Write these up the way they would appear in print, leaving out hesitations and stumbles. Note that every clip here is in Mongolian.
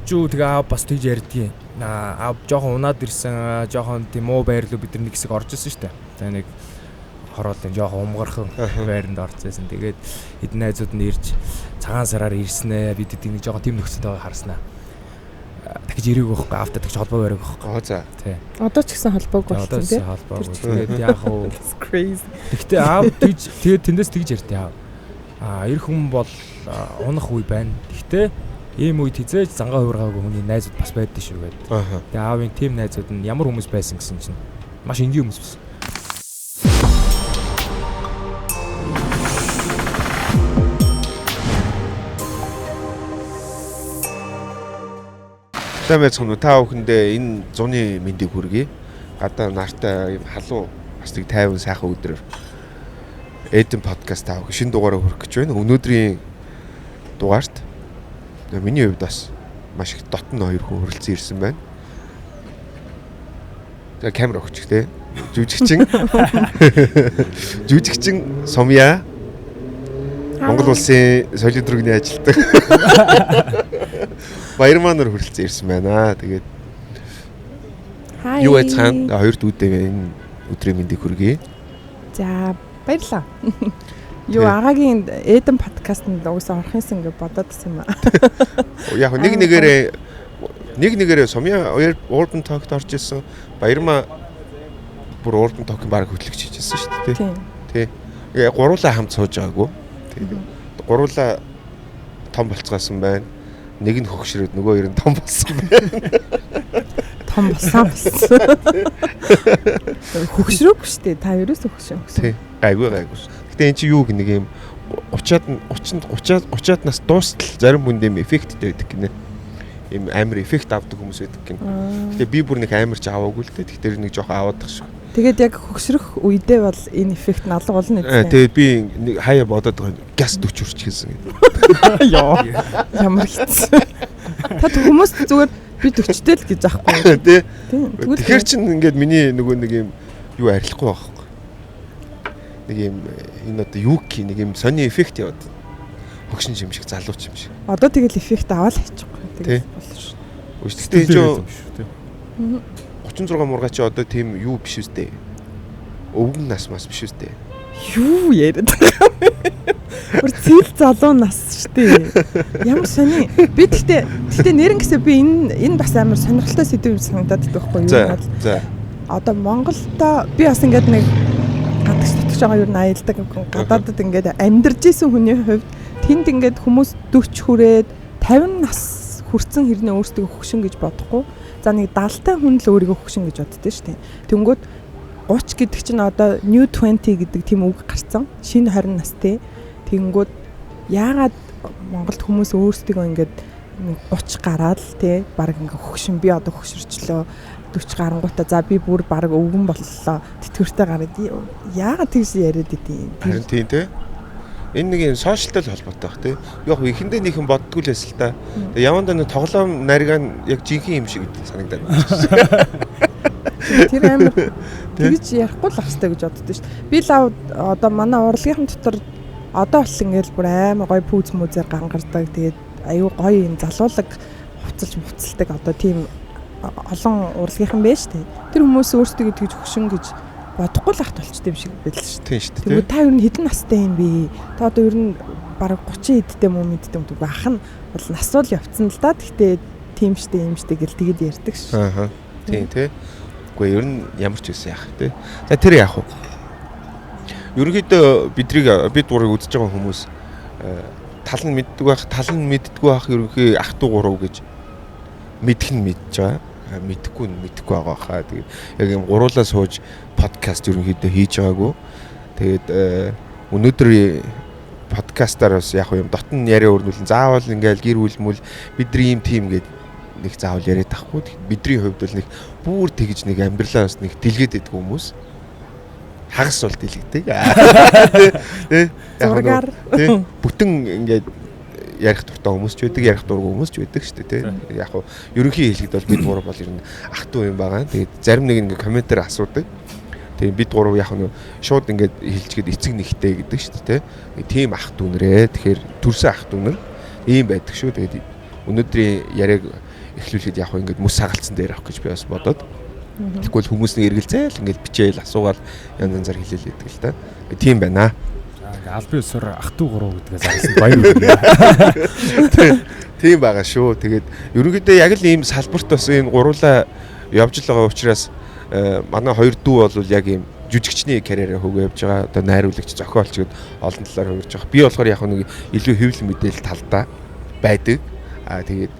хажуу тэгээ бас тэгж ярьдгийн. Жоохон унаад ирсэн, жоохон тийм муу байр руу бид нар нэг хэсэг орж ирсэн шүү дээ. За нэг хороолын жоохон умгархан байранд орчихсон. Тэгээд эдэн найзууд нь ирж цагаан сараар ирснэ. Бид эднийг жоохон тийм нөхцөлтэйгээр харснаа. Тэгж ирээг байхгүй, автаа тэгж холбоо бариаг байхгүй. За. Тий. Одоо ч гэсэн холбоогүй болсон тийм. Холбоогүй. Тэгээд яг уу crazy. Гэхдээ аав тэгж тэгээд тэндээс тэгж ярьдээ аав. Эр хүн бол унах үе байна. Гэхдээ ийм үед хизээж зангаа хуургаагүй хүний найзууд бас байдаг шүү гэдэг. Тэгээ аавын тим найзууд нь ямар хүмүүс байсан гэсэн чинь маш энгийн хүмүүс байсан. Тэмээцхэн та бүхэндээ энэ зуны мэндийг хүргэе. Гадаа нартай юм халуун бас нэг тайван сайхан өдрөөр Эдэн подкаст авах шинэ дугаараа хүрэх гэж байна. Өнөөдрийн дугаарт миний хувьд бас маш их дотн хоёр хүн хүрэлцэн ирсэн байна. За камера өгч тэ. Жүжигчин Сумья Монгол улсын соёлын төрөний ажилтдаг. Баярманаар хүрэлцэн ирсэн байна. Тэгээд юу яцхан хоёр дүүдээ энэ өдрийн мэндийг хүргэе. За баярлалаа. Юу агагийн Эдэн подкастт уусаа орох юмсан гэж бодоод байсан юм аа. Яг нэг нэгээрээ Сумья Urban Talk-т орж ирсэн. Баярмаа бүр Urban Talk-ын баг хөтлөгч хийжсэн шүү дээ. Тий. Гуруулаа хамт сууж байгаагүй. Гуруулаа том болцгоосон байна. Нэг нь хөгшрөөд нөгөө хоёр нь том болсон байна. Том болсон. Хөгшрөөгүй шүү дээ. Та ерөөсөө хөгшөө. Тий. Гайгүй. Гэтэ эн чи юу гэх нэг юм 30-аад нас дуустал зарим хүнд юм эффекттэй байдаг гинэ. Им амар эффект авдаг хүмүүс байдаг гин. Гэтэ би бүр нэг амар ч аваагүй л дээ. Тэгтэр нэг жоох аваад тах шүү. Тэгээд яг хөгшрөх үедээ бол энэ эффект нь алга болно үү? Тэгээд би нэг хаяа бодоод байгаа газ 40 хүрч хэлсэн. Яа. Ямар хэцүү. Та хүмүүс зүгээр би 40-тэй л гэж аахгүй. Тий. Тэгэхээр чин ингээд миний нөгөө нэг юм юу арилахгүй байхгүй. Нэг юм энэ одоо юу гэх нэг юм сони эффект яваад. Хөгшин юм шиг залууч юм шиг. Одоо тэгэл эффект аваад хийчихгүй. Тэгэл болно шүү. Өчтдээ жоо 36 мургаа чи одоо тийм юу биш үстэй. Өвгөн нас мас биш үстэй. Юу яриад байгаа. Бүр цээл залуу нас штэ. Ямар сони. Би гэхдээ нэрэн гэсэн би энэ бас амар сонирхолтой сэдв санагдаад байхгүй юу? За. Одоо Монголдо би бас ингээд нэг гадагш татгаж байгаа юу аялдаг гадаадд ингээд амьдарч исэн хүний хувьд тэнд ингээд хүмүүс 40 хүрээд 50 нас хүрсэн хэрнээ өөрсдөө хөгшин гэж бодохгүй. За нэг 70-тай хүн л өөрийгөө хөгшин гэж боддөө шүү дээ. Тэнгүүд 30 гэдэг чинь одоо new 20 гэдэг тийм үг гарцсан. Шинэ 20 настай. Тэнгүүд яагаад Монголд хүмүүс өөрсдөө ингээд 30 гараад тий баг ингээ хөгшин би одоо хөгшөрчлөө 40 гарангуудаа за би бүр баг өвгөн боллоо. Тэтгэвртэй гараад яагаад тэгс яриад идэв. Харин тийм тий. Энэ нэг юм сошиалтай холбоотой бах тий. Яг ихэндээ нэг юм боддгүй л байсан л та. Тэгээ явандаа нэг тоглоом нариг нь яг жинхэнэ юм шиг санагдаад байна. Тэр амар тэгж ярихгүй л ах хэвээр гэж боддоо шүү дээ. Би л одоо манай урлагийн дотор одоо бол ингээл бүр амар гоё пүүз мүзээр гангардаг. Тэгээд аюу гоё юм залуулаг хуцалдаг одоо тийм олон урлагийнхан байж тээ. Тэр хүмүүс өөрсдөө тэгж хөгшин гэж бодохгүй л ахт болчтой юм шиг байл шүү дээ. Тийм шүү дээ. Тэгвэл та ер нь хэдэн настай юм бэ? Та одоо ер нь бараг 30 эдтэй мөн мэддэг юм дүү. Ах нь бол насуул явцсан л да. Гэхдээ тийм штэ юм штэ гэл тэгэд ярьдаг шүү. Аа. Тийм тий. Гэхдээ ер нь ямар ч байсан яах тий. За тэр яах вэ? Ерөнхийдөө бид гурыг үзэж байгаа хүмүүс тал нь мэддэггүй байх ерөнхий ах トゥ гурав гэж мэдэх нь мэдж байгаа. Мэдхгүй байгаа хаа. Тэгээд яг юм гуруулаа сууж подкаст ерөнхийдөө хийж байгаагүй. Тэгээд өнөөдөр подкастаар бас яг юм дотн яриа өрнүүлэн заавал ингээл гэр бүл мүл бидний ийм тим гээд нэг заавал яриад тахгүй. Бидний хувьд бол нэг бүр тэгж нэг амьдралаа бас нэг дэлгээд идэх хүмүүс. Хагас бол дэлгдэг. Тэ. Зургаар бүтэн ингээд ярих дуртай хүмүүс ч байдаг, ярих дургүй хүмүүс ч байдаг шүү дээ, тий. Яг нь ерөнхий хэлэхэд бол бид гурав бол ер нь ах トゥ юм байгаа. Тэгээд зарим нэг ингээ комментээр асуудаг. Тэгээд бид гурав яг нь шууд ингээд хэлчихэд эцэг нэгтэй гэдэг шүү дээ, тий. Тийм ах トゥ нэрээ. Тэгэхээр төрсөн ах トゥ нар ийм байдаг шүү. Тэгээд өнөөдрийн яриаг эхлүүлэхэд яг ингээд мөс сагалцсан дээр авах гэж би бас бодоод. Тэгвэл хүмүүс нэг эргэлзээл ингээд бичээл асуугаал янз янзаар хэлээл байдаг л да. Тийм байна. Ингээ албан ёсоор ах トゥ 3 гэдгээс арсан баяр хүргэе. Тийм байгаа шүү. Тэгээд ерөнхийдөө яг л ийм салбарт бас энэ гуруула явж л байгаа учраас манай хоёр дүү бол яг ийм жүжигчний карьераа хөөгөө явж байгаа. Одоо найруулагч, зохиолч гэд олон талаар хувирж байгаа. Би болохоор яг нэг илүү хэвлэл мэдээлэл талдаа байдаг. Тэгээд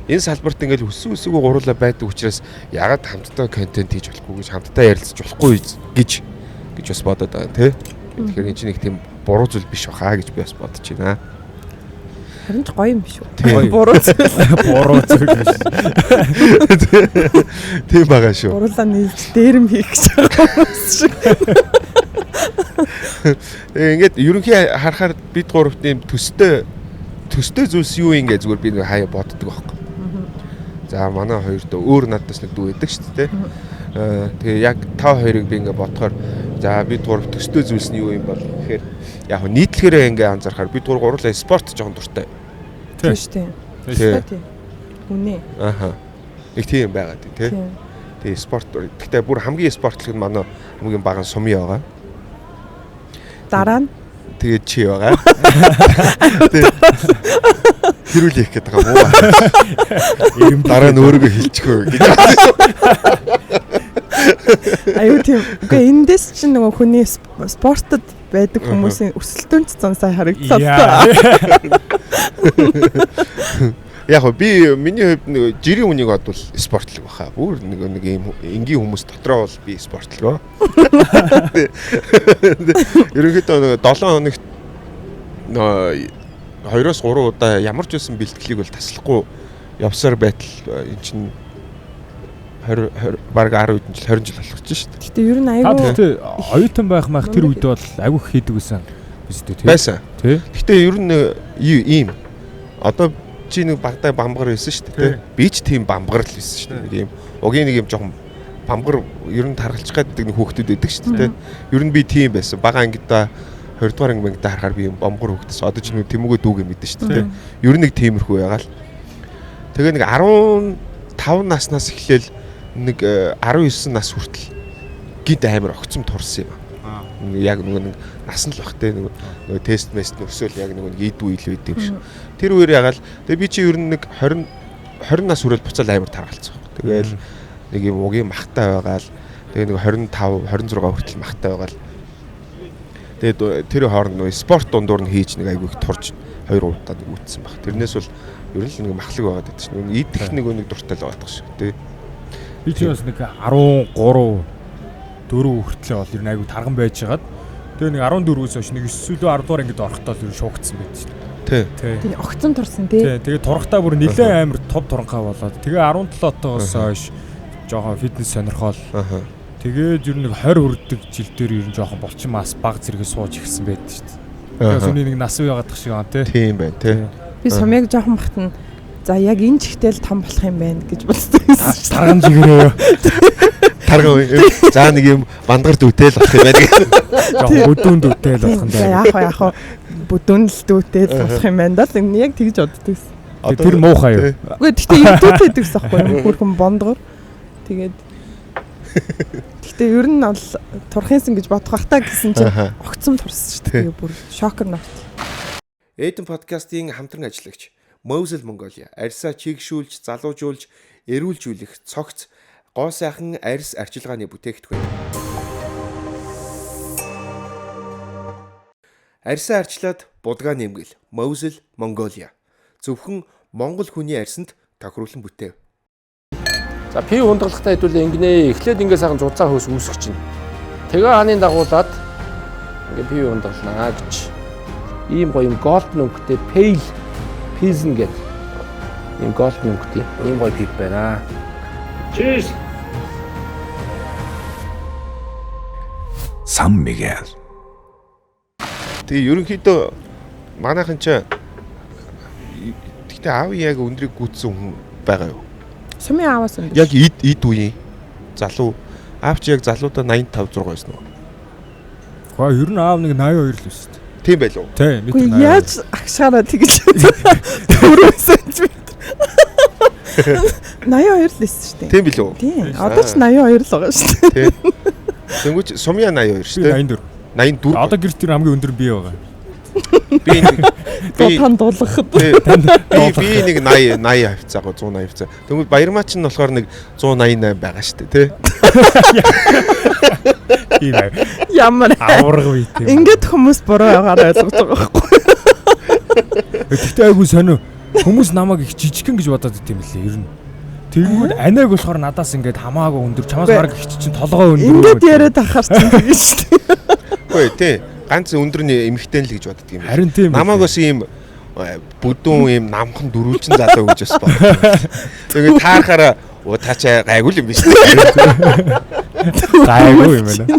энэ салбарт ингээл өссөн өсгөө гуруула байдаг учраас ягаад хамтдаа контент хийж болохгүй гэж хамтдаа ярилцаж болохгүй гэж бас бодоод байгаа тий. Тэгэхээр энэ чинь нэг тийм буруу зүйл биш баха гэж би бас бодож байна. Харин ч гоё юм биш үү? Буруу зүйл. Буруу зүйл биш. Тийм байгаа шүү. Гурлаа нийлж дээрэм хийх гэж байгаа хүмүүс шиг. Ингээд ерөнхий харахаар бид гуравт ийм төстэй зүйлс юу юм гэж зүгээр би нэг хаяа боддог байхгүй. За манай хоёр дөө өөр надаас нэг дүү байдаг шүү дээ. Тэгээ яг та хоёрыг би ингээд бодохоор за бид гурав төстэй зүйлс нь юу юм бол гэхээр яг нийтлэхээрээ ингээд анзаархаар бид гурлаа спорт жоохон дуртай. Тийм шүү дээ. Тийм. Үнэ. Аха. Нэг тийм байгаад тий. Тэгээ спорт гэхдээ бүр хамгийн спортлог нь манай хамгийн бага сумын байгаа. Дараа нь тэгээ чи байгаа. Хэрүүл хийх гэдэг байгаа муу. Дараа нь өөрийгөө хэлчихөө гэж. Аюу тийм. Үгүй эндээс чинь нөгөө хүний спортод байдаг хүмүүсийн өсөлтөнд цан сайн харагдсан. Яг би миний хувьд нэг жирийн үнийг бодвол спортлог баха. Бүр нэг ийм энгийн хүмүүс дотроо бол би спортлогоо. Ерөнхийдөө 7 хоногт 2-3 удаа ямар ч байсан бэлтгэлийг бол таслахгүй явсаар байтал эн чинь 20 баг 10 жил 20 жил болох ч шүү дээ. Гэтэ ер нь айгүй Гэтэ оюутан байх мах тэр үед бол айгүй хийдэг байсан биз дээ тий. Байсан. Тий. Гэтэ ер нь ийм одоо чи нэг багтаа бамбгар байсан шүү дээ тий. Би ч тийм бамбгар л байсан шүү дээ. Нэг ийм угийн нэг юм жоохон бамбгар ер нь таргалчих гэдэг нэг хүүхдүүд байдаг шүү дээ тий. Ер нь би тийм байсан. Бага ангидаа 20 дугаар ангидаа харахаар би юм бамбгар хүүхдээс одоо ч нэг тэмүгөө дүүгээ мэдэн шүү дээ тий. Ер нь нэг тиймэрхүү ягаал. Тэгээ нэг 15 наснаас эхлээл нэг 19 нас хүртэл гинт амар огцом турсан юм. Яг нэг насан л бах те нэг тест мест нөсөөл яг нэг ийдүү ил байд юм шиг. Тэр үеэр ягаал тэгээ би чи ер нь нэг 20 нас хүрэл буцаал амар таргалцсан. Тэгээл нэг юм угийн махтай байгаал тэгээ нэг 25 26 хүртэл махтай байгаал. Тэгээд тэр хооронд нэг спорт дундуур нь хийж нэг айгүй их турж 2 удаа нэг үтсэн баг. Тэрнээс бол ер нь л нэг махлаг байгаад байдаг чинь. Идэх нэг дуртай л байдаг шиг те. Би ч бас нэг 13 4 хүртлээ бол ер нь айгүй тарган байж хагаад тэгээ нэг 14-өөс хойш нэг 9 10 дугаар ангид орохдоо л ер нь шуугдсан байд шүү дээ. Тий. Тийм огцон турсан тий. Тэгээ турхтаа бүр нэлээд амар топ туранхаа болоод тэгээ 17-тоос хойш жоохон фитнес сонирхол. Тэгээд ер нь нэг 20 хүрдэг жил дээр ер нь жоохон булчин мас баг зэрэг сууж ирсэн байд шүү дээ. Тэгээ сүний нэг нас уу яагаад шиг аа тий. Тийм байна тий. Би сумыг жоохон бахтана за яг энэ чихтэй л том болох юм байна гэж бодсон. Тарган жигээрээ. Тарган за нэг юм бандгар дүүтэй л болох юм байна гэх. Жоохон бүдүүн дүүтэй л болох юм байна. Яг бүдүүн л дүүтэй л болох юм байна даа. Яг тэгж боддогс. Тэр муухай юу? Үгүй гэхдээ юм дүүтэй гэдэгс аахгүй хөрхөн бондгор. Тэгээд гэхдээ ер нь бол турхинсан гэж бодох бах та гэсэн чинь огцом турсан шүү дээ. Бүр шокер навт. Эдэн подкастын хамтран ажиллагч Mosel Mongolia арьсаа чигшүүлж, залуужуулж, эрүүлжүүлэх цогц гоо сайхан арьс арчилгааны бүтээгдэхүүн. Арьсаа арчлаад будгаа нэмгэл Mosel Mongolia. Зөвхөн Монгол хүний арьсанд тохируулан бүтээв. За пив ундгалахтай хэдүүлээ ингэнэ. Эхлээд ингээ сайхан зузаан хөөс үүсгэж чинь. Тэгээ хааны дагуулад ингээ пив ундгалнаа гэж. Ийм гоё юм голден өнгөтэй pale Pilsen гэдэг ийм голден өнгөтэй ийм гоё пив байна. Cheers. San Miguel. Тэгээ ерөнхийдөө манайхан ч тэгтээ аав яг өндрийг гүйтсэн хүн байгаа юу? Сумын ааваас өндөр. Яг эд үеийн залуу аав чи яг залуудаа 85 6 байсан уу? Хаа ер нь аав нэг 82 л байсан. Тийм байлуу. Тий, метр 80. Яаж агшаараа тэгж 4 см. 82 л эссэн шүү дээ. Тийм билүү? Тийм. Одоо ч 82 л байгаа шүү дээ. Тийм. Тэнгүүч Сумья 82 шүү дээ. 84. 84. Одоо гэрт тэр хамгийн өндөр бие байгаа. Би Тань дуулгахад. би нэг 80 хавцаагаа 180 хавцаа. Тэнгүүл Баярмаач нь болохоор нэг 188 байгаа шүү дээ, тий. Тийм аа. Ямар авраг бий тийм. ингээд хүмүүс буруу байгаараа ойлгож байгаа байхгүй. Гэхдээ айгүй сонио. Хүмүүс намайг их жижигхэн гэж бодоод байт юм лээ ер нь. Тэгвэл анааг болохоор надаас ингээд хамаагүй өндөр чамаас бараг их чинь толгой өндөр. Ингээд яриад ахаар чинь тийм шүү дээ. Үгүй тий. Ганц өндөр нь эмхтэн л гэж боддог юм. Харин тийм. Намайг бас ийм бүдүүн ийм намхан дөрүүлчин залуу гэж бас бод. Тэгээд таарахаараа таачаа гайгүй юм биш үү? Гайгүй юм байна.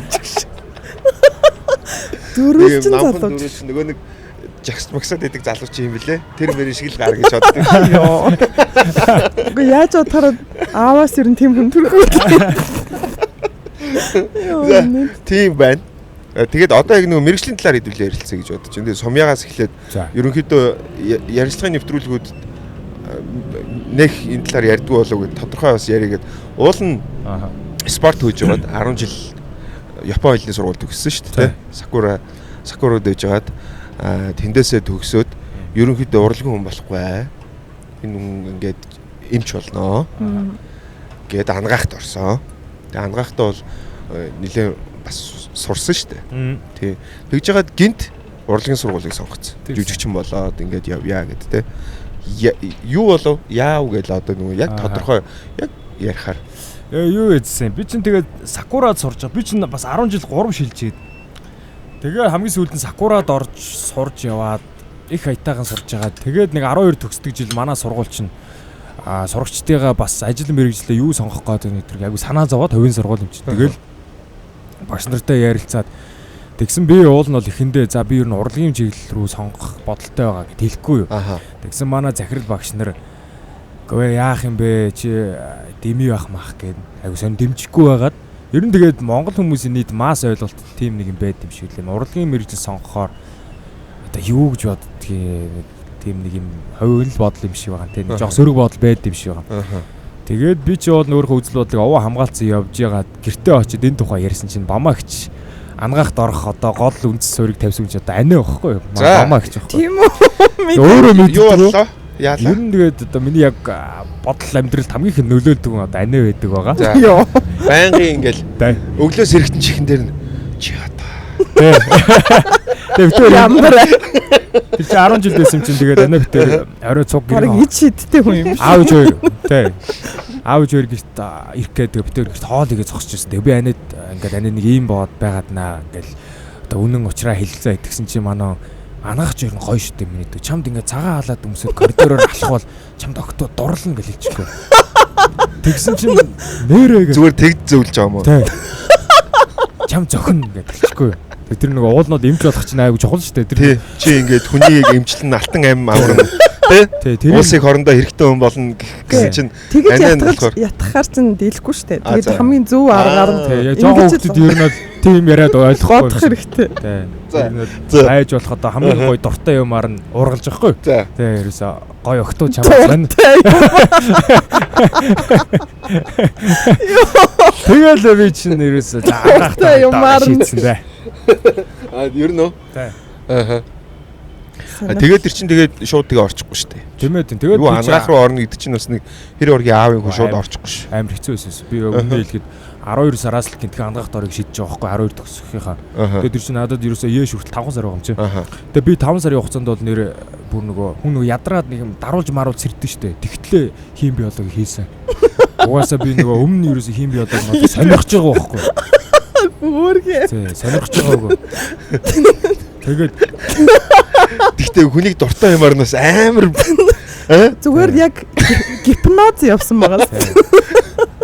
Дөрүүлчин залуу. Дөрүүлчин нөгөө нэг жагс магсаад идэг залуу чи юм блэ? Тэр мөрийн шиг л гар гэж боддог. Йоо. Үгүй яаж бодохоор ааваас ер нь тийм хүн төрөхгүй. Тийм байна. Тэгээд одоо яг нөгөө мэрэгжлийн талаар хэдүүлээ ярилцъя гэж бодож байна. Тэгээд Сумьягаас эхлээд ерөнхийдөө ярилцлагын нэвтрүүлгүүд нэг энэ талаар ярьдгүй болов гэж тодорхой бас яригээд уул нь спорт хөөж яваад 10 жил Япон хэлний сургууль төгссөн шүү дээ. Сакурад дэж жагаад тэндээсээ төгсөөд ерөнхийдөө урлагийн хүн болохгүй. Энэ хүн ингээд эмч болноо. Гээд ангаахт орсон. Тэгээд ангаахтаа бол нэлээ бас сурсан шүү дээ. Тий. Тэгж жагаад гинт урлагийн сургуулийг сонгоцсон. Жүжигчин болоод ингээд явъя гэд тэ. Юу болов? Яав гээл одоо нөгөө яг тодорхой яг ярихаар. Юу ийдсэн. Би чинь тэгээд Сакурад сурж байгаа. Би чинь бас 10 жил 3 шилжээд. Тэгээ хамгийн сүүлд нь Сакурад орж сурж яваад их аятайхан сурж байгаа. Тэгээд нэг 12 төгсдөг жил манай сургууль чинь сурагчдыгаа бас ажил мэргэжлээ юу сонгох гээд байна гэдэг айгу санаа зовоод хувийн сургууль юм чинь. Тэгэл багш нартай ярилцаад тэгсэн би уул нь бол эхэндээ за би ер нь урлагийн чиглэл рүү сонгох бодолтой байгаа гэд хэлэхгүй юу. Тэгсэн манай захирал багш нар гээ яах юм бэ чи дэмий байх мах гэд айгу сонь дэмжихгүй байгаад ер нь тэгээд монгол хүмүүсийн нийт масс ойлголт тийм нэг юм байд юм шиг лээ. Урлагийн мэргэжил сонгохоор одоо юу гэж боддгийг тийм нэг юм хувийн бодол юм шиг байгаа. Тэг нэг жоох сөрөг бодол байд юм шиг байгаа. Тэгээд би ч бол нөөрхөө үзэл бодлыг овоо хамгаалцсан явж ягаад гэртээ очиод энэ тухай ярьсан чинь бамаагч ангаахт орох одоо гол үндэс суурийг тавьсан гэж одоо аниа байхгүй юу? Бамаагч байхгүй. Тийм үү? Өөрөө мэдээ. Юу боллоо? Яалаа. Ер нь тэгээд одоо миний яг бодол амьдралд хамгийн их нөлөөлдөг нь одоо аниа байдаг байгаа. Йоо. Байнгын ингээл өглөөс эрэхтэн чихэн дээр нь чи одоо. Тэгээд Ямар тэр чи 10 жил байсан юм чинь тэгээд аниа битээр орой цуг гэр хич шидтэй хүн юм шиг. Аавж хоёр тий. Аавж хоёр гэрт ирэх гэдэг битээр гэрт хоол игээ зогсож байсан. Тэгээ би аниад ингээд аниа нэг ийм бод байгаад наа ингээл одоо үнэн учраа хэлцээ идгсэн чи манай ангаахч ер нь гоё шүтээ миний дүү. Чамд ингээд цагаан халаад өмсөд коридороор алхвал чамд октоо дурлна гэж хэлчихгүй. Тэгсэн чинь нэрээ зүгээр тэгж зөвлөж байгаа юм уу? Тий. Чам зохин гэж хэлчихгүй. Тэр нэг уулнууд эмч болох чинь айгу чухал шүү дээ. Тэр чи ингээд хүнийг эмчлэн алтан амь аврна. Тий. Уусыг хорондоо хэрэгтэй хүн болно гэсэн чинь тэгэж ятгахаар чинь дийлэхгүй шүү дээ. Тэгээд хамгийн зөв аргаар нь тий. Жоо хүмүүсд ер нь бол тийм яриад ойлгохгүй. Бодох хэрэгтэй. Тий. Айж болох одоо хамгийн гоё дуртай юмар нь уургалж байхгүй. Тий. Ерөөсө гоё өгтөө чамаас байна. Тэгэл би чинь ерөөсө дуртай юмар шийдсэн дээ. Ер нь үү? Тий. Тэгээд тэр чинь тэгээд шууд тэгээ орчихгүй шүү дээ. Тийм ээ. Тэгээд юу ангаах руу орно гэдэг чинь бас нэг хэр оргийн аавын хүн шууд орчихгүй шүү. Амар хэцүү байсан. Би өмнө хэлгээд 12 сараас л гинтг ангаахт орыг шийдэж байгаа байхгүй 12 төгсөхийнхаа. Тэгээд тэр чинь надад ерөөсөө ээш хүртэл 5 сар байгаа юм чи. Тэгээд би 5 сарын хугацаанд бол нэр бүр нөгөө хүн нөгөө ядраад нэг юм даруулж маруулж сэрдэн шүү дээ. Тэгтлээ хийм биологи хийсэн. Угаасаа би нөгөө өмнө ерөөсөө хийм биологи мод сонирхож байгаа байхгүй. Бүргээ. Тий, сонирхож байгаагүй. Тэгээд тэгтээ хүнийг дуртай юмар нас амар зүгээр яг гипноз явсан байгаа.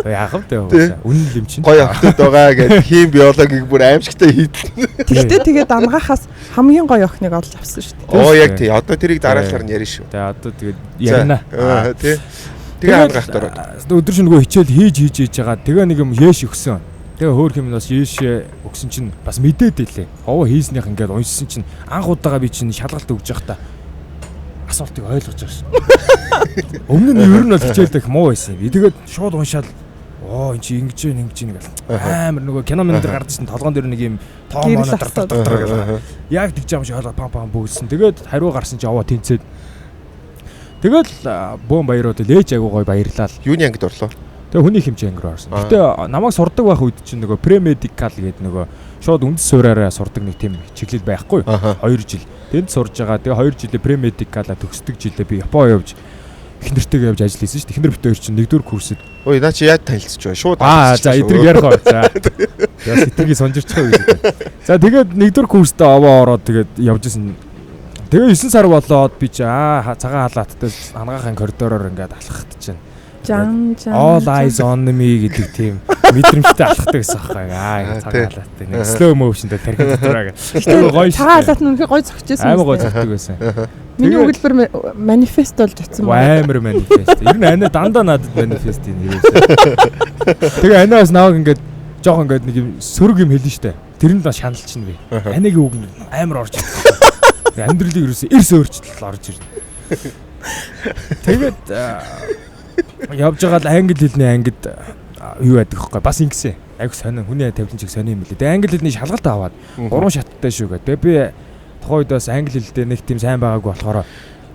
Яг хэвдээ үнэн юм чинь. Гоё охтод байгаа гэдэг хийм биологиг бүр аимшигтай хийдэн. Тэгтээ тэгээд амгаахаас хамгийн гоё охиныг олж авсан шүү дээ. Оо яг тий. Одоо тэрийг дараалахаар нь ярина шүү. Тэгээ одоо тэгээд ярина. Тий. Тэгээ амгаахт ороод. Өдөр шөнө нөгөө хичээл хийж байгаа. Тэгээ нэг юм яэш өгсөн. Тэгээ хөөх юм бас яэш өгсөн чинь бас мэдээд илээ. Овоо хийснийх ингээд уншсан чинь анх удаага би чинь шалгалт өгж явах та. асуултыг ойлгож байгаа шин. Өмнө нь ер нь бол хичээлдэх муу байсан юм. Тэгээд шууд уншаад эн чи ингэж гэл амар нөгөө кино мэн дээр гардаг шин толгоон дээр нэг юм тоо моноо гэл. Яг тэгж байгаа юм шиг хоолой пам бөөсөн. Тэгээд хариу гарсан чи яваа тэнцээд. Тэгэл бөөн баярууд лээж агуу гой баярлал. Юуны ангид орлоо? Тэгээ хүний хэмжээ ангир орсон. Гэтэ намайг сурдаг байх үед чинь нөгөө премедикал гэдэг нөгөө шууд үндэс суураараа сурдаг нэг тийм чиглэл байхгүй. 2 жил. Тэнд сурж байгаа. Тэгээ 2 жилээ премедикалаа төгсдөг жилээ би Япон явж эхнэртэйгээ явж ажилласан шүү дээ. Эхнэр битээр чинь 1-р курсэд. Ой наа чи яаж танилцж байгаа? Шууд. За эдрийг ярих уу. За. Яа сэтгэгийг сонжирчих уу гэдэг. За тэгээд 1-р курстээ овоо ороод тэгээд явжсэн. Тэгээ 9 сар болоод би чи цагаан халааттай ангаахын коридороор ингээд алхахт чинь. All eyes on me гэдэг тийм мэдрэмжтэй алхдаг гэсэн аахгүй. Цагаан халааттай нэг slow motion-тэй тархин дотроо гэх. Гоё. Цагаан халаат нь үнэхээр гоё зогчжсэн. Амар гоё зогтдаг байсан. Миний өгүүлбэр манифест болж утсан байна. Амар манифест. Ер нь анаа дандаа надад манифест юм ирээсээ. Тэгээ анаас наваг ингээд жоох ингээд нэг юм сөрөг юм хэлнэ штэ. Тэрэнд ба шаналчихна би. Анагийн үг амар орж ирсэн. Амьдралыг ерөөсөө эрс өөрчлөлт орж ирнэ. Тэгээд явж байгаа л англи хэлний ангид юу яадаг вэ? Бас ингэсэн. Айгу сонин хүний тавилан чиг сонин юм билээ. Тэгээ англи хэлний шалгалт аваад 3 шаттай шүү гэ. Тэгээ би тухайн үед бас англи хэлдээ нэг тийм сайн байгаагүй болохоор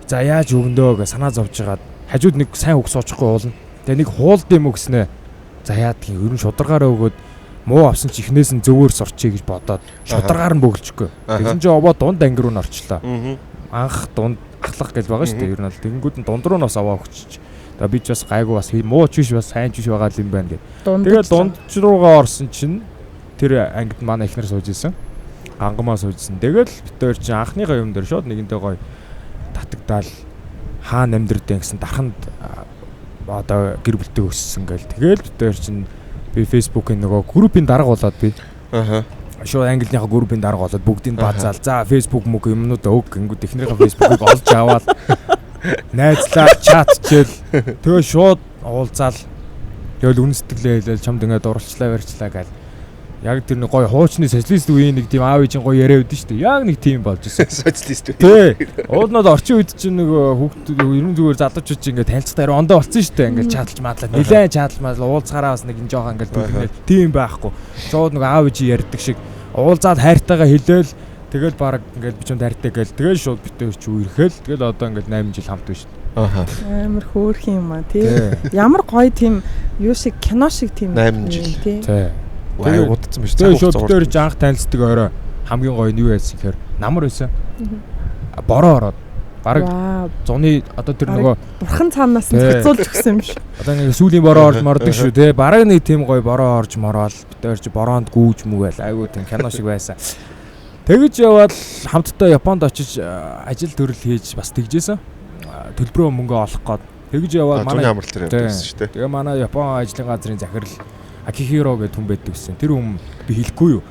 за яаж өгөндөө гэж санаа зовж байгаад хажууд нэг сайн үг суучихгүй уулна. Тэгээ нэг хуулд юм өгснэ. За яадгийг ер нь шударгаараа өгөөд муу авсан чи ихнээс нь зөвөр сурчээ гэж бодоод шударгаар нь бөглөхгүй. Тэгсэн чи овоо дунд анги руу н орчлоо. Анх дунд ахлах гэж байгаа шүү дээ. Ер нь л тэгэнгүүт нь дунд руу нас аваа өгчөж. Тэгээ би ч бас гайгүй бас муу ч биш бас сайн ч биш байгаа юм байна гэ. Тэгээ дунд руугаа орсон чинь тэр ангид манай ихнэр сууж исэн. Ангамаа суужсэн. Тэгэл битээр чи анхныхаа юм дээр шууд нэгэнтэй гоё татагдаал хаана амьдрдэ гэсэн дарханд одоо гэр бүлтэй өссөн гээл. Тэгэл битээр чин би Facebook-ийн нөгөө группийн дарга болоод би шууд английнхаа группийн дарга болоод бүгдийг базаал. За Facebook мөг юмнууд өг гингүүд эхнэрийнхээ Facebook-ыг олж аваад найзлаа чатчээл тэгээ шууд уулзаал. Тэгэл үнсэтгэлээ хэлэл чамд ингээд дурлцлаа барьчлаа гээл. Яг тэр нэг гоё хуучны социалист үеийн нэг тийм аав ээжийн гоё яриа өгдөн шүү дээ. Яг нэг тийм болж ирсэн. Социалист үү? Тий. Уулнаад орчин үед чинь нэг хүүхдүүд ерөн зүгээр залуучууд чинь ингээд танилцахтаа ондоо болцсон шүү дээ. Ингээд чадалж мадлаад нилээн чадалж мадлаа уулзгаараа бас нэг юм жоохон ингээд бүгд тийм байхгүй. Шууд нэг аав ээжийн ярьдаг шиг уулзаад хайртайгаа хэлээл тэгэл баг ингээд бичүүнд хайртай гээл тэгэл шууд битээ чи үерхэл тэгэл одоо ингээд 8 жил хамт биш. Амар хөөрх юм аа тий. Ямар гоё тийм юу шиг кино шиг тийм 8 жил тий. Тэгээ удацсан биш. Тэгээ шууд битээр жанх танилцдаг орой хамгийн гоё нь юу байсан гэхээр намар байсан. Бороо ороод баг зуны одоо тэр нөгөө бурхан цаанаас нь цэцүүлж өгсөн юм биш. Одоо нэг сүүлийн бороо орж мордог шүү те. Бараг нэг тийм гоё бороо орж мороол битээр чи бороонд гүүж мүгээл айгуу тийм кино шиг байсан. Тэгэж яваад хамтдаа Японд очиж ажил төрөл хийж бас тэгжсэн. Төлбөрөө мөнгө олох гээд тэгэж яваад манай амралт дээр явсан шүү дээ. Тэгээ манай Япон ажлын газрын захирал Акихиро гэдэг хүн байдаг гэсэн. Тэр хүн би хэлэхгүй юу.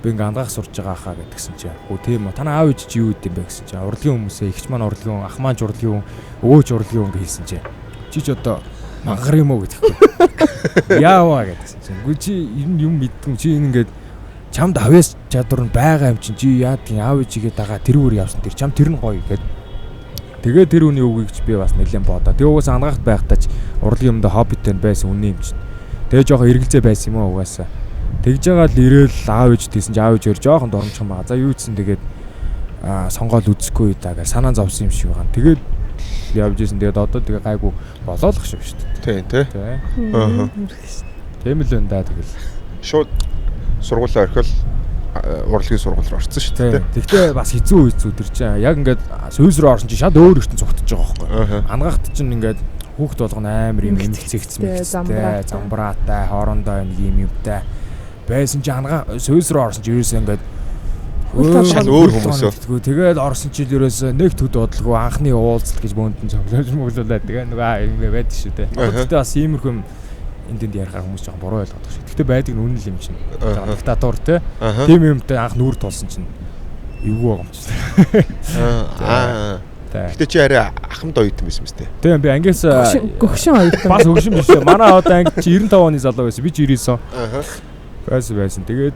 Би ингээ ангаах сурж байгаа хаа гэдгсэн чинь. Хөө тийм үү. Танаа аав ээж чи юу гэдэм бэ гэсэн чинь. Урлагийн хүмүүсээ ихч маань урлагийн хүн, ах маань урлагийн хүн, өвөөч урлагийн хүн гэж хэлсэн чинь. Чи ч одоо мангар юм уу гэдэхгүй. Яаваа гэдгсэн чинь. Гү чи юм мэдгүй чи ингээд чамд авьяас чадвар нь байгаа юм чинь чи яадгийн аав ээжигээ дагаа тэрүүр явсан тэр чам тэр нь гоё гэд. Тэгээ тэр үний үгийг ч би бас нэлээд бодоо. Тэгээ угаас ангаахт байхдаа ч урлагийн юмдаа хоббитэй байсан үнэн юм чинь. Тэгээ жоохон эргэлзээ байсан юм уу угаасаа. Тэгж байгаа л ирээл аав ээж тийсэн чи аав ээж өөр жоохон доромжхон байгаа. За юу гэсэн тэгээд сонгоол үзэхгүй даа гэж санаа зовсон юм шиг байгаа. Тэгээд явж исэн тэгээд одоо тэгээ гайгүй болоолох шиг шүү дээ. Тий. Тийм л энэ даа тэгэл. Шууд сургуулаа орхил урлагийн сургууль руу орсон шүү дээ. Тэгтээ бас хэцүү тэр чинь яг ингээд сүйс рүү орсон чи шал өөр ертөнд цогтож байгаа байхгүй. Ангаахт чинь ингээд хүүхд болгоно амар юм эмгцэгцсэн мэгцтэй замбраатай хоорондоо нэг юм юмтай байсан чи ангаа сүйс рүү орсон чи ерөөсөө ингээд шал өөр хүмүүс өө тэгээд орсон чи ерөөсөө нэг төд бодлого анхны уулзалт гэж бөөндөн цоглож мөглүүлээд тэгээ нөгөө юм байдаг шүү дээ. Тэгтээ бас иймэрхүү энд ярихаар хүмүүс жоохон буруу ойлгоод байгаа шүү. Тэгтээ байдаг нь үнэн юм чинь. Диктатор те. Тим юмтай анх нүүр тулсан чинь эвгүй байгаа юм чинь. Гэтэ чи арай ахмад оюутан байсан мэт. Тийм би ангиас гөгшин оюутан. Бас гөгшин биш. Манай одоо анги чи 95 оны залуу байсан. Би ч 99. Байсан. Тэгээд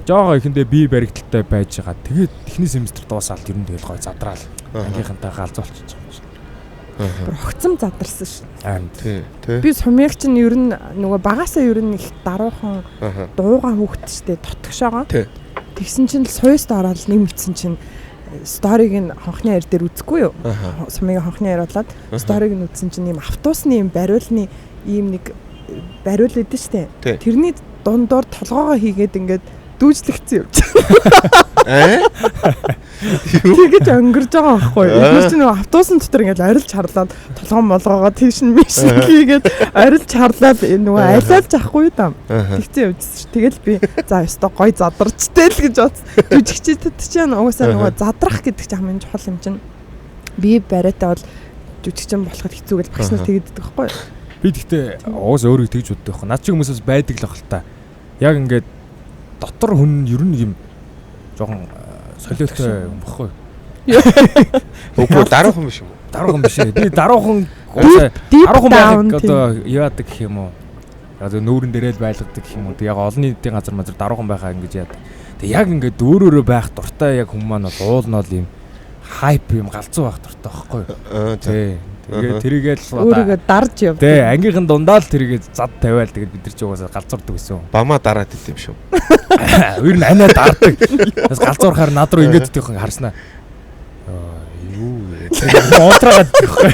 Жоо ихэндээ би баригдaltaй байж байгаа. Тэгээд техник семестр дуусаад ер нь тэгэл гой задраал. Ангийнхантай галзуулчих юм шиг. Огцом задарсан шүү. Тий. Би сумьяг чинь ер нь нөгөө багасаа ер нь их даруухан дуугаа хөөхт штэ тотгошоогоо. Тий. Тэгсэн чинь суйст ороод нэг мэдсэн чинь сториг нь хонхны аяр дээр үзэхгүй юу? Сумьягийн хонхны аяр болоод сториг нь үзсэн чинь ийм автобусны ийм бариулны ийм нэг бариул өгдөн штэ. Тэрний дундуур толгоогоо хийгээд ингээд дүүжлэгцэн явж. Тэгэж өнгөрж байгаа байхгүй юу? Тэр чинь нөгөө автобусын дотор ингээд арилж харлаад толгоон молгоогоо тийш нь миш хийгээд арилж харлаад нөгөө айлуулж авахгүй даа. Тэгцэн явжсэн ш. Тэгэл би за ёстой гой задарчтэй л гэж бодсон. Жүжигчдэд чинь угаасаа нөгөө задрах гэдэг чинь хамгийн чухал юм чинь. Би бариатай бол жүжигчин болоход хэцүү гэж багш нар тэгдэг байхгүй юу? Би тэгтээ уус өөрийг тэгж боддог байхгүй. Над чи хүмүүсээс байдаг л хэл та. Яг ингээд дотор хүн ер нь нэг юм жоохон солиотой юм баггүй. Үгүй даруухан биш юм уу? Даруухан биш ээ. Би даруухан даруухан байх одоо яадаг гэх юм уу? Одоо нүүрэн дээрээ л байлгадаг гэх юм уу? Яг олон нийтийн газар мазар даруухан байхаа ингэж яадаг. Тэг яг ингээд өөрөөрөө байх дуртай яг хүмүүс маань бол уулнол юм хайп юм галзуу байх дуртай байхгүй юу? Тий. Тэгээд тэрийгээл өөрийгөө дарж явдаг. Тий, ангийнхан дундаа л тэрийгээ зад тавиал тэгээд бид нар ч угаасаа галзуурдаг гэсэн. Бамаа дараад идэв шүү. Ер нь анаа дардаг. Бас галзуурахаар над руу ингэж идэх хүн харснаа. Юу монтраад ихгүй.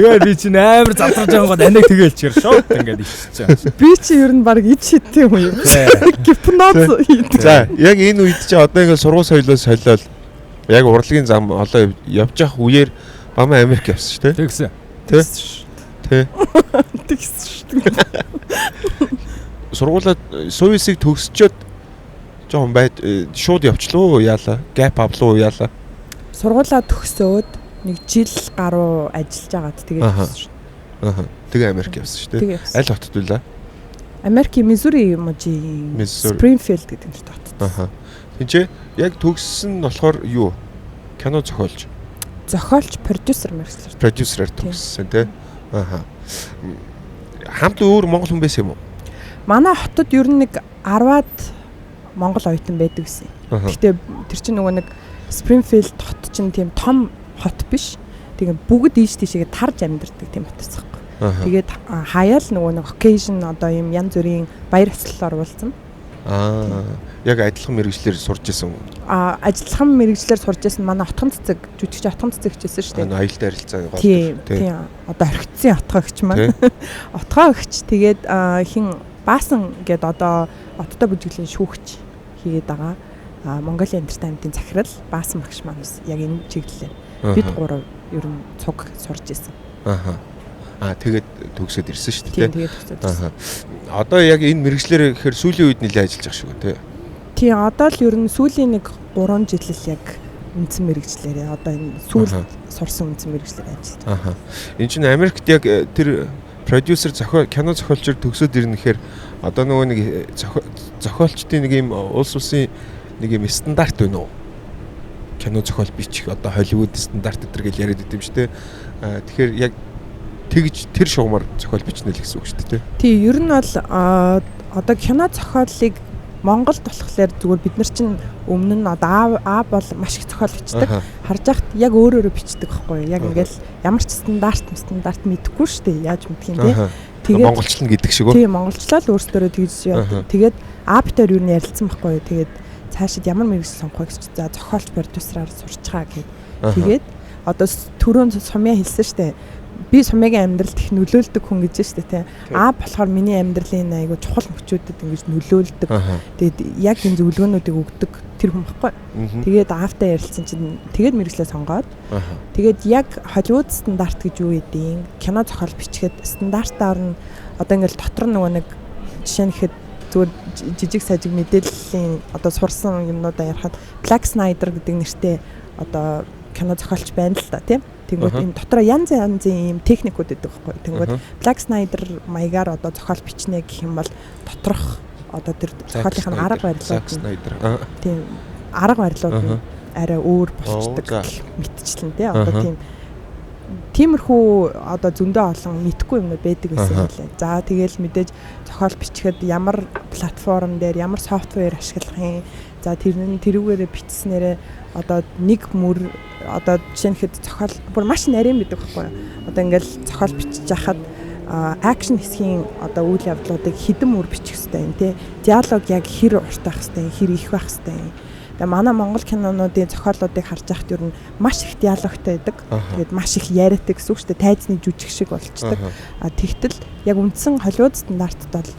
Тэгээд би чинь амар задраж байгаа гоо анаа тэгэлчээр шууд ингэж иччихэж. Би чи ер нь баг ич шидтэй хүн юм. Гипноз хийдэг. За, яг энэ үед чи одоо ингэ сургууль соёлоос солиол яг урлагийн зам олоо явж явах үеэр Бамаа Америк явсан шүү дээ. Тэгсэн. Тэ. Тэгсэн шүү. Сургуулаад сувисыг төгсчөөд жоохон байд шууд явчлаа яалаа. Гэп авлаа яалаа. Сургуулаа төгсөөд нэг жил гаруй ажиллаж агаад тэгээд явсан шүү. Тэгээ Америк явсан шүү дээ. Аль хотод вэ? Америкийн Миссури юм уу жи? Спрингфилд гэдэг нь хотод. Тинчээ яг төгссөн нь болохоор юу? Кино зохиолч. Зохиолч, продюсер мэргэжлэр. Продюсераар төгссөн тий. Хамт өөр монгол хүн байсан юм уу? Манай хотод ер нь нэг 10-аад монгол оюутан байдаг гэсэн. Гэхдээ тэр чинь нөгөө нэг Спрингфилд хот чинь тийм том хот биш. Тэгээ бүгд ийш тийшээ тарж амьдардаг тийм хотос байхгүй. Тэгээд хаяал нөгөө нэг occasion одоо юм янз бүрийн баяр хөслөл оруулсан. Яг адилхан мэргэжлэр сурж исэн. Адилхан мэргэжлэр сурж исэн манай отхон цэцэг жүжигч отхон цэцэг хичээсэн шүү дээ. Аялалтай харилцаа гол. Тийм. Одоо орхицсан отгоогч маань. Отгоогч тэгээд хин Баасан гээд одоо оттой бүжиглийн шүүгч хийгээд байгаа. Mongolia Entertainment-ийн захирал Баасан багш маань яг энэ чиглэлээр бид гурав ер нь цуг сурж исэн. Тэгээд төгсөөд ирсэн шүү дээ. Тэгээд төгсөөд ирсэн. Одоо яг энэ мэргэжлэр гэхээр сүүлийн үед нэлээд ажиллаж байгаа шүү дээ. Тийм, одоо л ер нь сүүлийн нэг 3 жил л яг үндсэн мэргэжлэрээ одоо энэ сүүл сурсан үндсэн мэргэжлэр ажилладаг. Энд чинь Америкт яг тэр продюсер кино зохиолчор төгсөөд ирнэ гэхээр одоо нөгөө нэг зохиолчдын нэг юм улс улсын нэг юм стандарт байна уу? Кино зохиол бичих одоо Холливуд стандарт өдр гэж яриад идэв юм шүү дээ. Тэгэхээр яг тэгж тэр шугамар зохиол бичнэ л гэсэн үг шүү дээ. Тий, ер нь бол одоо кино зохиолыг Монголд болохоор зүгээр бид нар чинь өмнө нь одоо бол маш их зохиол бичдэг. Харж байхад яг өөрөөрөө бичдэг байхгүй юу? Яг ингээл ямар ч стандарт мэдэхгүй шүү дээ. Яаж мэдэх юм бэ? Тэгээд монголчлал гэдэг шиг үү? Тий, монголчлал өөрсдөө тэгж яа. Тэгээд аптаар юу н ярилцсан байхгүй юу? Тэгээд цаашид ямар мэргэжил сонгох вэ гэж за зохиолч продюсераар сурч байгаа гэд. Тэгээд одоо түрүүн сумья хэлсэн шүү дээ. Би сумьягийн амьдралд их нөлөөлдөг хүн гэж штэ тий. Болохоор миний амьдралын айгу чухал мөчүүдэд ингэж нөлөөлдөг. Тэгээд яг энэ зөвлөгөөнүүдийг өгдөг тэр хүн баггүй. Тэгээд аавтай ярилцсан чинь тэгээд мэргэжлээ сонгоод тэгээд яг Холливуд стандарт гэж юу гэдэг кино зохиол бичгээд стандартаар нь одоо ингээл дотор нөгөө нэг жишээ нь ихэд зүгээр жижиг сажиг мэдээллийн одоо сурсан юмнуудаа ярихад Black Snyder гэдэг нэртэй одоо кино зохиолч байна л да тийм. Тэнгүүд энэ дотор янз янзын юм техникүүд байдаг байхгүй. Тэнгүүд Black Snyder маягаар одоо зохиол бичнэ гэх юм бол доторх одоо тэр зохиолын арга барилууд тийм арга барилууд нь арай өөр болчдөг мэтчлэн тий. Одоо тийм тиймэрхүү одоо зөндөө олон мэдхгүй юмнууд байдаг гэсэн хэлээ. За тэгэл мэдээж зохиол бичихэд ямар платформ дээр ямар софтвер ашиглах юм. За тэрүүгээрээ бичснээрээ одоо нэг мөр одоо жишээлхэд зохиол бүр маш нарийн байдаг байхгүй юу? Одоо ингээл зохиол бичиж яхад акшн хэсгийн одоо үйл явдлуудыг хэдэн мөр бичих хэрэгтэй юм тий. Диалог яг хэр урт байх хэрэгтэй, хэр их байх хэрэгтэй юм. Тэгээ манай Монгол кинонуудын зохиолуудыг харж байхад ер нь маш их диалогтой байдаг. Тэгээд маш их яриатай гэсэн үг шүү дээ. Тайзны жүжиг шиг болчдөг. Тэгтэл яг үндсэн Холливуд стандартад бол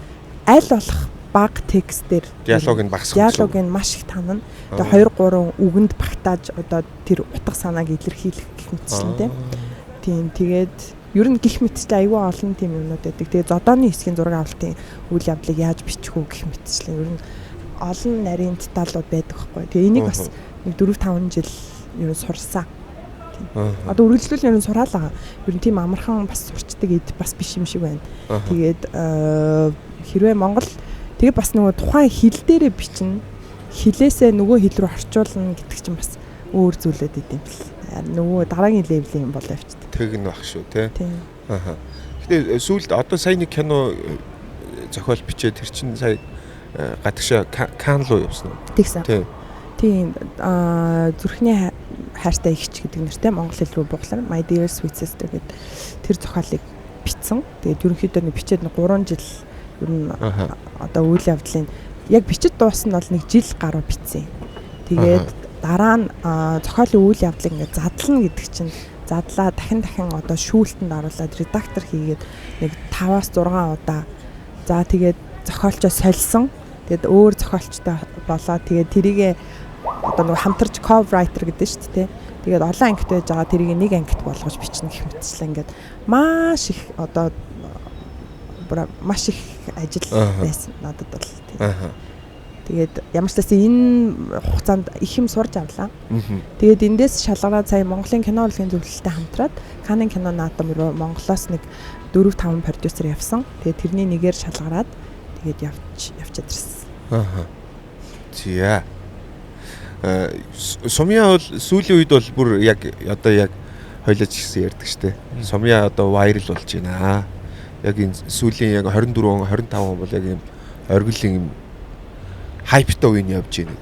аль болох бага текстээр диалог нь багасгах. Диалог нь маш их танана. Тэгээ 2-3 үгэнд багтааж одоо тэр утга санааг илэрхийлэх гэх мэтчлэн тийм. Тэгээд ер нь гих мэтчлээ айгүй олон тийм юмнууд байдаг. Тэгээд зодооны хэсгийн зураг авалтын үйл явдлыг яаж бичих үү гэх мэтчлээ. Ер нь олон нарийн деталууд байдаг байхгүй. Тэгээ энийг бас нэг 4-5 жил ер нь сурсан. Одоо үргэлжлүүл ер нь сураалаа. Ер нь тийм амархан бас сурчдаг эд бас биш юм шиг байна. Тэгээд хэрвээ Монгол тэгээ бас нөгөө тухайн хил дээрээ бичнэ. Хилээсээ нөгөө хил рүү орчуулна гэдэг чинь бас өөр зүйлүүд идэм бил. Нөгөө дараагийн левлийн юм болоо явчихдаг. Тэг нь баг шүү тий. Гэтэ сүүлд одоо сая нэг кино зохиол бичээд тэр чинь сая гадагшаа Кан руу явсан уу? Тэгсэн. Тийм зүрхний хайртай игч гэдэг нэртэй монгол хэл рүү бууглаар My Dear Sweet Sister гэдэг тэр зохиолыг бичсэн. Тэгээд ерөнхийдөө нэг бичээд 3 жил ер нь одоо үйл явдлын яг бичиж дуусна бол 1 жил гаруй бичсэн. Тэгээд дараа нь зохиолын үйл явдлыг ингээд задлана гэдэг чинь задлаа дахин одоо шүүлтэнд оруулаад редактор хийгээд нэг 5-6 удаа за тэгээд зохиолчоо сольсон. Тэгээд өөр зохиолчтой болоо тэгээд тэрийгэ одоо нэг хамтарч co-writer гэдэг шүү дээ. Тэгээд олон ангит байж байгаа тэрийг нэг ангит болгож бичнэ гэх мэтчлээ ингээд маш их одоо маш их ажил байсан надад бол. Тэгээд ямар ч тасын энэ хугацаанд их юм сурж авлаа. Тэгээд эндээс шалгараад сая Монголын кино урлагийн зөвлөлтөд хамтраад Канны кино наадам руу Монголоос нэг 4-5 продюсер явсан. Тэгээд тэрний нэгээр шалгараад тэгээд явчаад ирсэн. Зя. Сумья бол сүүлийн үед бол бүр яг одоо яг хойлооч гэсэн ярьдаг штэ. Сумья одоо вайрал болж байна. Яг энэ сүүлийн яг 24 25 он бол яг юм оргилын юм хайптай үеийн явж байна.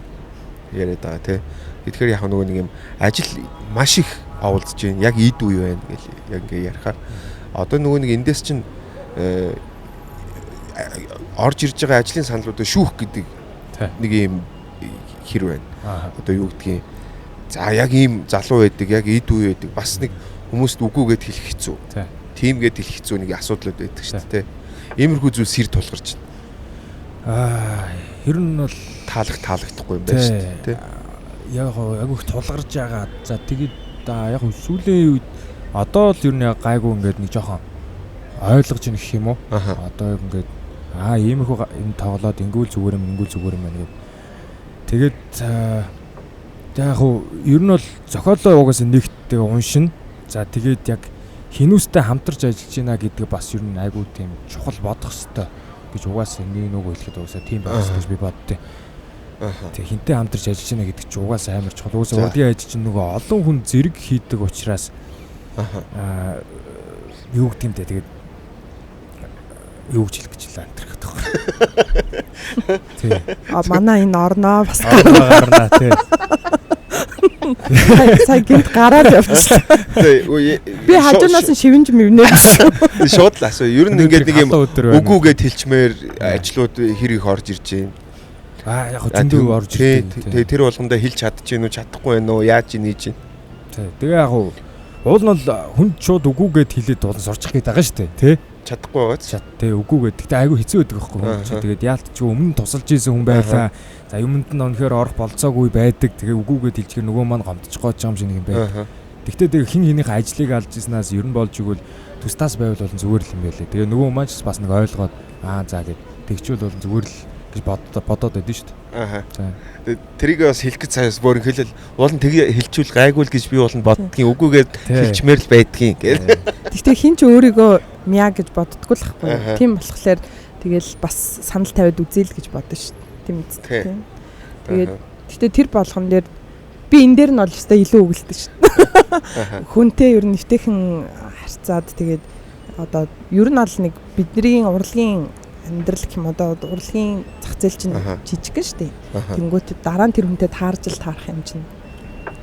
Яриад байгаа тий. Тэгэхээр яг нөгөө нэг юм ажил маш их оволдож байна. Яг ийд үе байна гэж яг ингээ ярихаар одоо нөгөө нэг эндээс чинь орж ирж байгаа ажлын саналуудыг шүүх гэдэг нэг юм хэр байна. Одоо юу гэдгийг за яг ийм залуу байдаг, яг ийд үе байдаг. Бас нэг хүмүүст үгүйгээд хэлэх хэцүү. Тим гээд хэлэх хэцүү нэг асуудлууд байдаг шүү дээ. Иймэрхүү зүйл сэр тулгарч байна. Ер нь бол таалагдахгүй юм байна шүү дээ. Яг их тулгарч байгаа. За тэгээд яг сүүлийн үед одоо л ер нь яг гайгүй ингээд нэг жоохон ойлгож ийн гэх юм уу? Одоо ингээд иймэрхүү юм тоглоод ингүүл зүгээр юм байна гэдэг. Тэгээд яг ер нь бол зохиолоо угаасаа нэгтээ уншина. За тэгээд яг хинүүстэй хамтарч ажиллаж байна гэдэг бас ер нь айгүй тийм чухал бодох хэрэгтэй гэж угаасаа нөгөө хэлэхэд угаасаа тийм байх гэж би боддیں۔ Тэг хинтэй хамтарч ажиллаж байна гэдэг чинь угаасаа амар чухал. Угаасаа урдын ажил чинь нөгөө олон хүн зэрэг хийдэг учраас юу гэдэг юм те тэгээд юу гэж хэлэх гэж байна тэрхэх. Тий. Манай энэ орноо бас гарнаа тий. Сая гинт гараад явчихлаа. Би хажуунаас нь шивэнж мөвнээ. Шууд л асуу. Ер нь ингээд нэг юм үгүйгээд хэлчмээр ажлууд хэр их орж ирж байна. Яг зөндөө орж ирж байна. Тэр болгондоо хэлж чадчихэв үү, чадахгүй байна уу, яаж ийж байна. Тий. Тэгээ яг уул нь хүн шууд үгүйгээд хэлээд дуулан сурчих гээд байгаа шүү дээ, тий. Чадахгүй байгааз. Тий, үгүйгээд. Гэтэ айгүй хэцүү байдаг байхгүй юу. Тэгээд яалтч өмнө тусалж ийсэн хүн байлаа. За юмд нь өнөхөр орох болцоогүй байдаг. Тэгээ үгүйгээд хэлчихэр нөгөө маань гомдчих гооч юм шиг нэг юм байна. Тэгтээ тэг хин хинийхээ ажлыг алж ийснаас ер нь болж игэл тустаас байвал бол зүгээр л юм байлээ. Тэгээ нөгөө маань ч бас нэг ойлгоод за гэд тэгчүүл бол зүгээр л гэж бодоод байдсан шүү дээ. Тэрийг бас хэлэх гэж цааш бүр хэлэл уул нь тэгээ хэлчүүл гайгүй л гэж би бол боддгийн үгүйгээд хэлчмээр л байдгийн гэдэг. Тэгтээ хин ч өөрийгөө мяа гэж боддггүй л байхгүй. Тийм болохоор тэгэл бас санал тавиад үзээл гэж бодно шүү дээ. Тийм үстэй. Тэгээд тэгтээ тэр болгон дээр Би энэ дээр нь бол өстой илүү өгөлдөг шүү. Хүнтэй ер нь нэвтэйхэн харьцаад тэгээд одоо ер нь бол нэг бидний урлагийн амьдрал гэх юм одоо урлагийн зах зээл чинь жижиг гэн шүү дээ. Тэнгүүт дараа нь тэр хүнтэй таарж таарах юм чинь.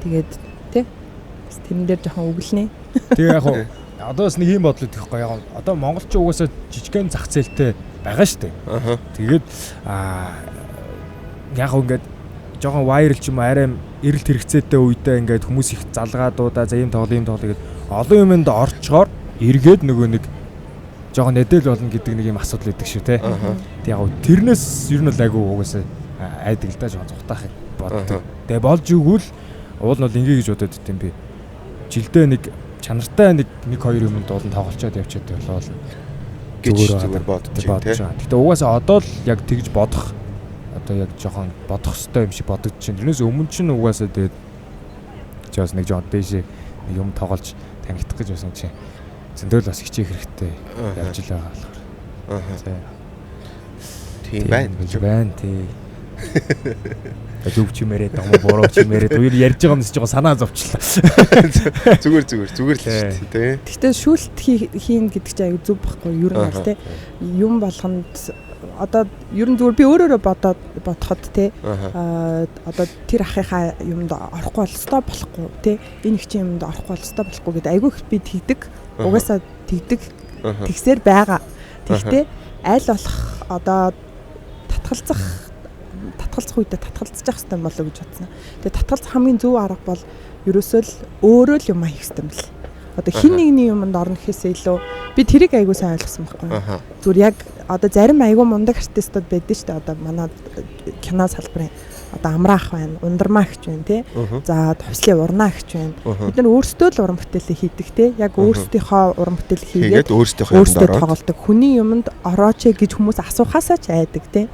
Тэгээд тий. Бас тэрэн дээр жоохон өглөнэ. Тэгээ яг одоо бас нэг юм бодлоо гэхгүй яг одоо монголчин угаасаа жижигхэн зах зээлтэй байгаа шүү дээ. Тэгээд яг ингээд жоохон вайрал ч юм арай эрэлт хэрэгцээтэй үедээ ингээд хүмүүс их залгаадуудаа за ийм тоглоо гэдэг олон юмд орчгоор эргээд нөгөө нэг жоохон нэдэл болно гэдэг нэг юм асуудал өгдөг шүү те. Тэг яг тэрнээс ер нь л айгүй угаасаа айдаг л да жоохон зүхтаахыг боддог. Тэгээ болж игвэл уул нь бол ингээ гэж бодоод идэм би. Жилдээ нэг чанартай нэг 2 юмд дуулан тоглолцоод явчихад болоо л зүгээр бодож байна те. Гэтэ угаасаа одоо л яг тэгж бодох одоо яг жоохон бодох ёстой юм шиг бодогдож байна. Тэрнээс өмнө чинь угаасаа тэгээд жаас нэг жоон дэшээ юм тоглож тангидах гэж байсан чинь зөндөл бас хичээх хэрэгтэй явж л байгаа болохоор. Тийм байна. Байна тий. Зөв чимээрээ даа буруу чимээрээ хоёр ярьж байгаа юмс жоохон санаа зовчлаа. Зүгээр л шүү дээ тий. Гэхдээ шүүлт хийн гэдэг чинь аюу зүг байхгүй юу? Ер нь бол тий. Юм болгонд одоо ер нь зүгээр би өөрөөрөө бодоход тий одоо тэр ахыхаа юмд орохгүй бол өстой болохгүй тий энэ их чинь юмд орохгүй бол өстой болохгүй гэдэг айгүй их би тэгдэг угаасаа тэгдэг тэгсээр байгаа. Тэгтээ аль болох одоо татгалзах үедээ татгалзах хэрэгтэй болоо гэж бодсон. Тэгээ татгалзах хамгийн зөв арга бол ерөөсөө л өөрөө л юм хийх хэрэгтэй юм л. Одоо хин нэгний юмд орно гэхээсээ илүү би тэрийг айгүй сайн ойлгосон байхгүй. Зүгээр яг одоо зарим айгүй мундаг артистууд байдаг шүү дээ. Одоо манай кино салбарын одоо амраах байна, ундармаа гэх юм тий. За товслын урнаа гэх юм. Бид нар өөрсдөө л уран бүтээлээ хийдэг тий. Яг өөрсдийнхөө уран бүтээл хийгээд өөрсдөө тоглолдог. Хүний юмд орооч гэж хүмүүс асуухаасаа ч айдаг тий.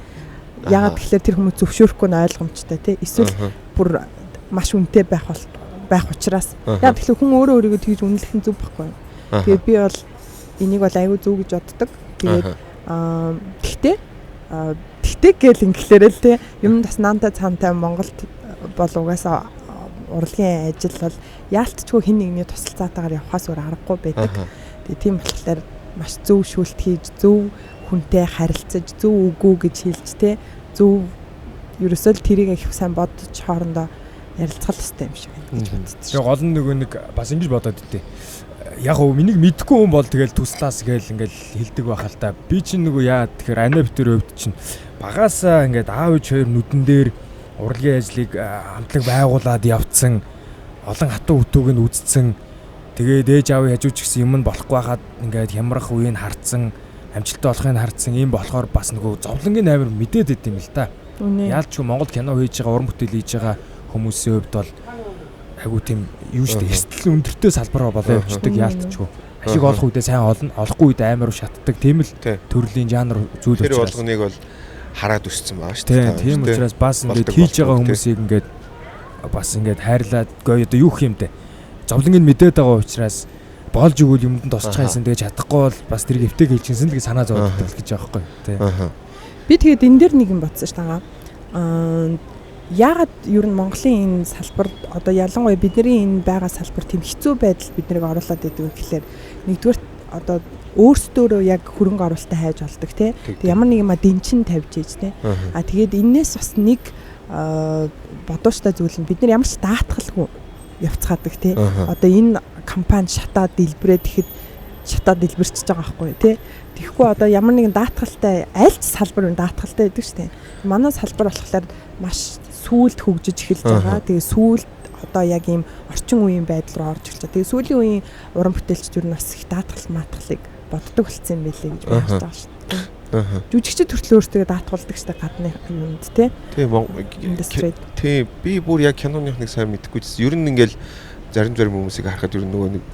Яагаад тэгэхээр тэр хүмүүс зөвшөөрөхгүй нь ойлгомжтой тий. Эсвэл бүр маш үнэтэй байх учраас яг тэгэхээр хүн өөрөө өөрийгөө тэгж үнэлэх нь зөв байхгүй. Тэгээд би бол энийг бол аюу зөв гэж боддог. Тэгээд тэгтээ гэл инглээр л тий юм бас наантай цаантай Монголд бол угаасаа урлагийн ажил бол яалтчгүй хин нэгний тусалцаатаагаар явхаас өөр аргагүй байдаг. Тэгээд тийм болохоор маш зөв шүүлт хийж зөв хүнтэй харилцаж зөв үгүй гэж хэлж тий зөв ерөөсөө л тэрийг их сайн бодож хоорондоо ярилцгал хэвтэй юм шиг байна гэж боддог. Тэгээ гол нь нөгөө нэг бас ингэж бодоод идэв. Яг уу миний мэдгүй хүн бол тэгэл туслаас гээл ингээл хилдэг байх л та. Би чинь нөгөө яа тэгэхээр ана битэр өвд чинь багаасаа ингээд аав ээж хоёр нүдэн дээр урлагийн ажлыг хамтлаг байгуулад явцсан олон хатуу үтүүг нь үзсэн. Тэгээд ээж аавын хажууч гэсэн юм нь болохгүй хаад ингээд хямрах үеийг хардсан, амжилттай болохыг хардсан. Ийм болохоор бас нөгөө зовлонгийн амир мэдээд идэв юм л та. Яалч ч Монгол кино хийж байгаа, уран бүтээл хийж байгаа хүмүүсийн хувьд бол айгуу тийм юу штэ эрсдэл өндөртэй салбараа болоо явчихдаг яалтчгүй. Ашиг олох үедээ сайн олно, олохгүй үедээ амар шатдаг тийм л төрлийн жанр зүйл учраас. Тэр болгоныг бол хараад өссөн байгаа штэ. Тийм учраас бас ингээд хийж байгаа хүмүүсийг ингээд бас ингээд хайрлаад гоё одоо юу гэх юм бэ? Зовлонгийн мэдээд байгаа учраас болж өгвөл юмд тусчих юмсан тэгээ чадахгүй бол бас тэр эвтэйг хийчихсэн л гэж санаа зовддог гэж байгаа байхгүй тий. Би тэгээд энэ дээр нэг юм бодсон ш тагаа. Яагаад ер нь Монголын энэ салбар одоо ялангуяа бидний энэ байгаа салбар тийм хэцүү байдалд бид нарыг оруулаад идэв гэхэлэр нэгдүгээр одоо өөрсдөө яг хөрөнгө оруулалтаа хайж олдог тий. Ямар нэг юм дэнчин тавьж ийж тий. Тэгээд энээс бас нэг бодууштай зүйл нь бид нар ямар ч даатгалгүй явцгаадаг тий. Одоо энэ компани шатаад дэлбэрээд ихэд шатаад дэлбэрчиж байгаа байхгүй тий. Тэгэхгүй одоо ямар нэгэн даатгалтай аль ч салбар даатгалтай байдаг шүү дээ. Манай салбар болохоор маш сүүлд хөгжиж эхэлж байгаа. Тэгээ сүүлд одоо яг ийм орчин үеийн байдал руу орж эхэлж байгаа. Тэгээ сүүлийн үеийн уран бүтээлчд юу нас их даатгал маатгалыг боддог болсон юм байлээ гэж бодож байгаа шүү дээ. Жүжигчд төрөл өөртөө даатгалдаг шүү дээ гадны юмд тий. Тийм би бүр яг киноных нэг сайн мэдэхгүй ч ер нь ингээл зарим хүмүүсийг харахад ер нь нөгөө нэг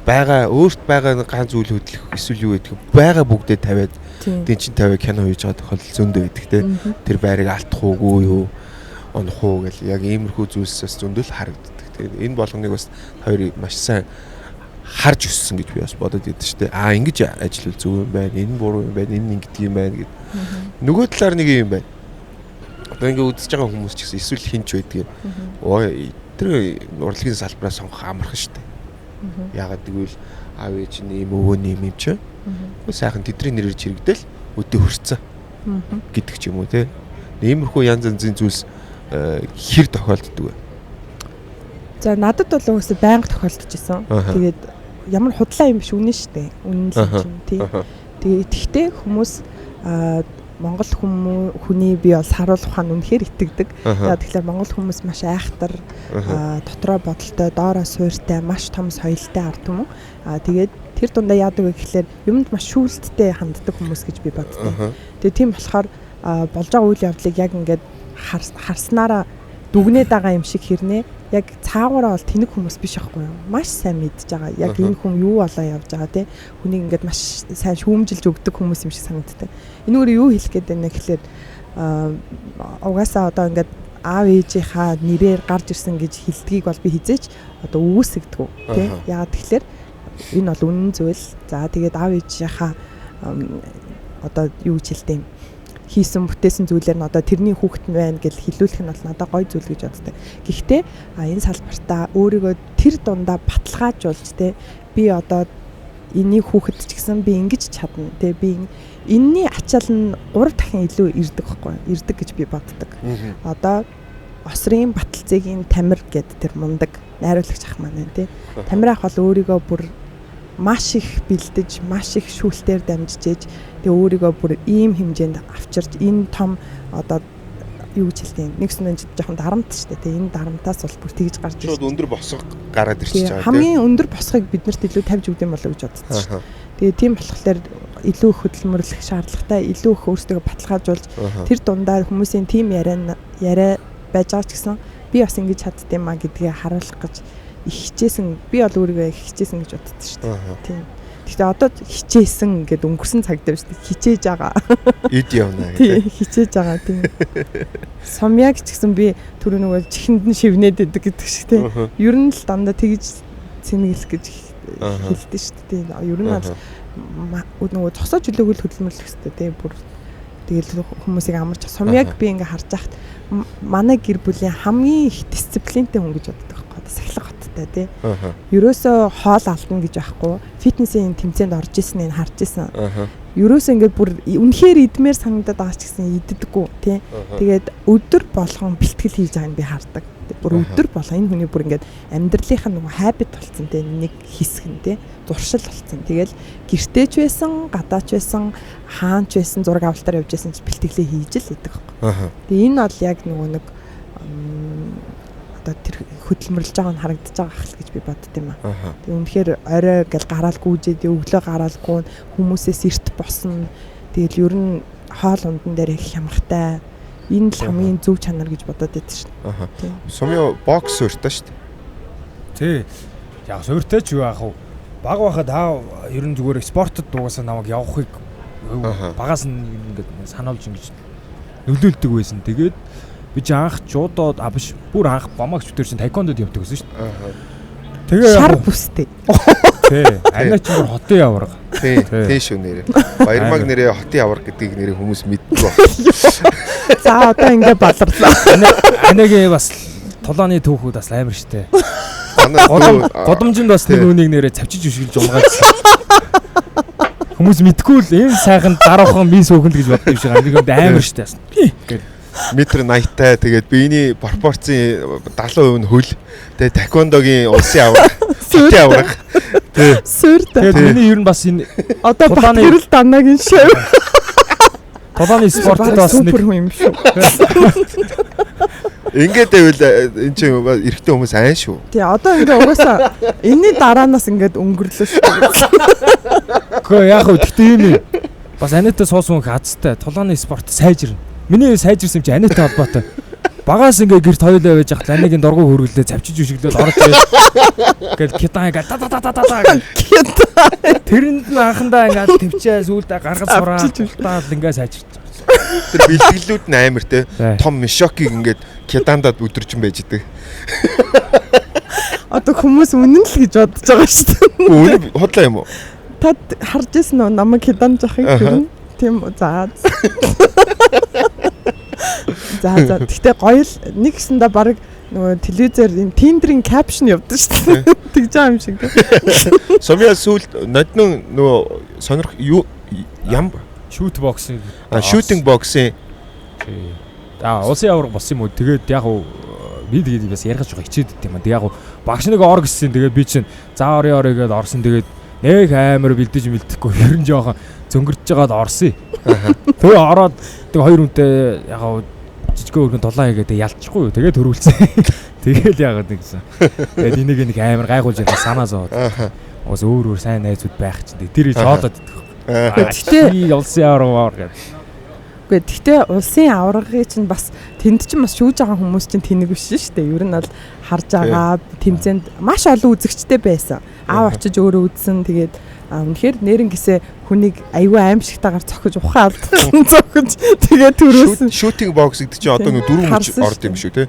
байгаа өөрт байгаа ганц зүйл хөдлөх эсвэл юу гэдэг байгаа бүгдээ тавиад дэнчин тавиад кино хийж байгаа тохиолдол зөндөө байдаг те тэр байрыг алдах уугүй юу онох уу гэл яг иймэрхүү зүйлсээс зөндөл харагддаг. Тэгээд энэ болгоныг бас хоёрыг маш сайн харж өссөн гэж би бас бодод идэв штэ. Ингэж ажиллавал зөв юм байна. Энэ буруу юм байна. Энэ ингэдэг юм байна гэд. Нөгөө талаар нэг юм байна. Одоо ингэ үзэж байгаа хүмүүс ч гэсэн эсвэл хинч байдаг. Ой тэр урлагийн салбараа сонгох амархан шүү дээ. Яагаад гэвэл аав ээж нь ийм өвөөний юм чи. Сайхан тэдний нэрээр чирэгдэл өдөө хөрцөн гэдэг ч юм уу те. Иймэрхүү янз янзын зүйлс хэр тохиолддог вэ? За надад бол өөөсөө байнга тохиолдож исэн. Тэгээд ямар худлаа юм биш үнэн шүү дээ. Үнэн л юм тий. Тэгээд тэгтээ хүмүүс Монгол хүний бие бол саруул ухаан үнэхээр итгэдэг. Тэгэхээр Монгол хүмүүс маш айхтар, дотроо бодолтой, доороо суйртай, маш том соёлтой ард түмэн. Тэгээд тэр дундаа яадаг вэ гэхээр юмд маш шүүлттэй ханддаг хүмүүс гэж би боддог. Тэгээд тийм болохоор болж байгаа үйл явдлыг яг ингээд харснараа дүгнээд байгаа юм шиг хэрнээ яг цаагаараа бол тэнэг хүмүүс биш байхгүй юу? Маш сайн мэдж байгаа. Яг энэ хүн юу болоо явж байгаа те. Хүнийг ингээд маш сайн шүүмжилж өгдөг хүмүүс юм шиг санагддаг. Энэгээр юу хэлэх гээд байна гэхэлэр угаасаа одоо ингээд аав ээжийнхаа нэрээр гарч ирсэн гэж хэлдгийг бол би хизээч одоо үүсгдэг те. Яагаад тэгэхээр энэ бол үнэн зүйл. За тэгээд аав ээжийнхаа одоо юу гэж хэлдэг юм хийсэн бүтээсэн зүйлээр нь одоо тэрний хүүхэд нь байна гэж хэлүүлэх нь бол надад гоё зүйл гэж боддог. Гэхдээ энэ салбартаа өөрийгөө тэр дундаа баталгаажуулж те би одоо энэний хүүхэд ч гэсэн би ингэж чадна те би энэний ачаал нь 3 дахин илүү ирдэг байхгүй ирдэг гэж би боддог. Одоо Осрын Баталцэгийн Тамир гэд тэр мундаг найруулагч ах маань те Тамир ах бол өөрийгөө бүр маш их бэлдэж, маш их шүүлтээр дамжиж, тэгээ өөрийгөө бүр ийм хэмжээнд авчирч энэ том одоо юу гэж хэлдэг. Нэгсэн жоохон дарамт шүү дээ. Энэ дарамтаас бол бүр тэгж гарч ирж. Шууд өндөр босго гараад ирчихэж байгаа. Хамгийн өндөр босгыг биднэрт илүү тавьж өгд юм болов уу гэж боддог шүү. Тэгээ тийм болохоор илүү их хөдөлмөрлөх шаардлагатай, илүү их өөрсдөө баталгаажуулж тэр дундаа хүмүүсийн тим яриа байж байгаа ч гэсэн би бас ингэж чаддсан юм а гэдгийг харуулах гэж их хичээсэн би бол өөрийгөө их хичээсэн гэж боддог шүү дээ. Тийм. Гэхдээ одоо хичээсэн гэдэг өнгөрсөн цаг дээр шүү дээ. Хичээж байгаа. Эд явна гэдэг. Тийм, хичээж байгаа тийм. Сумьяг ч гэсэн би түрүү нөгөө чихэнд нь шивнээд идэг гэдэг шиг тийм. Ер нь л дандаа тэгж цэнгэлэх гэж хэлдэг шүү дээ. Ер нь бол нөгөө цосоо чөлөөгөл хөдөлмөрлөх хэрэгтэй тийм. Бүр тэгэл хүмүүсийг амарч сумьяг би ингээ харж байхад манай гэр бүлийн хамгийн их дисциплинтэй хүн гэж боддог байхгүй. Сахилга тий. Ерөөсөө хоол алдна гэж байхгүй. Фитнесийн тэмцээнд орж исэн нь харж исэн. Ерөөсөө ингээд бүр үнэхээр идмээр санагдаад байгаа ч гэсэн иддэггүй тий. Тэгээд өдөр болгон бэлтгэл хийж байгааг би хардаг. Бүр өдөр болгон энэ хүний бүр ингээд амьдралынх нь нөгөө habit болсон тий. Нэг хэсэг нь тий. Зуршил болсон. Тэгэл гэртээч байсан, гадаач байсан, хаач байсан, зураг авалтаар явж байсан ч бэлтгэлээ хийж л идэг байхгүй. Тэгээ энэ бол яг нөгөө нэг одоо тэр хөдөлмөрлж байгаа нь харагдаж байгаа хэл гэж би бодд юм аа. Тэгээ үнэхээр орой гэл гараал гүйжээд өглөө гараалгүй хүмүүсээс эрт босно. Тэгэл ер нь хоол ундан дээр их хямрахтай. Энэ л хамгийн зөв чанар гэж бодоод байдаг шин. Сумья бокс суурьтай шүү дээ. Тий. Яг суурьтай ч юу яах вэ? Баг байхад ер нь зүгээр спортод дуугасаа намайг явахыг багаас нь ингээд сануулж ингэж нөлөөлдөг байсан. Тэгээд би ч анх жуудод биш бүр анх бамагч өдөр чинь тайквондод явдаг гэсэн шүү дээ. Тэгээ шар бүстэй. Тий. Анаа ч бүр хотын яварга. Тий. Тий шүү нэрээ. Баярмаг нэрээ хотын яварга гэдгийг нэрээ хүмүүс мэддэг ба. За одоо ингэ баларлаа. Анагийн бас толооны түүхүүд бас амар штэ. Годомжинд бас нэг үнийг нэрээ цавчиж өшгөлж унгаажсан. Хүмүүс мэдгүй л энэ сайхан дараахан мис өөхөнд гэж боддог юм шиг амар штэ. Гэт метр 80-тай тэгээд биений пропорцийн 70% нь хөл. Тэгээд тайквондогийн улсын авраг, хотын авраг. Сүрдэ. Тэгээд миний ер нь бас энэ одоо Батгэрэл данагийн шив. Толооны спортод бас нэг супер хүн юм шүү. Ингээд байвал энэ чинь эрэгтэй хүмүүс айн шүү. Тий, одоо ингээ угаасаа энэний дараанаас ингээд өнгөрлөө шүү. Гэхдээ яг хөө тэгтээ юм. Бас анитаа суусан хүн хацтай. Толооны спорт сайжирна. Миний сайжирсан юм чи анитаа холбоотой. Багаас ингээ гэрт хоёулаа байж хахад анигийн дургуй хөргөлдөө завчиж өшөглөөд орж ирээд гээд китаа ингээ тэрэнд нь анхандаа ингээ төвчээ сүулдэ гаргаж сураад ингээ сайжирч. Тэр бэлтгэлүүд нь амар те. Том мишокийг ингээд кедандад өдөржин байж идэг. Одоо хүмүүс үнэн л гэж бодож байгаа шүү дээ. Үнэн худлаа юм уу? Та харж ирсэн үү намайг кеданд жахыг гэрн? Тийм үү. За. За. Гэхдээ гоё л нэг гэсэндээ баг нөгөө телевизээр энэ Tinder-ийн caption явдаг шүү дээ. Тэгж байгаа юм шиг. Сумья сүүлд ноднон нөгөө сонирх юу ям Shoot boxing. shooting boxing. Улсын аварга болсон юм уу? Тэгээд яг уу би тэгээд бас ярих жоо хичээд дит юм аа. Яг уу багш нэг ор гэсэн. Тэгээд би чинь заа орё гээд орсон. Тэгээд нэг амар бэлдэж мэлдэхгүй ер нь жоохон зөнгөрч жагаад орсон. Тэгээ ороод тэг хоёр хүнтэй яг уу жижигхэн өргөн дулаан хийгээд ялчихгүй юу. Тэгээд төрүүлсэн. Тэгээл яагаад нэг гэсэн. Тэгээд энийг нэг амар гайгуулж байгаа санаа зовоод. Уус өөр сайн найзууд байх чинь тэр жоолоод идэх. Гэхдээ улсын аварга гэдэг. Гэхдээ улсын аваргыг чинь бас тэнд чинь бас шүүж байгаа хүмүүс чинь тэнэг биш шүү дээ. Ер нь бол харж байгаа тэмцээнд маш олон үзэгчтэй байсан. Аав очиж өөрөө үзсэн. Тэгээд үнэхээр нэрнгэсээ хүнийг аюу аимшигтайгаар цохиж ухаал цохиж тэгээд төрөөсөн. Shooting box гэдэг чинь одоо нэг 4 мөч орд юм шүү те.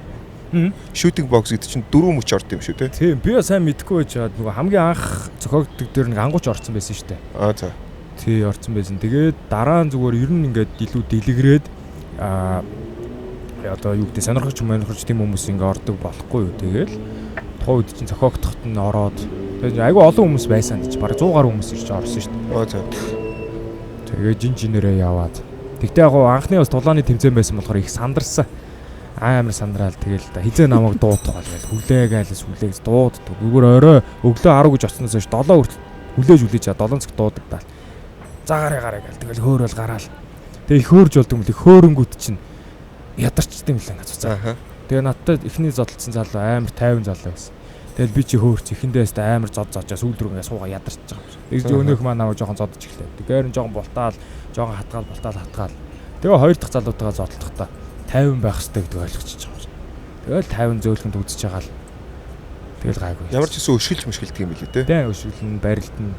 Shooting box гэдэг чинь 4 мөч орд юм шүү те. Тийм би сайн мэдгүй байж байгаа. Нөгөө хамгийн анх зохиогддог дээр нэг ангууч орсон байсан шүү дээ. За. Тий орсон байсан. Тэгээд дараа нь зүгээр ер нь ингээд илүү дэлгэрээд одоо юу гэдэг сонирхогч тийм хүмүүс ингээд ордог болохгүй юу. Тэгээл тухайн үед чинь зохиогдоход нь ороод тэгээд айгүй олон хүмүүс байсан гэж бараг 100 гаруй хүмүүс ирж орсон шүү дээ. За. Тэгээд жинжинээрээ яваад. Тэгтээ яг анхны бас тулааны тэмцээн байсан болохоор их сандарсан. Амар сандраал тэгэл та хизээ намайг дуудах байлаа. Хүлээгээлс хүлээгс дууддаг. Зүгээр орой өглөө 10 гэж оцсноос хойш 7 хүртэл хүлээж 7 цаг дуудаг даа. Заагаараа гараа гэл тэгэл хөөрөл гараал. Тэгээ их хөөрж болдог юм л хөөрөнгүүд чинь ядарчдээ юм л ингээд цуцаа. Тэгээ надтай эхний зодтолсон залуу амар 50 залуу байсан. Тэгэл би чи хөөрч эхэндээс амар зод зоожоо сүүл рүү ингээд суугаа ядарч байгаа юм. Тэгж өнөөх маань намайг жоохон зодож эхлэв. Тэгээр нь жоохон бултаал, жоохон хатгаал. Тэгээ хоёр дахь залуутайгаа зодтолдохдоо 50 байх хэрэгтэй гэдэг ойлгочихж байгаа юм. Тэгэл 50 зөөлхөнд үзэж байгаа л. Тэгэл гайгүй. Ямар ч гэсэн өшгөлж мөшгөлдөг юм билээ те. Тэ өшгөлн барилдана.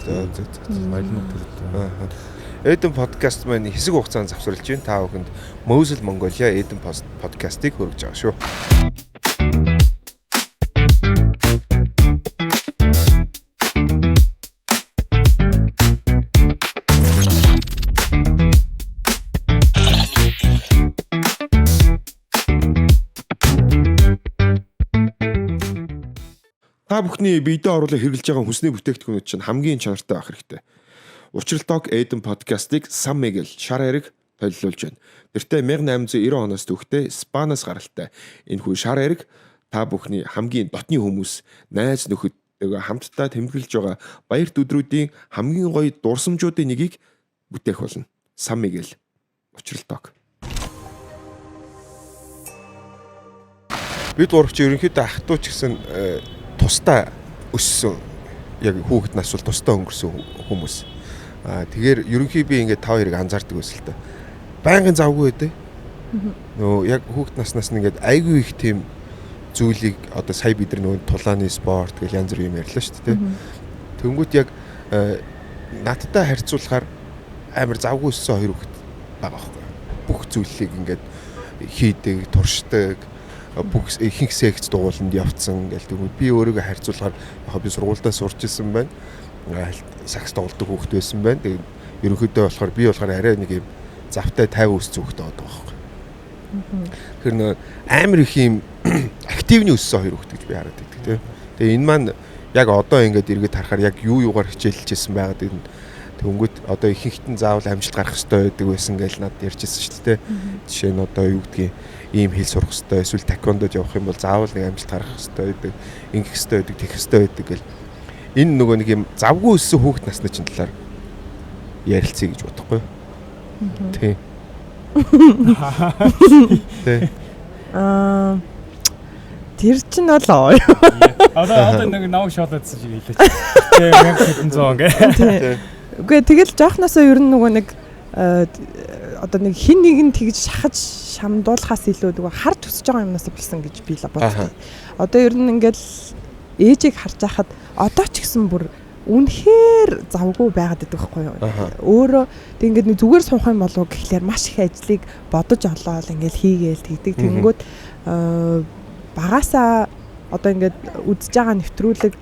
За. Моднууд төрөд. Эдэн подкаст маань хэсэг хугацаанд завсарлаж байна. Та бүхэнд Mosel Mongolia Эдэн подкастыг хүргэж байгаа шүү. Та бүхний биедээ оруулах хэрэглэж байгаа хүнсний бүтээгдэхүүнүүд чинь хамгийн чанартай байх хэрэгтэй. Учралдог Эдэн подкастыг Сан Мигель шар эрэг толилуулж байна. Тэртээ 1890 оноос түүхтэй Испаниас гаралтай энэ хүн шар эрэг та бүхний хамгийн дотны хүмүүс, найз нөхөдтэйгээ хамтдаа тэмдэглэж байгаа баярт өдрүүдийн хамгийн гоё дурсамжуудын нэгийг бүтээх болно. Сан Мигель Учралдог. Бид гуравч ерөнхийдөө ах トゥ ч гэсэн тусдаа өссөн яг хүүхэд нас бол тусдаа өнгөрсөн хүмүүс. Тэгэхээр ерөнхий би ингээд та хоёрыг анзаардаг байсан л та. Байнгын завгүй байдэ. Нөө яг хүүхэд наснаас нь ингээд айгүй их тийм зүйлийг одоо сая бид нар нөгөө тулааны спорт гэх янз бүр юм ярьлаа шүү дээ. Тэнгүүт яг надтай харьцуулахаар амар завгүй өссөн хоёр хүүхэд байгаа байхгүй. Бүх зүйлийг ингээд хийдэг, туршдаг бүх ихэнх секц дугууланд явцсан гэл тэгвэл би өөрийгөө харьцуулахаар яг би сургуульдаа сурч ирсэн байна. Сакс тоглодог хүүхэд байсан байна. Тэгээд ерөнхийдөө болохоор би арай нэг юм завтай 50 өссөн хүүхэд байдаг байхгүй. Тэгэхээр нөө амар их юм активны өссөн хоёр хүүхэд гэж би хараад байдаг тийм. Тэгээ энэ маань яг одоо ингээд эргээд харахаар яг юугаар хичээлжсэн байгаад энэ тэнгүүт одоо ихэнхтэн заавал амжилт гарах хэрэгтэй байдаг байсан гэж надад ярьжсэн шүү дээ. Жишээ нь одоо юу гэдгийг ийм хэл сурах хэрэгтэй, эсвэл таквондод явах юм бол заавал нэг амжилт гарах хэрэгтэй байдаг, ингэх хэрэгтэй байдаг, тэгэх хэрэгтэй байдаг гэл. Энэ нөгөө нэг юм завгүй өссөн хүүхэд насны чинь талаар ярилцъя гэж бодохгүй. Тий. Тий. Тэр чинь болоо. Одоо нэг наваг шоолоодсан шиг хэлээч. Тий 1700 гээ. Үгүй тэгэл жоохносоо ер нь нөгөө нэг одоо нэг хин нэг нь тэгж шахаж шамдуулахаас илүү нөгөө харж өсөж байгаа юмнаас болсон гэж би л бодсон. Одоо ер нь ингээл ээжийг харж байхад одоо ч гэсэн бүр үнэхээр завгүй байгаад байдаг байхгүй юу. Өөрөө тэг ингээд зүгээр суух юм болов гэхлээр маш их ажлыг бодож олоод ингээд хийгээл тэгдэг. Тэнгүүд багасаа одоо ингээд үдсэж байгаа нэвтрүүлэг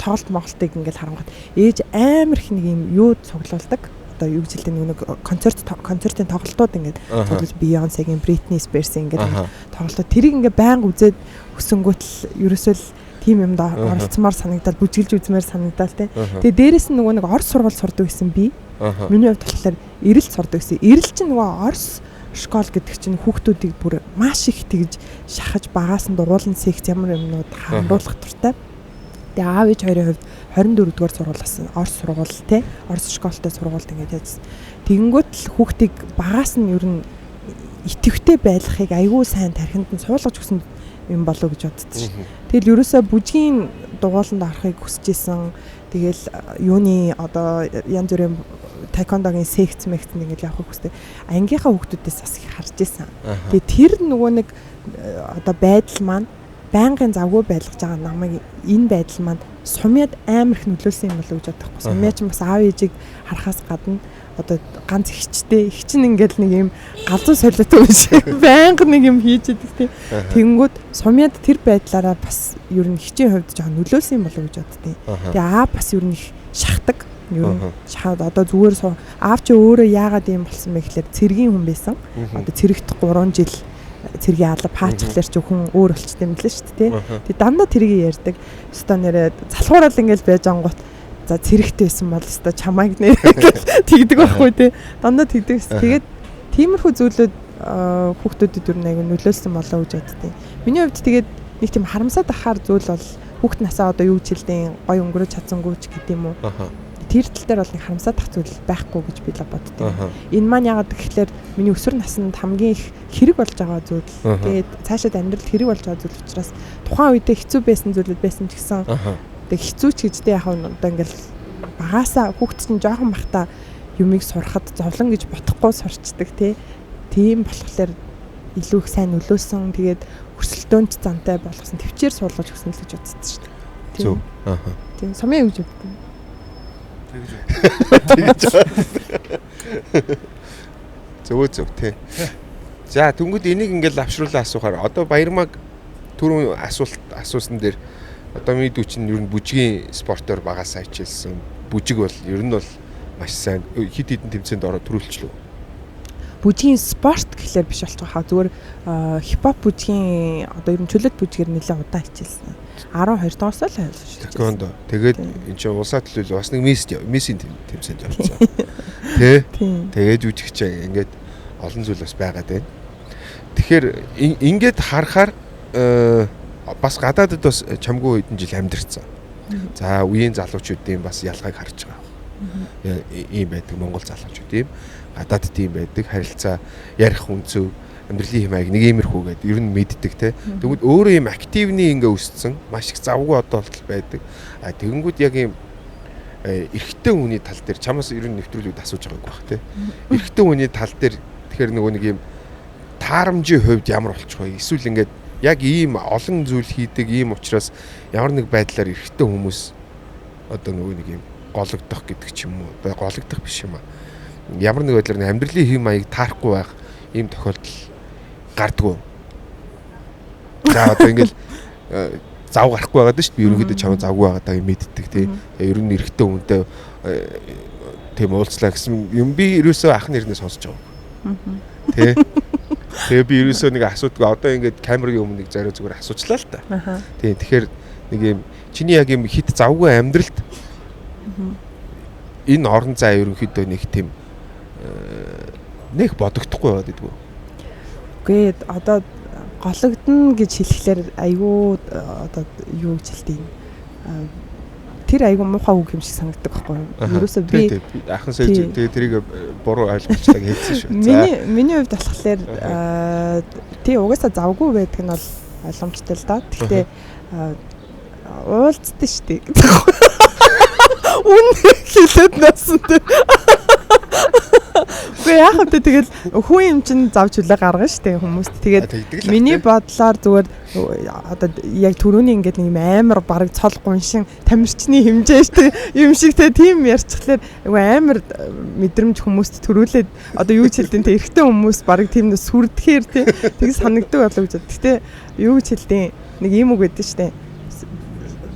тоглолт моголтыг ингээд харангуут ээж амар их нэг юм юу цуглуулдаг. одоо юу гэж хэлдэг нэг концертын тоглолтууд ингээд зөвлөж Beyoncé-гийн, Britney Spears-ийн ингээд тоглолтууд тэрийг ингээд байнга үзээд өсөнгөтл ерөөсөө л тийм юмд оролцмоор санагдал бүжиглж үзмээр санагдал тий. Тэгээ дээрэс нь нөгөө нэг Орос сургууль сурдаг гэсэн би. Миний хувьд болохоор Ирэлд сурдаг гэсэн. Ирэл чинь нөгөө Орос школ гэдэг чинь хүүхдүүдийг бүр маш их тэгж шахаж багаас нь дугуулсан секц ямар юмнууд хамруулах туртай. Тэгээ аав ээж хоёрын хувьд 24 дугаар сургуулиас Орос сургууль тий. Орос школтой сургуульд ингээд яз. Тэгэнгүүт л хүүхдийг багаас нь ер нь итэвхтэй байлгахыг айгүй сайн тархинд нь суулгаж өгсөн юм болов гэж бодсон шүү. Тэгэл ерөөсөө бүжгийн дугууланд орохыг хүсэж исэн. Тэгэл юуны одоо янз бүрийн таеквондогийн секц мэгт ингээд явахыг хүсдэг. Ангийнхаа хүүхдүүдээс бас их харж исэн. Тэгээ тэр нөгөө нэг одоо байдал маань байнгын завгүй байлгаж байгаа намайг энэ байдал маань сумьяд амар их нөлөөлсөн юм болов гэж бодохгүй. Сумья ч бас аав ээжийг харахаас гадна одоо ганц ихчтэй их чинь ингээл нэг юм галзуу солиотой юм шиг байнга нэг юм хийж идэг тийм. Тэнгүүд сумьяд тэр байдлаараа бас ер нь хичээн хувьд жоохон нөлөөлсөн юм болов гэж боддیں۔ Тэгээ аа бас ер нь их шахдаг. Ер нь шахаад одоо зүгээр аав чи өөрөө яагаад юм болсон бэ гэхээр цэргийн хүн байсан. Одоо цэрэгт 3 жил цэргийн алба паачглаар ч хүн өөр болчтой юм лээ шүү дээ. Тэгээ дандаа тэрийг ярьдаг. Өстой нэрээ залхуурал ингээл байж ангууд за цэрэгтэй байсан бол өстой чамайг нэр тэгдэг байхгүй тий. Дандаа тэгдэг. Тэгээд тиймэрхүү зүйлүүд хүүхдүүдэд ер нь аягүй нөлөөлсөн болоо гэж боддیں۔ Миний хувьд тэгээд нэг тийм харамсаад ахаар зүйл бол хүүхд насаа одоо юу гэж хэлдэг гой өнгөрөөж чадсангүй ч гэдэг юм уу. Тэр тал дээр бол нэг харамсаад ах зүйл байхгүй гэж би л боддیں۔ Энэ маань яагаад гэхээр миний өсвөр наснд хамгийн их хэрэг болж байгаа зүйл. Тэгээд цаашаад амьдралд хэрэг болж байгаа зүйл учраас тухайн үедээ хэцүү байсан зүйлүүд байсан ч гэсэн тэг хэцүү ч гэжтэй яг нь одоо ингээл багаасаа хүүхд чинь жоохон бахта юмыг сурахад зовлон гэж бодохгүй сурчдаг тийм болохоор илүү их сайн нөлөөсөн. Тэгээд өрсөлдөөнч зантай болгосон төвчээр суулгаж өгсөн л гэж бодсон шүү дээ. Зөв. Тийм сумын юу гэж боддог. Зөв тий. За тэнгууд энийг ингээл авшруулаа асуухаар одоо Баярмаг түрүүн асуусан дээр одоо миний дүү чинь ер нь бүжгийн спортоор багасаа хичээлсэн. Бүжиг бол ер нь бол маш сайн хит хитэн тэмцээнд ороод төрүүлчлээ. Бүжгийн спорт гэхлээр биш болчих хаа зүгээр хипхоп бүжгийн одоо ер нь чөлөөт бүжгээр нэлээд удаан хичээлсэн. 12 дугаараас л хайлшиж. Тэквондо. Тэгээд эн чинь улсаа төлөөлөл бас нэг мессийн тэмцээнд явуулсан. Тэ. Тэгээд жүжигчээ ингээд олон зүйл бас байгаад байна. Тэгэхээр ингээд харахаар бас гадаадд бас чамгүй хэдэн жил амьдэрсэн. За үеийн залуучуудын бас ялгааг харж байгаа. Ийм байдаг Монгол залуучууд ийм гадаадд ийм байдаг харилцаа ярих үнцөв амьдралын хэмээг нэг иймэрхүү гэдэг ер нь мэддэг те. Тэгвэл өөрөө ийм активны ингээ өссөн маш их завгүй одоо болтол байдаг. А тэгэнгүүт яг ийм эрэгтэй хүний тал дээр чамаас ер нь нэвтрүүлүүд асууж байгаагүй бах те. Эрэгтэй хүний тал дээр тэгэхээр нөгөө нэг ийм таарамжийн хувьд ямар болчих вэ? Эсвэл ингээд яг ийм олон зүйл хийдэг ийм учраас ямар нэг байдлаар эрэгтэй хүмүүс одоо нөгөө нэг ийм гологдох гэдэг ч юм уу. Одоо гологдох биш юм аа. Ямар нэг байдлаар амьдралын хэм маяг таарахгүй байх ийм тохиолдол гардггүй. За одоо ингээл зав гарахгүй байгаад шүү дээ. Ерөнхийдөө чам завгүй байгаадаа мэддэг тий. Ер нь эрэгтэй хүнтэй тийм уулзлаа гэсэн юм би ерөөсөө ах нэрнээ сонсож байгаа. Тий. Тэгээ би ерөөсөө нэг асуудаг. Одоо ингээд камерын өмнө нэг зорио зүгээр асуучлаа л та. Тий. Тэгэхээр нэг юм чиний яг юм хит завгүй амьдралд энэ орон зай ерөнхийдөө нэг тийм нэг бодогдохгүй байгаад идэггүй. Үгүй одоо гологдно гэж хэлэхлээр айгүй одоо юу гэж хэлдэг юм. Тэр айгүй муухай үг юм шиг санагддаг байхгүй юу? Ерөөсөө би ахын сэлж тэгээ тэрийг буруу ойлгочлаа хэлсэн шүү. Миний хувьд болохоор тий угаасаа завгүй байдаг нь бол ойлгомжтой л да. Гэхдээ уулздаг шүү дээ. Үн хэлээд насантай. Гэхдээ яг хэвтэ тэгэл хүн юм чинь завж хүлээ гаргана штэ хүмүүст. Тэгээд миний бодлоор зүгээр одоо яг түрүүний ингээд нэг амар бараг цол гуншин тамирчны хэмжээ штэ юм шиг тийм ярьчихлаар амар мэдрэмж хүмүүст төрүүлээд одоо юу ч хэлдэг те эрэгтэй хүмүүс бараг тийм сүрдэхээр тэг санагддаг болов гэж. Гэтэ юу ч хэлдэг нэг юм үг гэдэг штэ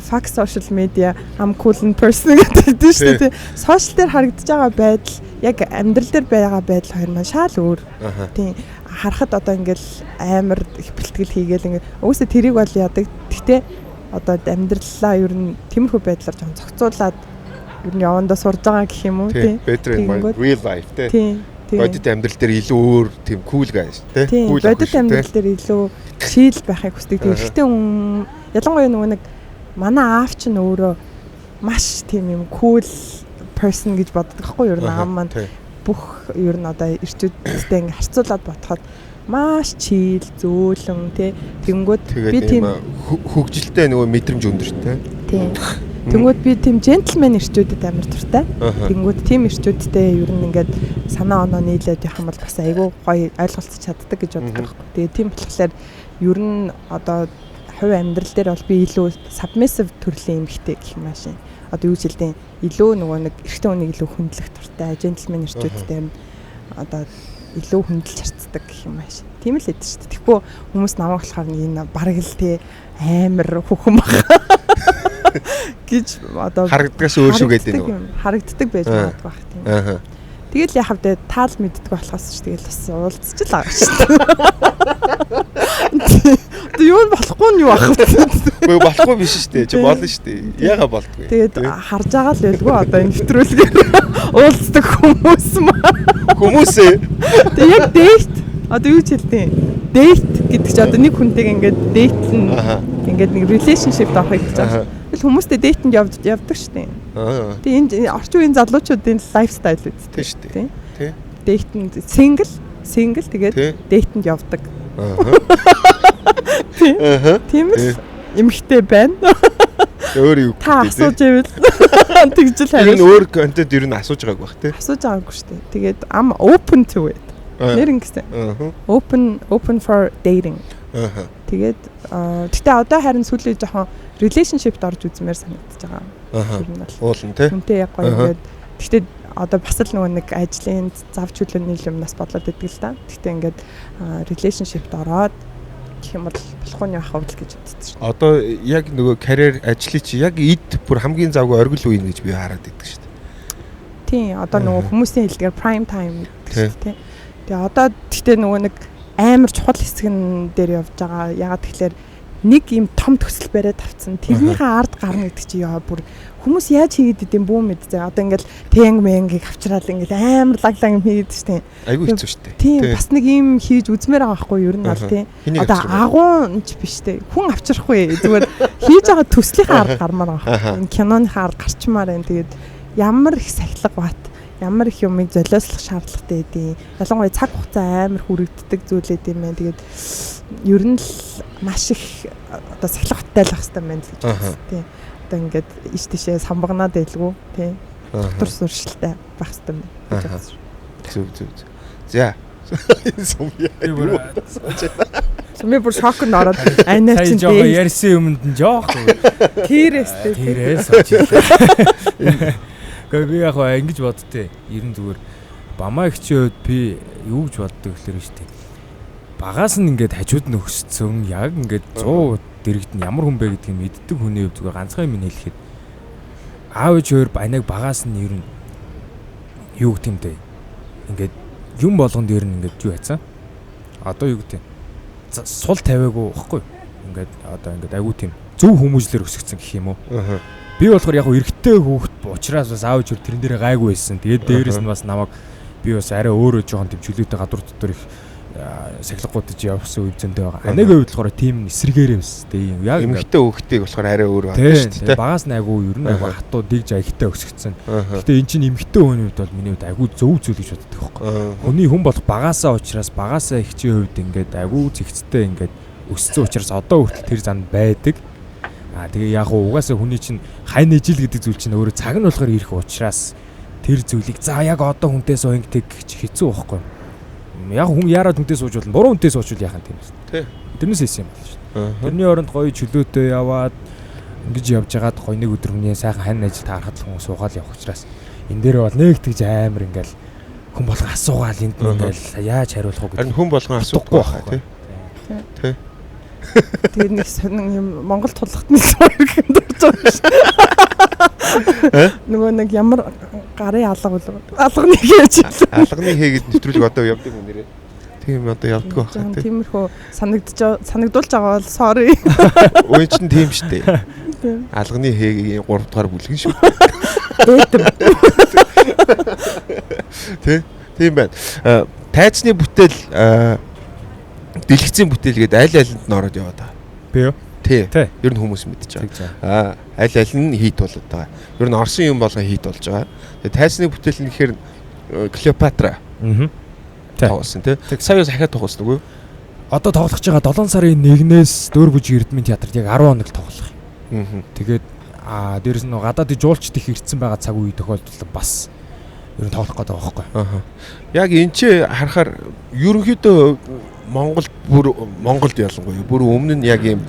fuck social media I'm cool in person гэдэг шүү дээ. Сошиал дээр харагдаж байгаа байдал яг амьдрал дээр байгаа байдал хоёр маань шал өөр. Тийм харахад одоо ингээл амар их бэлтгэл хийгээл ингээд өөөсөө тэрийг бол яадаг. Гэхдээ одоо амьдралаа ер нь тиймэрхүү байдлаар жоохон зохицуулаад ер нь явандаа сурж байгаа гэх юм уу тийм. Better in my real life тийм. Бодит амьдрал дээр илүү өөр тийм cool guys тийм. Бодит амьдрал дээр илүү chill байхыг хүсдэг. Гэхдээ ялангуяа нөгөө нэг манай аав чинь өөрөө маш тийм юм cool person гэж боддог байхгүй юу? Ер нь аав маань бүх ер нь одоо ирчүүдтэй ингээ харьцуулаад бодоход маш chill, зөөлөн тий. Тэнгүүд би тийм хөгжилтэй нөгөө мэдрэмж өндөртэй. Тийм. Тэнгүүд би тийм gentleman ирчүүдэд амар дуртай. Тэнгүүд тийм ирчүүдтэй ер нь ингээд санаа оноо нийлээд явах юм бол бас айгүй гоё ойлголцож чаддаг гэж боддог. Тэгээ тийм болохоор ер нь одоо хувь амьдрал дээр бол би илүү submissive төрлийн эмэгтэй гэх юм аашийн. Одоо юу жилдээ илүү нөгөө нэг эрэгтэй хүнийг илүү хүндлэх дуртай, gentleman ирчүүдтэй одоо илүү хүндэлж харцдаг гэх юм аашийн. Тийм л эдэж шүү дээ. Тэгэхгүй хүмүүс намайг болохоор энэ бараг л тий амар хөхөн баг гэж одоо харагдгаас өөр шүү гэдэг нь харагддаг байж магадгүй байх тийм. Тэгэл яхав дэ таал мэддэг болохоос ч тэгэл бас уулзч л байгаа шүү дээ. Тэгээ юу болохгүй нь юу ах вэ? Үгүй болохгүй биш шүү дээ. Чи болно шүү дээ. Яага болдгүй. Тэгээд харж байгаа л байлгүй одоо энэ нэвтрүүлгээр уулздаг хүмүүс маа. Хүмүүсээ. Тэг яг дейт одоо юу ч хэлдэг. Дейт гэдэг чи одоо нэг хүнтэйг ингээд дейт ингээд нэг relationship авах гэж байна. Тэгэл хүмүүстэй дейтэнд явдаг шүү дээ. Тэг энэ орчин үеийн залуучуудын лайфстайл үстэй шүү дээ. Тий. Дейтэнд single тэгээд дейтэнд явдаг. Тийм л эмхтэй байна. Өөр юу та асууж ивэл тэгж л харин өөр контент ер нь асууж байгааг бах тий. Асууж байгаагүй шүү дээ. Тэгээд I'm open to it. Нэр ингэсэн. Open for dating. Тэгээд гэтээ одоо харин сүүлийн жоохон relationship-д орж үзмээр санагдаж байгаа. Тэр нь бол уулын тий. Хүнтэй яг гоё ингээд гэтээ одоо бас л нөгөө нэг ажлын завч хөлөөний юмнаас бодлоод идэг л та. Гэтээ ингээд relationship-д ороод гэх юм бол болохгүй нь явах хувьд гэж боддог шүү дээ. Одоо яг нөгөө карьер ажлыг чи яг эд бүр хамгийн завгүй оргил үе гэж би хараад идэг шүү дээ. Тийм одоо нөгөө хүмүүсийн хэлдгээр prime time гэдэг шүү дээ. Тэгээ одоо гэхдээ нөгөө нэг амар чухал хэсгэн дээр явж байгаа. Ягаад тэгэхээр нэг юм том төсөл бариад авцсан. Тэрнийхээ ард гарна гэдэг чи яа бүр хүмүүс яаж хийгээд идэм бүү мэдээ. Одоо ингээл тэнг мэнгийг авчраад ингээл амар лаглаг юм хийгээд штэ. Айгу хэцүү штэ. Тийм бас нэг юм хийж үзмээр байгаа байхгүй юу? Ер нь бол тийм. Одоо агуунч биш те. Хүн авчрахгүй зүгээр хийж байгаа төслийнхээ ард гармаар байгаа. Энэ киноныхаа ард гарчмаар байна. Тэгээд ямар их сахилга бат. Ямар их юмыг золиослох шаардлагатай байдیں۔ Ялангуяа цаг хугацаа амар хүрэгддэг зүйлээд юм байна. Тэгээд ер нь л маш их одоо сахилгатай л байх хэрэгтэй байна гэж байна. Тийм. Одоо ингээд иш тишээ самбагнаад байлгүй тийм. Дотор суршилтай байх хэрэгтэй байна гэж байна. Зүг. За. Сумын бүр шокнд ороод айнаа чинь жоо ярьсан юмд нь жоох. Тэрээс. Гэхдээ би яг ингэж боддتي. Ер нь зүгээр бамаа ихчөөд би юу гэж боддог гэхээр шүү дээ. Багаас нь ингээд хажууд нь өссөн яг ингээд 100 дэрэгд нь ямар хүн бэ гэдгийг мэддэг хүний хувьд зүгээр ганцхан юм хэлэхэд аав ээж хоёр банаг багаас нь ер нь юу гэмтэй ингээд юм болгонд ер нь ингээд юу хайцсан. Одоо юу гэдэг сул тавиагүй байхгүй. Ингээд одоо ингээд айгуу тийм зөв хүмүүжлэр өсгцэн гэх юм уу. Би болохоор яг эрэгтэй хүүхэд учраас бас аав ээж тэрэн дээр гайгүй байсан. Тэгээд дээрээс нь бас намайг би бас арай өөрөө жоохон тийм чөлөөтэй гадуур дотор их сахилгуудж явсан үе зөндөө байгаа. Анагийн хувьд болохоор тийм эсрэгээр юмс тийм яг эмэгтэй хүүхдийг болохоор арай өөр байна шүү дээ. Багаас нь айгуу ер нь айгуу хатуу дигж аягтай өсгцэн. Гэтэ эн чинь эмэгтэй хүний хувьд бол миний хувьд айгуу зөв зүйл гэж боддог байхгүй. Хүний хүн болох багаасаа учраас багаасаа ихчийн хувьд ингээд айгуу зэгцтэй ингээд өссөн учраас одоо хүртэл тэр зам байдаг. Тэгээ яг угаасаа хүний чинь хай нэжил гэдэг зүйл чинь өөрөө цаг нь болохоор ирэх учраас тэр зүйлийг за яг одоо хүнтэй суух тэг хэцүү байхгүй. Яг хүн яарад хүнтэй сууж болно. Буруу хүнтэй суучвал яхан тийм үү? Тий. Тэрнээс хийсэн юм байна шүү дээ. Тэрний оронд гоё чөлөөтэй яваад ингэж явж байгаад гоё нэг өдөр хүний сайхан хань ажил таарахад хүн суугаад явах учраас энэ дээр бол нэг тэгж амар ингээл хүн болгон асуугаал энд ингээл яаж хариулах вэ гэдэг. Харин хүн болгон асуухгүй байх тий. Тий. Тэгээд нэг сонин юм Монгол тулгатны хоёр юм дурж байгаа ш. Нөгөө нэг ямар гарын алга бол алганы хийж. Алганы хийгээд нэвтрүүлэг одоо явдаг юм нэрээ. Тийм одоо явдаг байх тийм. Тиймэрхүү санагдуулж байгаа бол sorry. Ууч нь тийм штэ. Алганы хийгийн 3 дугаар бүлгэн шүү. Тийм байна. Тайцны бүтээл дэлгэцийн бүтээл гээд аль алинд нь ороод яваад байгаа. Би юу? Тий. Ер нь хүмүүс мэдчихэж байгаа. Аль аль нь хит болоод байгаа. Ер нь орсон юм болгон хит болж байгаа. Тэгээ тайцны бүтээл нь гэхээр Клеопатра. Тоглосон тий. Сая дахиад тоглосон үгүй юу? Одоо тоглох гэж байгаа 7 сарын 1-ээс Дөөр бүжиг Эрдмийн театрт яг 10 хоног тоглох юм. Тэгээд дээрэс нь гадаадын жуулчд их ирсэн байгаа цаг үе тохиолдол бас ер нь тоглох гэдэг байгаа байхгүй. Яг энэ ч харахаар ерөнхийдөө Монголд ялангуяа бүр өмнө нь яг ийм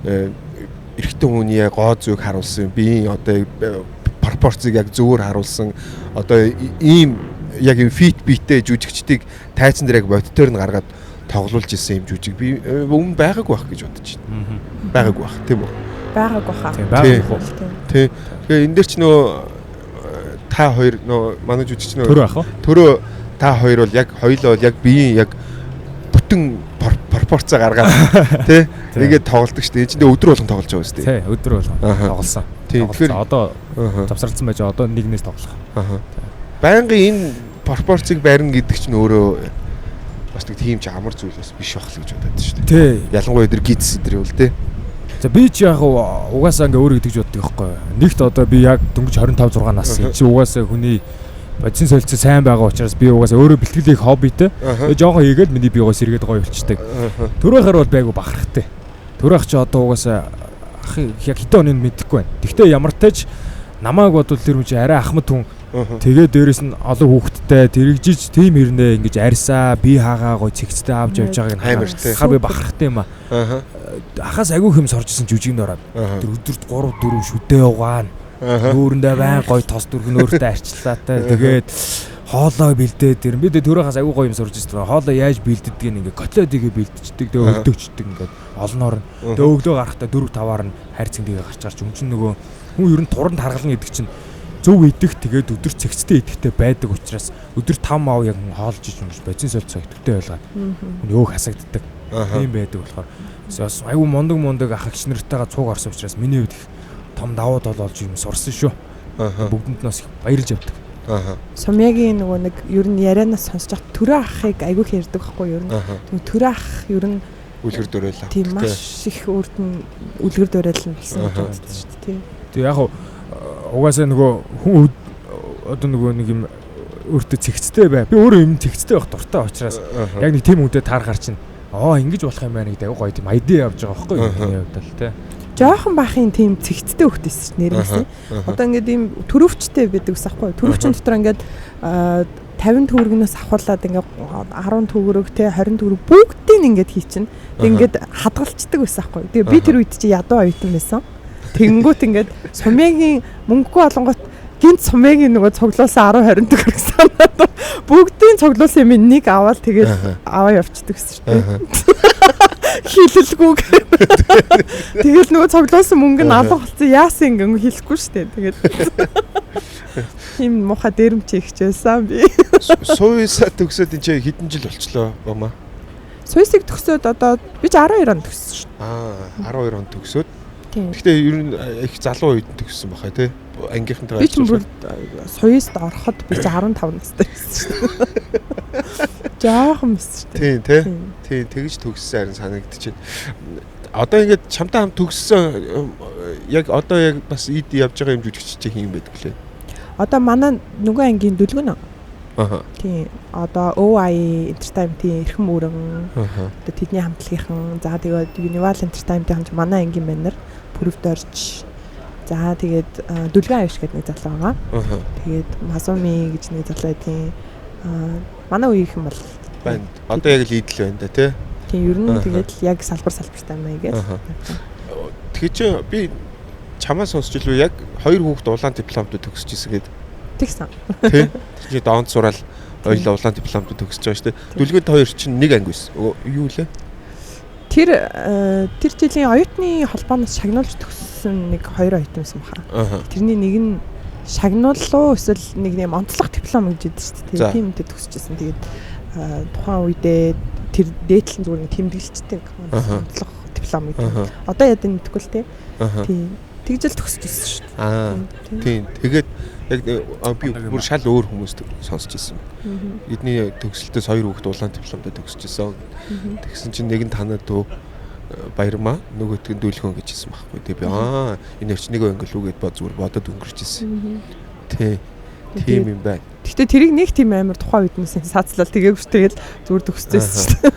эрэгтэй хүний гоо зүйг харуулсан биеийн одоо пропорцийг яг зөвөр харуулсан одоо ийм яг ийм фит биетэй жүжигчдийг тайцсан дээр яг бодтоор нь гаргаад тоглуулж исэн юм жүжиг би өмнө байгаагүй байх гэж бодож байна. Байгаагүй байх тийм үү? Байгаагүй хаа. Тийм. Тэгээ энэ дэр ч нөө та хоёр нөө манай жүжигч нөө Төрөө ах уу? Төрөө та хоёр бол яг хоёулаа бол яг биеийн яг бүтэн пропорцоо гаргаад тий нэгээд тоглолдог шүү дээ. Энд өдөр болгон тоглож байгаа шүү дээ. Тий, өдөр болгон тоглосон. Тэгэхээр одоо завсарлсан байж одоо нэгнээс тоглох. Байнгын энэ пропорцыг барина гэдэг чинь өөрөө бас нэг тийм ч амар зүйл бас биш байх л гэж бодод шүү дээ. Тий. Ялангуяа өдөр гидс өдөр бол тий. За би ч яг угаасаа ингээ өөрөө итгэж боддог байхгүй. Нэгт одоо би яг дөнгөж 25 6 нас чи угаасаа хүний бодис солилцоо сайн байгаа учраас би угаасаа өөрөө бэлтгэлийг хоббитэй. Жохон хийгээл миний би угаасаа сэргээд гоё болчдаг. Төрөөхөр бол байгу бахархтай. Төрөөх чи одоо угаасаа ах яг хитэ өнөнд мэдэхгүй байна. Тэгтээ ямар тааж намайг бодвол тэр хүн чи арай ахмад хүн. Тэгээ дээрэс нь олон хүүхэдтэй тэрэгжиж тийм хэрнээ ингэж арьсаа би хаагаа гоё цэгцтэй авч явж байгааг нь хаа би бахархтай юм аа. Ахаас агүй хэм соржсэн жүжигнд ороод тэр өдөрт 3 4 шүдээ угаана. Нүүрэндээ байн гоё тос дүргэн өөртөө арчлаатай. Тэгээд хоолоо бэлдээд тэр бид төрөөхөөс агүй гоё юм сурж ирсэн. Хоолоо яаж бэлддэг нь ингээ котлетыг бэлдчихдэг. Тэгээ өгдөгчдөг ингээ олноор нь. Тэгээ өглөө гарахтаа 4 5-аар нь хайрцаг дэгээ гарч гарч өмчн нөгөө хүн ер нь туранд харгална гэдэг чинь зөв идэх тэгээд өдөр цэгцтэй идэхтэй байдаг учраас өдөр 5 мав яг хоолж иж юм бодис солилцоо идэвхтэй байлгаад өөх хасагддаг. Тийм байдаг болохоор бас айгүй мундаг ах эгч нартайгаа цуг орсон учраас миний хувьд их том давуу тал болж юм сурсан шүү. Бүгдэнд нас их баярлж явдаг. Сумьягийн нөгөө нэг ер нь ярианаас сонсож хат төрөө ахыг айгүй хэрдэг байхгүй юу? Төрөө ах ер нь үлгэр дөрөөлөө. Тийм маш их өөрт нь үлгэр дөрөөлөл болсон гэж боддог шүү дээ. Тэг яг угаасаа нөгөө хүн одоо нөгөө нэг юм өөртөө цэгцтэй бай. Би өөрөө юм цэгцтэй байх дуртай учраас яг нэг тийм үедээ таарахар чинь ингэж болох юм байна гэдэг аягүй гоё тийм айди явж байгаа байхгүй юу? Миний хувьд л тий. Жоохон бахын тийм цэгцтэй хөхтэйс нэрнэсээ. Одоо ингээд ийм төрөвчтэй байдаг ус ахгүй. Төрөвчин дотор ингээд 50 төгрөгнөөс авахлаад ингээд 10 төгрөг те 20 төгрөг бүгдийг ингээд хийчин. Ингээд хадгалцдаг ус ахгүй. Тэгээ би тэр үед чи ядуу оюутан байсан. Тэнгүүт ингээд сумьягийн мөнгөгүй олонгот гинт сумьягийн нөгөө цуглуулсан 10 20 төгрөг санаад бүгдийн цуглуулсан юм нэг аваад тэгээд аваа явчихдаг гэсэн шүү дээ. Хилэлгүй. Тэгэл нөгөө цуглуулсан мөнгө нь алга болсон яасан ингэ хэлэхгүй шүү дээ. Тэгээд ийм муха дэрэмч ихчээсэн би. Суйсаа төгсөөд энэ хэдэн жил болчлоо бамаа. Суйсыг төгсөөд одоо би 12 он төгссөн шүү. 12 он төгсөөд. Гэхдээ ер нь их залуу үед төгссөн бахаа тий. Ангийнхантайгаа. Би ч бүр суйст ороход би 15 настай байсан шүү. Жаахан мэс шүү. Тийм тэгж төгссөн харин санагдчихэв. Одоо ингээд чамтай хам төгссөн яг одоо яг бас ид явж байгаа юм жүжигч чинь юм байдаг лээ. Одоо манай нөгөө ангийн дүлгэн. Тийм. Одоо OI Entertainment-ийн эрхэм үүрэн. Одоо тэдний хамтлагийнхан. За тэгээд Unival Entertainment-ийн хамт манай ангийн баннер Пүрвд орж. За тэгээд дүлгэн авиш гэдэг нэг залуу байгаа. Тэгээд Масуми гэж нэг залуу байдгийн. Манай үеийнхэн бол байна. Одоо яг л идэл байна да тий. Тийм ер нь тэгээд яг салбартай маяг гэж. Тэгэхээр чи би чамаас сонсч илүү яг 2 хүүхэд улаан дипломтой төгсөж ирсэн гэдэг. Тэгсэн. Тий. Чи доонд сураал ойлоо улаан дипломтой төгсөж байгаа шүү дээ. Дүлгэнд хоёр чинь нэг анги байсан. Юу лээ? Тэр жилийн оюутны холбооноос шагнуулж төгссөн нэг 2 оюутан байсан баха. Тэрний нэг нь шагнуул руу эсвэл нэг юм онцлог диплом гэж яддаг шүү дээ. Тийм үнтэй төгсөжсэн. Тэгээд тухайн үедээ тэр дээдлэн зүгээр нэг тэмдэглэлцтэй онцлог диплом гэдэг. Одоо яа гэдэг мэдэхгүй л тийм. Тэгжэл төгсөжсэн шүү дээ. Тийм. Тэгээд яг би бүр шал өөр хүмүүст сонсч ирсэн. Эдний төгсөлтөөс 2 хүүхэд улаан дипломтой төгсөжсэн. Тэгсэн чинь нэг нь танад дөө баярмаа нөгөөтг нь дүүлгэн гэж хэлсэн байхгүй. Тэгээ би энэ орчныг англи үгээд зүгээр бодоод өнгөрч ирсэн. Тийм юм байна. Гэхдээ тэрийг нэг тийм амар тухайн үед нь сацлал тэгээгүй шүү. Тэгэл зүгээр төгсчихсэн шүү дээ.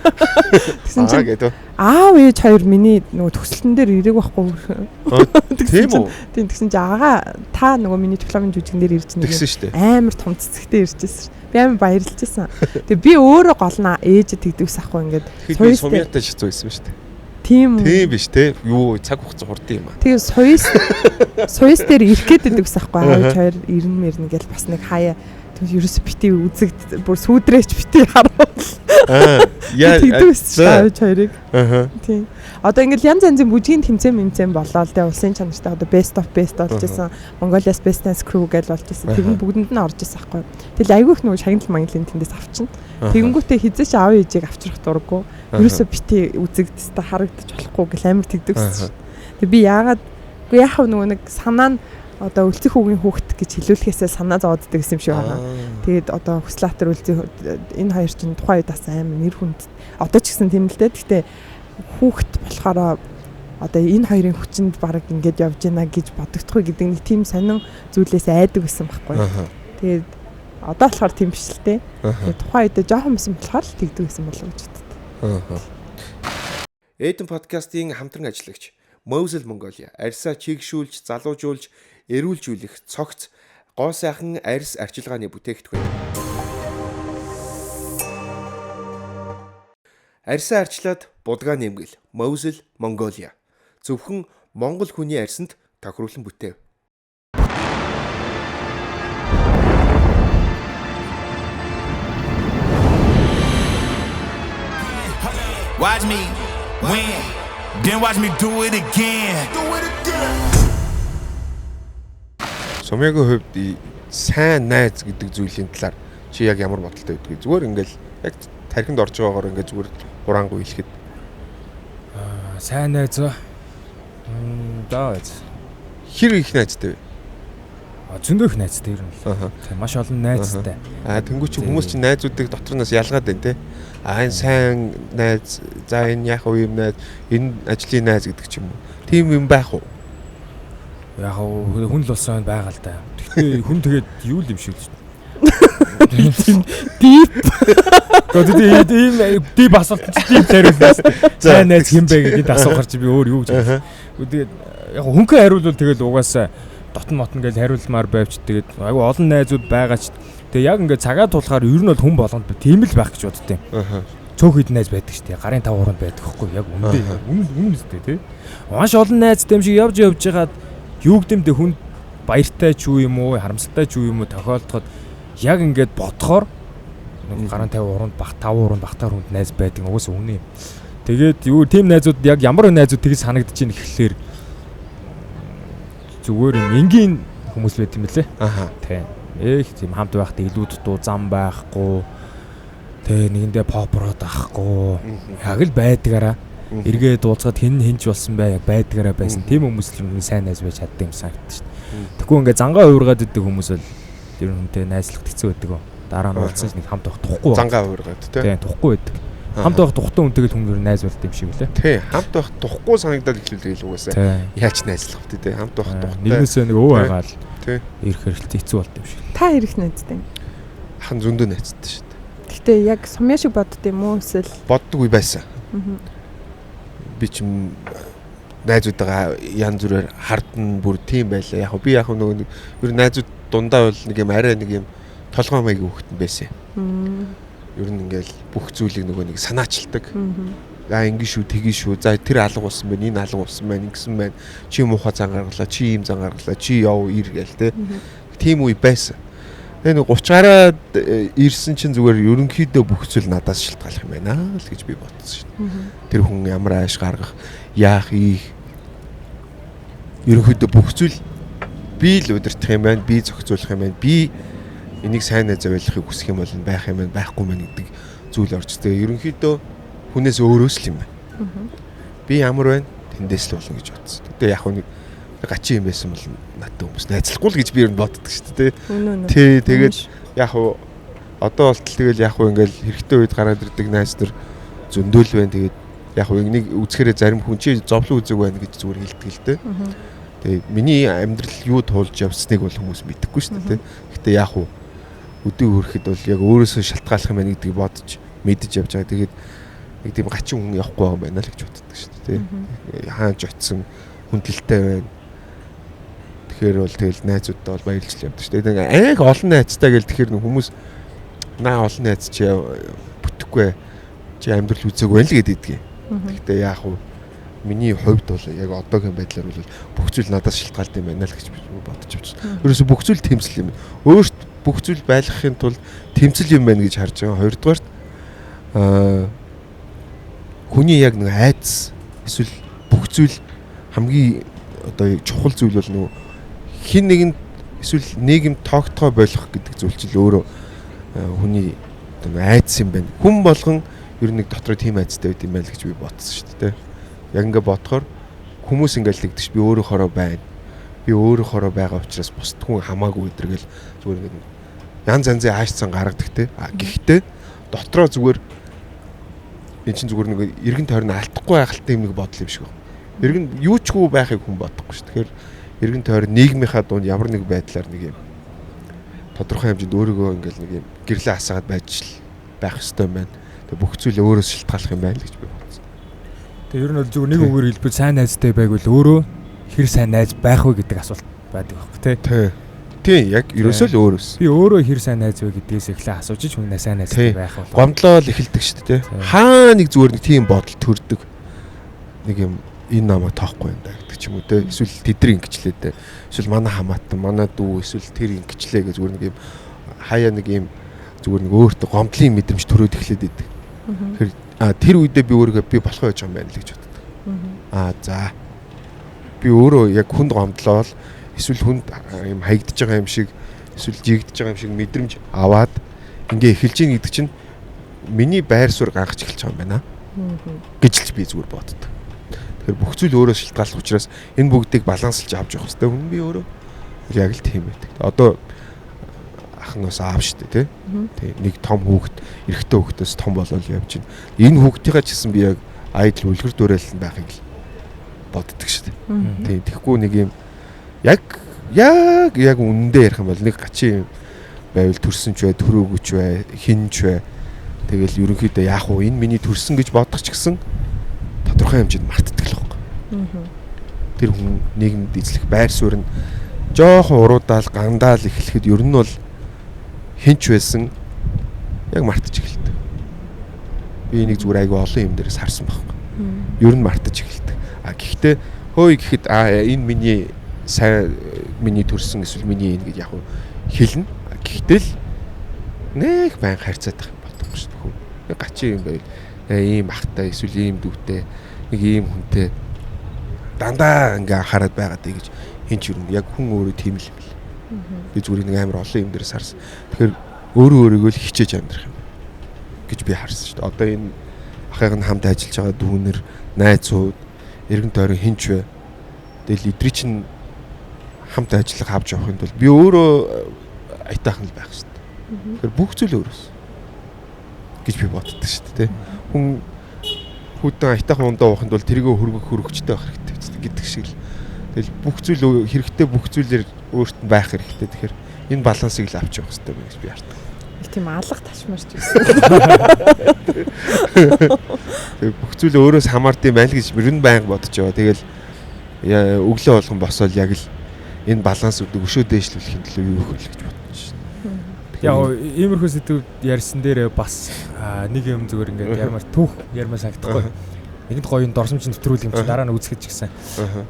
Тэгсэн чинь аав ээж хоёр миний нөгөө төгсөлтөн дээр ирээг байхгүй. Тийм үү? Тийм тэгсэн чинь агаа та нөгөө миний дипломын жүжигнээр ирж нэг амар том цэцэгтэй иржсэн. Би амар баярлж байсан. Тэгээ би өөрөө голнаа ээж тэгдэгс ахгүй ингээд сумьяатай шицүү байсан шүү дээ. Тийм биш те. Юу цаг хугацаа хурдан юм аа. Тэгээ суйс дээр ирэх гээд байдаг ус ахгүй аавч хоёр ирнэ мэрнэ гэж бас нэг хаяа ерөөсө бити үзэгд бүр сүүдрээч бити харуул. Тэгдэгс аавч хоёрыг. Тийм. Одоо ингээл янз янзын бүжгийн тэмцээн болоо л те улсын чанартай одоо best of best болж исэн. Mongolia's Best Dance Crew гэж болж исэн. Тэр бүгдэнд нь орж исэн ахгүй. Тэгэл айгүйх нөгөө шагнал манглын тэндээс авчин. Тэгэнгүүтээ хизээч аав ээжийг авчрах дурггүй. Ерөөсө бити үзэгдэс та харагдаж болохгүй гэл амар тэгдэгс. Тэг би яагаад нөгөө нэг санаа нь одоо өлцөх хүүгийн хүүхд гэж хэлүүлэхээсээ санаа зовооддаг гэсэн юм шиг байна. Тэгээд одоо Хүслаатар өлцөх энэ хоёр чинь тухайн үед бас амар нэр хүнд одоо ч гэсэн тийм л дээ. Гэхдээ хүүхд болохоор одоо энэ хоёрын хүчинд баг ингэж явж байна гэж бодогдохгүй гэдэг нэг тийм сонин зүйлээс айдаг байсан байхгүй. Тэгээд одоо болохоор тийм биш л дээ. Тэгээд тухайн үед жоохон юмсан болохоор л тэгдэг байсан болов гэж боддог. Эдэн подкастын хамтран ажиллагч Mosel Mongolia арьсаа чигшүүлж, залуужуулж, эрүүлжүүлэх цогц гоо сайхан арьс арчилгааны бүтээгдэхүүн. Арьсаа арчлаад будгаа нэмгэл Mosel Mongolia. Зөвхөн Монгол хүний арьсанд тохируулан бүтээв. Watch me win, then watch me do it again. Сумьяагийн хувьд сайн найз гэдэг зүйлийн талаар чи яг ямар бодолтой байдгийг зүгээр ингээл яг тархинд орж байгаагаар ингээд зүгээр хураангуй хэлэхэд сайн найз даач хэр их найзтай вэ? Зөндөө их найзтай ер нь. Тийм маш олон найзтай. Тэнгуү чи хүмүүс чи найзуудыг дотроос ялгаад байна те. Энэ сайн найз, за энэ яг уу юм найз, энэ ажлын найз гэдэг ч юм уу. Тийм юм байх уу? Яг хүн л болсон байгаа л да. Гэхдээ хүн тэгээд юу л юм шиг л. Дип. Гэхдээ ийм дип асуулт дип хариулнаас сайн найз хэм бэ гэдэг асуухаар чи би өөр юу гэж хэлсэн. Тэгээд яг хөнхөө хариулвал тэгэл угаасаа дотн мотн гэж хариулмаар байвч тэгээд айгу олон найзууд байгаа ч тэгээд яг ингээд цагаа тулахаар ер нь бол хүн болгонд тийм л байх гэж боддتي. Цөөх хэд найз байдаг шүү дээ. Гарын 5 хуранд байдаг хгүй яг үнэн үстэй тий. Маш олон найзтай юм шиг явж байгаад юу гэмдэ хүн баяртай ч юу юм уу, харамсалтай ч юу юм уу тохиолдоход яг ингээд бодохоор нэг гарын 50 хуранд бах 5 хуранд бахтаар хүнд найз байдаг угсаа үнэн юм. Тэгээд юу тийм найзууд яг ямар найзууд тэгж санагдаж ийн гэхлээр зүгээр юм энгийн хүмүүс байт юм лээ. Тийм. Тийм хамт байхад илүү дутуу зам байхгүй. Тэгээ нэгэндээ попроод авахгүй. Яг л байдгаараа эргээ дуулцаад хинч болсон бай яг байдгаараа байсан. Тийм хүмүүс л сайн найз байж чаддаг юм санагдаж шүү дээ. Тэгэхгүй ингээд зангаа уургаад иддэг хүмүүс бол тэр хүнтэй найзлах хэцүү байдаг. Дараа нь уулзсан нэг хамт байх тухгүй. Зангаа уургаад тийм тухгүй байдаг. Хамт байх тухтай хүнтэйгээ хүн найз болт юм шиг үлээ. Тий, хамт байх тухгүй санагдаад эхлүүлдэг л угаасаа. Яаж найзлах вэ тий? Хамт байх тухтай. Нэгнээсээ нэг өө байгаа л. Тий. Ирэх хэрэгтэй хэцүү болт юм шиг. Та ирэх найзтай. Хан зөндөө найзтай шүү дээ. Гэтэ яг сумья шиг бодд юм уу эсвэл боддгүй байсан. Би ч найзуудаа янз бүрээр хардна бүр тийм байлаа. Яг би яг нөгөө нэг ер нь найзууд дундаа бол нэг юм арай нэг юм толгой маягийн хөвгтөн байсан. Ер нь ингээл бүх зүйлийг нөгөө нэг санаачилдаг. Ингэ шүү, тгий шүү. За тэр алга болсон байна, энэ алга болсон байна, ингэсэн байна. Чи муухай зан гаргалаа, чи ийм зан гаргалаа, чи яв ир гээл те. Тийм үе байсан. Тэгээ нэг 30 гараад ирсэн чинь зүгээр ерөнхийдөө бүх зүйл надаас шалтгаалах юм байна л гэж би бодсон шүү дээ. Тэр хүн ямар ааш гаргах, яах, ийх. Ерөнхийдөө бүх зүйл би л удирдах юм байна, би зохицуулах юм байна, би энийг сайн зөвлөхийг хүсэх юм бол байх юм байна, байхгүй мэн гэдэг зүйл орж тэгээ ерөнхийдөө хүнээс өөрөөс л юм байна. Би ямар байна? Тэндээс л болно гэж бодсон. Тэгээ яг нэг гачи юм байсан бол надад хүмүүс найзлахгүй л гэж би ер нь боддог шүү дээ. Тий, тэгээд яг одоо болтол тэгэл яг ингээл хэрэгтэй үед гараад ирдэг найз нар зөндөөл байна. Тэгээд яг нэг үзэхээрээ зарим хүн чи зовлон үзэг байна гэж зүгээр хэлдэг л дээ. Тэгээд миний амьдрал юу туулж явсныг бол хүмүүс мэдэхгүй шүү дээ. Гэхдээ яг өдөө хүрэхэд бол яг өөрөөсөө шалтгааллах юм байна гэдгийг бодож мэдэж явж байгаа. Тэгээд нэг тийм гачин хүн явахгүй байгаа юм байна л гэж боддог шүү дээ. Хаач очисон хүндэлтэй байна. Тэгэхээр бол тэгэл найзуудтай бол баярлж явдаг шүү дээ. Аяг олон найзтай гэл тэгэхээр хүмүүс наа олон найз чи бүтэхгүй чи амьдрал үзээгүй байл гэдэгдгийг. Гэхдээ яг хуу миний хувьд бол яг одоогийн байдлаар бол бүх зүйл надаас шалтгаалт юм байна л гэж бодож авчихсан. Ерөөсө бүх зүйл тэмцэл юм. Өөрт бүх зүйл байлгахын тулд тэмцэл юм байна гэж харж байгаа. Хоёрдугаарт хүний яг нэг айдас эсвэл бүх зүйл хамгийн одоо чухал зүйл бол нөгөө хин нэгэнд эсвэл нийгэм тоогтгой болох гэдэг зүйл чинь өөрөө хүний айдас юм байна. Хүн болгон ер нь нэг дотроо тийм айдастай байд юм байна л гэж би бодсон шүү дээ. Яг ингээ бодохоор хүмүүс ингээл тэгдэж би өөрөөхөрөө байна. Би өөрөөхөрөө байгаа учраас бусд хүн хамаагүй өдргээл зүгээр ингээ янз янзын аашцсан гаргадаг те. Гэхдээ дотроо зүгээр энэ чинь зүгээр нэг эргэн тойрны алдахгүй байхaltaй юм нэг бодол юм шиг байна. Эргэн юучгүй байхыг хүн бодохгүй шүү. Тэгэхээр эргэн тойрон нийгмийнхаа дунд ямар нэг байдлаар нэг юм тодорхой хэмжээнд өөрийгөө ингээл нэг юм гэрлээ хасаад байж байх ёстой юм байна. Тэгээ бүх зүйл өөрөөс шалтгааллах юм байна л гэж би бодсон. Тэгээ ер нь бол зүгээр нэг үгээр хэлбэл сайн найзтай байгвал өөрөө хэр сайн найз байх вэ гэдэг асуулт байдаг байхгүй тий. Тийм яг ерөөсөө л өөрөөс. Би өөрөө хэр сайн найз вэ гэдгээс эхлээ асууж ч хүн сайн найзтай байх бол. Гомдлоо л эхэлдэг шүү дээ тий. Хаа нэг зүгээр нэг тийм бодол төрдөг. Нэг юм энэ намайг тоохгүй юм да гэдэг ч юм уу те. Эсвэл тэдний ингэчлээ те. Эсвэл манай хамаатан, манай дүү эсвэл тэр ингэчлээ гэж зүгээр нэг юм хаяа нэг юм зүгээр нэг өөртөө гомдлын мэдрэмж төрөөд эхлээд идэг. Тэр үедээ би өөрийгөө би болохоо байж байгаа юм байна л гэж боддог. За. Би өөрөө яг хүнд гомдлоо эсвэл хүнд юм хаягдж байгаа юм шиг эсвэл жигдэж байгаа юм шиг мэдрэмж аваад ингээ эхэлж ийн гэдэг чинь миний байр суурь гангаж эхэлж байгаа юм байна гэж л би зүгээр боддог. Тэгэхээр бүх зүйл өөрөө шалтгааллах учраас энэ бүгдийг балансалж авч явах хэрэгтэй. Хүн би өөрөө яг л тийм байдаг. Одоо ахнаас аав штэ тий. Нэг том хүүхэд эрэгтэй хүүхдээс том болол явж байна. Энэ хүүхдийнхаа ч гэсэн би яг айдл үлгэр дуурайл байхыг л боддог штэ. Тийм тэгэхгүй нэг юм яг үнэндээ ярих юм бол нэг гачин байвал төрсөн ч бай, төрөөгүй ч бай, хин ч бай. Тэгэл ерөнхийдөө яах вэ? Энэ миний төрсөн гэж бодох ч гэсэн тодорхой хэмжээнд мартдаг л байна. Тэр хүн нийгэмд эзлэх байр суурь нь жоохон уруудаал, гандаал эхлэхэд ер нь бол хинч байсан яг мартаж эхэлдэг. Би энийг зүгээр айгүй олон юм дээрээс харсан байхгүй. Ер нь мартаж эхэлдэг. Гэхдээ хөөе гэхэд энэ миний төрсөн эсвэл миний энэ гэж яг хэлнэ. Гэхдээ л нэг байн харьцаад байх юм болдог шүү дээ. Нэг гачин юм байл. Ийм ахтай эсвэл ийм дүүтэй нэг ийм хүнтэй дандаа ингээ анхаарад байгаад гэж хинч юу яг хүн өөрөө тийм л юм бэл. Би зүгээр нэг амар олон юм дээрээс харсан. Тэгэхээр өөрийгөө л хичээж амьдрах юм гэж би харсан шүү дээ. Одоо энэ ахыг нь хамт ажиллаж байгаа дүүнэр, найзууд, эргэн тойрон хинч вэ. Тэгэл эдгэр чинь хамт ажиллах авч явахын тулд би өөрөө айтаахан л байх шүү дээ. Тэгэхээр бүх зүйл өөрөөс гэж би боддог шүү дээ. Хүн хүдэн айтаахан ундаа уухын тулд тэрийгэ хөргөчтэй байх хэрэгтэй гэдэг шиг л. Тэгэл бүх зүйл хэрэгтэй бүх зүйлээр өөрт нь байх хэрэгтэй. Тэгэхээр энэ балансыг л авч явах хэрэгтэй байх гэж би хардаг. Тийм алга ташмарч гэсэн. Тэгээ бүх зүйл өөрөөс хамаардсан байл гэж ер нь байнга бодож яваа. Тэгэл өглөө болгон босоод яг л энэ балансуудыг өшөө дээшлүүлэхийн төлөө юу өгөх гэж бодож байна. Яг иймэрхүү сэдвүүд ярьсан дээрээ бас нэг юм зүгээр ингээд ярмаар түүх ярмаа санагдахгүй. Нэгэнт гоё юм дорсомч нэвтрүүлэг юм чи дараа нь үзэхэд ч гэсэн.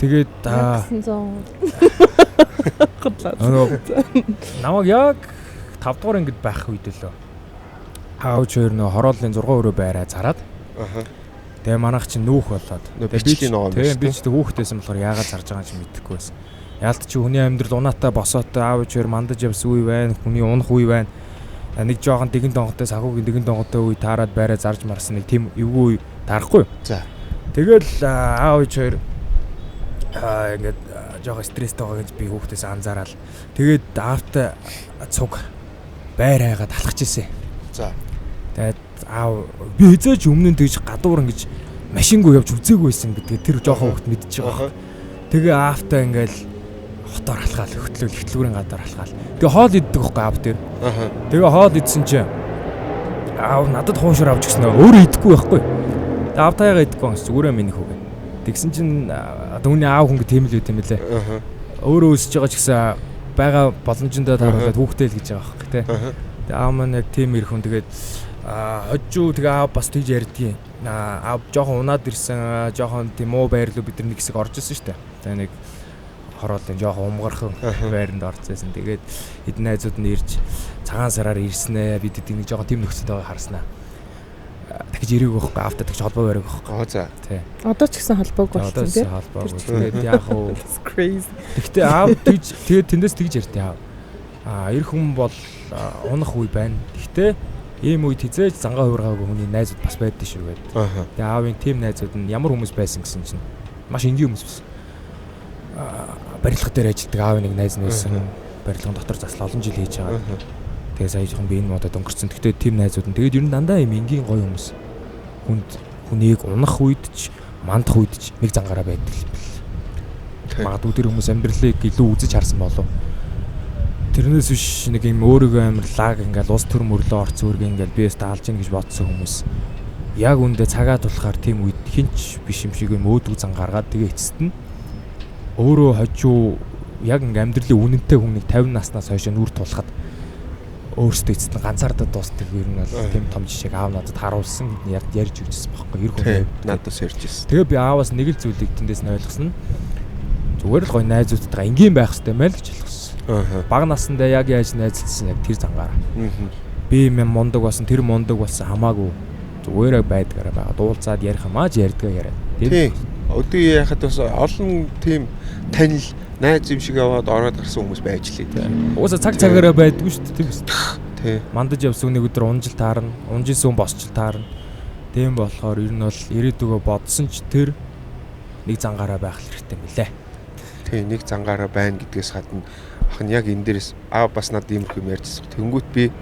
Тэгээд намайг яг 5 дугаар ангид байх үед лөө. Аав хоёр нөө хорооллын 6 өрөө байраа зараад. Тэгээ манайх чинь нүүх болоод. Бичлэгийн ногоо юм шүү. Би ч хүүхдээсэн болохоор яагаад зарж байгаа юм мэдэхгүй байсан. Яалт чи хүний амьдрал унаатай босоотой аав хоёр мандаж явсан үе байна. Хүний унах үе байна. Нэг жоохон дэгэн донготой сахуугийн дэгэн донготой үе таарад байраа зарж марсан нэг тийм эвгүй үе таарахгүй. За. Тэгэл аав хоёр ингээд жоохон стресстэй байгаа гэж би хүүхдээс анзаараад тэгээд аавтай цуг байр хайгаад алхаж ирсэн. За. Тэгээд аав би хизээч өмнө нь тэгж гадуур ингэж машингүй явж үзээгүй байсан гэдгээ тэр жоохон хүүхд мэдчихэж байгаа. Тэгээ аавтай ингээл хотоор алхаал хөтлөөрийн гадаар алхаал. Тэгээ хоол иддэг байхгүй аав тэр. Тэгээ хоол идсэн чинь аав надад хуушар авч гиснэ өөрөө идэхгүй байхгүй. Тэгээ аав таяга идэхгүй гэсэн зүгээр минийх үг. Тэгсэн чинь түүний аав хүн тийм л үт юм лээ. Өөрөө өсөж байгаа ч гэсэн байгаа боломжтой тааруулаад хүүхдээ л гэж байгаа байхгүй тий. Тэгээ аав маань яг тийм ирэх хүн тэгээд хожуу тэгээ аав бас тийж ярьдгийн. Аав жоохон унаад ирсэн жоохон тийм уу байрлуу бид нар нэг хэсэг орж ирсэн шүү дээ. Тэгээ нэг хороолын жоохон умгархан байранд орж ирсэн. Тэгээд эдэн найзууд нь ирж цагаан сараар ирснэ. Бид эднийг жоохон тийм нөхцөлтэй харснаа. Тэгж ирээг байхгүй аавтай тэгж холбоо бариаг байхгүй. За. Тий. Одоо ч гэсэн холбоог болсон тий. Тэгээд яг уу crazy. Гэхдээ аав тэгж тэгээд тэндээс тэгж ярьтээ аав. Эр хүн бол унах үе байна. Гэхдээ ийм үед хизээж зангаа хуургаагүй хүний найзууд бас байдаг шүү гэдэг. Тэгээд аавын тим найзууд нь ямар хүмүүс байсан гэсэн чинь маш энгийн хүмүүс байсан. Барилга дээр ажилладаг аавын нэг найз нь байсан. Барилгын дотор засал олон жил хийж байгаа. Тэгээ сая жоохон би энэ модод өнгөрцөн. Гэхдээ тим найзууд нь тэгээд ер нь дандаа ийм энгийн гоё хүмүүс. Хүнийг унах үед ч мандах үед ч нэг зангаараа байдаг юм бэл. Магадгүй тэр хүмүүс амьдралыг илүү үзэж харсан болов. Тэрнээс биш нэг юм өөрийгөө амар лаг ингээл ус төр мөрлөө орц өөргөө ингээл би өөртөө алж ийн гэж бодсон хүмүүс. Яг үндэ цагаа тулахаар тийм үед хинч биш юм шиг юм өөдгөө зан гаргаад тэгээ эцэст нь өөрөө хожуу яг ингээм амьдралын үнэнтэй хүнийг 50 наснаас хойш нүр тулахад өөртөө эцэст нь ганцаардаа дуустдаг ер нь бол тийм том жишээг аав надад харуулсан ярьж өгсөн байхгүй ер хүн надаас ярьж ирсэн. Тэгээ би ааваас нэг л зүйлийг тэндээс нь ойлгосон нь зүгээр л гоё найзуудтайгаа энгийн байх хэрэгтэй мэл гэж ойлгосон. Бага насндаа яг яаж найзлсан яг тэр зангаараа. Би юм мундаг болсон тэр мундаг болсон хамаагүй зүгээрээ байдгаараа байгаа. Дуулцаад ярих хамааж ярьдгаа яриад. Тийм. Өдөө яхад бас олон тийм танил найз юм шиг аваад ороод гарсан хүмүүс байж лээ тийм. Уусаа цаг цагаараа байдгүй шүү дээ тийм үст. Тийм. Мандаж явсан нэг өдөр унжил таарна, унжилсан босчил таарна. Тийм болохоор ер нь бол ирээдүгөө бодсон ч тэр нэг зангаараа байх хэрэгтэй мөлий. Тийм нэг зангаараа байна гэдгээс гадна ах нь яг энэ дээрээс бас надад иймэрхүү юм ярьжсэн. Тэнгүүт би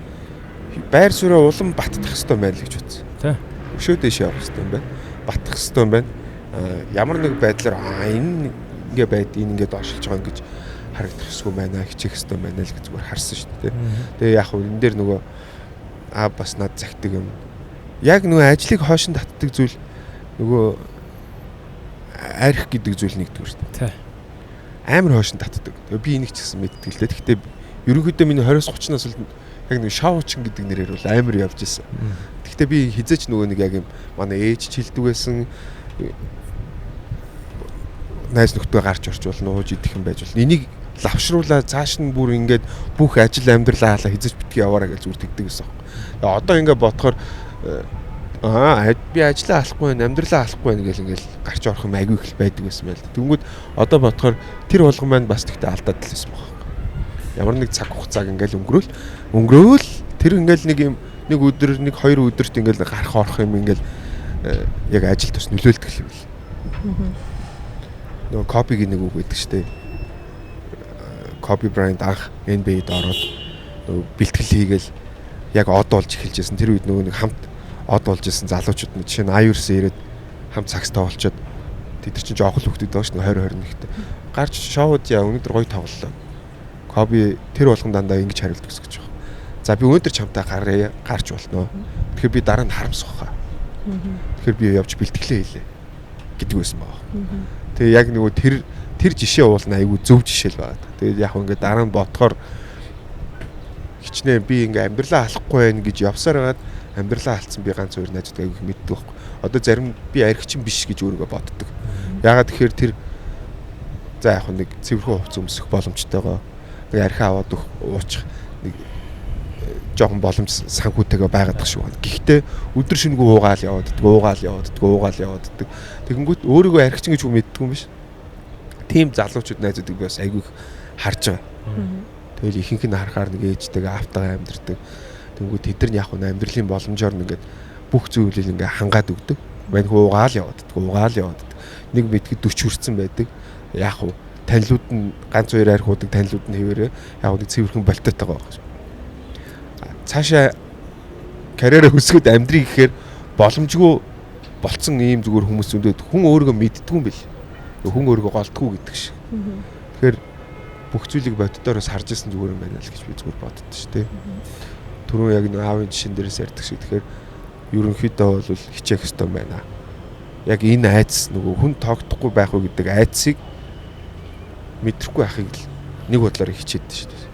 байр суурь улам баттах хэрэгтэй байл гэж бодсон. Тийм. Өшөө дэш явах хэрэгтэй юм байна. Баттах хэрэгтэй юм байна. Ямар нэг байдлаар энэ ингээ байд энэ ингээ доошлж байгаа гэж харагдах хэсгүй байна. Хичих хэрэгтэй байна л гэж зүгээр харсан шүү дээ. Тэгээ яг хөө энэ дээр нөгөө бас над захидаг юм. Яг нөгөө ажлыг хоошин татдаг зүйл нөгөө арх гэдэг зүйл нэгдүгээр шүү дээ. Тийм. Амар хоошин татдаг. Би энийг ч гэсэн мэддэг л дээ. Гэхдээ ерөнхийдөө миний 20-30-наас л яг нэг шавуучин гэдэг нэрээр бол амар явж исэн. Гэхдээ би хизээч нөгөө нэг яг юм манай ээж чилдэг байсан найз нөхдөд гарч орч болно ууж идэх юм байж болно. Энийг лавшруулаад цааш нь бүр ингээд бүх ажил амьдралаа хаалаа хизээч битгий яваараа гэж зүр тэгдэг гэсэн. Одоо ингээд бодохоор би ажлаа алахгүй байна, амьдралаа алахгүй байна гэл ингээл гарч орох юм айгүй их байдаг байсан байл. Тэнгүүд одоо бодохоор тэр болгон маань бас тэгтээ алдаад л байсан баг. Ямар нэг цаг хугацааг ингээл өнгөрөөл тэр ингээл нэг юм нэг өдөр нэг хоёр өдөрт ингээл гарах орох юм ингээл яг ажил тус нөлөөлдөг юм бэл. Нөгөө копигийн нэг үг гэдэг чтэй. Copy brand анх NBA-д ороод нөгөө бэлтгэл хийгээл яг од болж эхэлжсэн. Тэр үед нөгөө нэг хамт од болж исэн залуучууд нь жишээ нь аюурсан ирээд хамт цагстай болчиход тэд нар чинь жоохол хөвгдөд байгаа шүү дээ 20-21-т. Гарч шоуд яа өнөөдөр гоё тоглолоо. Коби тэр болгон дандаа ингэж хариулт өгс гэж байна. За би өнөөдөр чамтай гарч болноо. Тэгэхээр би дараа нь харамсах хаа. Тэгэхээр би явж бэлтгэлээ хийлээ гэдэг байсан баа. Тэгээ яг нөгөө тэр жишээ уулна айгүй зөв жишээл байгаа. Тэгээд яг ингээд дараа нь бодохоор хичнээн би ингээ амьдралаа алахгүй байх гэж явсаар байгаад амьдралаа алдсан би ганц хоёр найзтай айгүй мэддэг байхгүй. Одоо зарим би архичин биш гэж өөрийгөө боддог. Ягаад тэгэхээр тэр за яг нэг цэвэрхэн хувц өмсөх боломжтойгоо нэг архи аваад уучих нэг жоохон боломж санхүүтэйгээ байгаад шиг байна. Гэхдээ өдөр шөнөгүй уугаал яваад. Тэгэнгүүт өөрийгөө архичин гэж мэддэг юм биш. Тим залуучууд найзуудыг би бас айгүй их харж байгаа. Тэгэл ихэнх нь харахаар нэг ээжтэйгээ автагаа амьдэрдэг. Тэгэнгүүт тэд нар яг нь амьдралын боломжоор ингээд бүх зүйлийг ингээ хангаад өгдөг. Мань уугаал яваад. Нэг мэдгэд 40 хүрсэн байдаг. Яг уу танилуд нь ганц хоёр арх удаг танилуд нь хэвээрээ яг нэг цэвэрхэн болтойтой байгаа юм. Цаашаа карьераа хөсгөд амьдрий гэхээр боломжгүй болцсон ийм зүгээр хүмүүс зөндөөд хүн өөрийгөө мэддгүй юм бэл. Хүн өөрийгөө голдгүй гэдэг шиг. Тэгэхээр бүх зүйлийг боддоороос харж исэн зүгээр юм байна л гэж би зүгээр боддоо шүү дээ. Түрүүн яг нэг аавын жишээн дээрээс ярьдаг шиг тэгэхээр ерөнхийдөө бол хичээх ёстой юм байна. Яг энэ айц нөгөө хүн тоогдохгүй байх уу гэдэг айцыг мэдрэхгүй байхыг л нэг бодлоор хичээдсэн шүү дээ.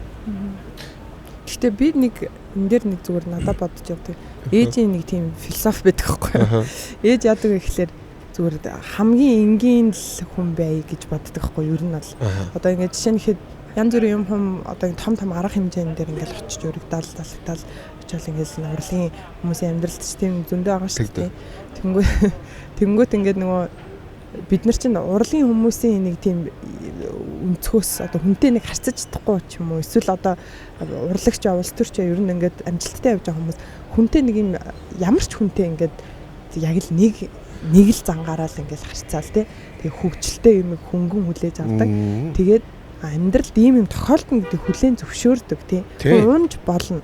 Гэхдээ би нэг энэ дээр нэг зүгээр надад бодож явдаг. Ээжийн нэг тийм философи байдаг байхгүй юу? Ээж яадаг вэ гэхээр зүгээр хамгийн энгийн л хүн бай гэж боддог байхгүй юу? Ер нь бол одоо ингээд жишээ нь хэд янз бүрийн юм одоо том арга хэмжээнд дээр ингээд очиж өргөдөл талхтал очиод ингээд урлагийн хүмүүсийн амьдралд ч тийм зөндөө байгаа шүү дээ. Тэнгүүт ингээд нөгөө бид нар чинь урлагийн хүмүүсийн нэг тийм өнцгөөс одоо хүнтэй нэг харьцаж чадахгүй ч юм уу эсвэл одоо урлагч улс төрч ер нь ингээд амжилттай явж байгаа хүмүүс хүнтэй нэг юм ямар ч хүнтэй ингээд яг л нэг л зангаараа л ингээд харьцаал тий. Тэгээ хөвгчлөлтэй юм хөнгөн хүлээж авдаг. Тэгээд амьдралд ийм юм тохиолдно гэдэг хүлээн зөвшөөрдөг тий. Унж болно.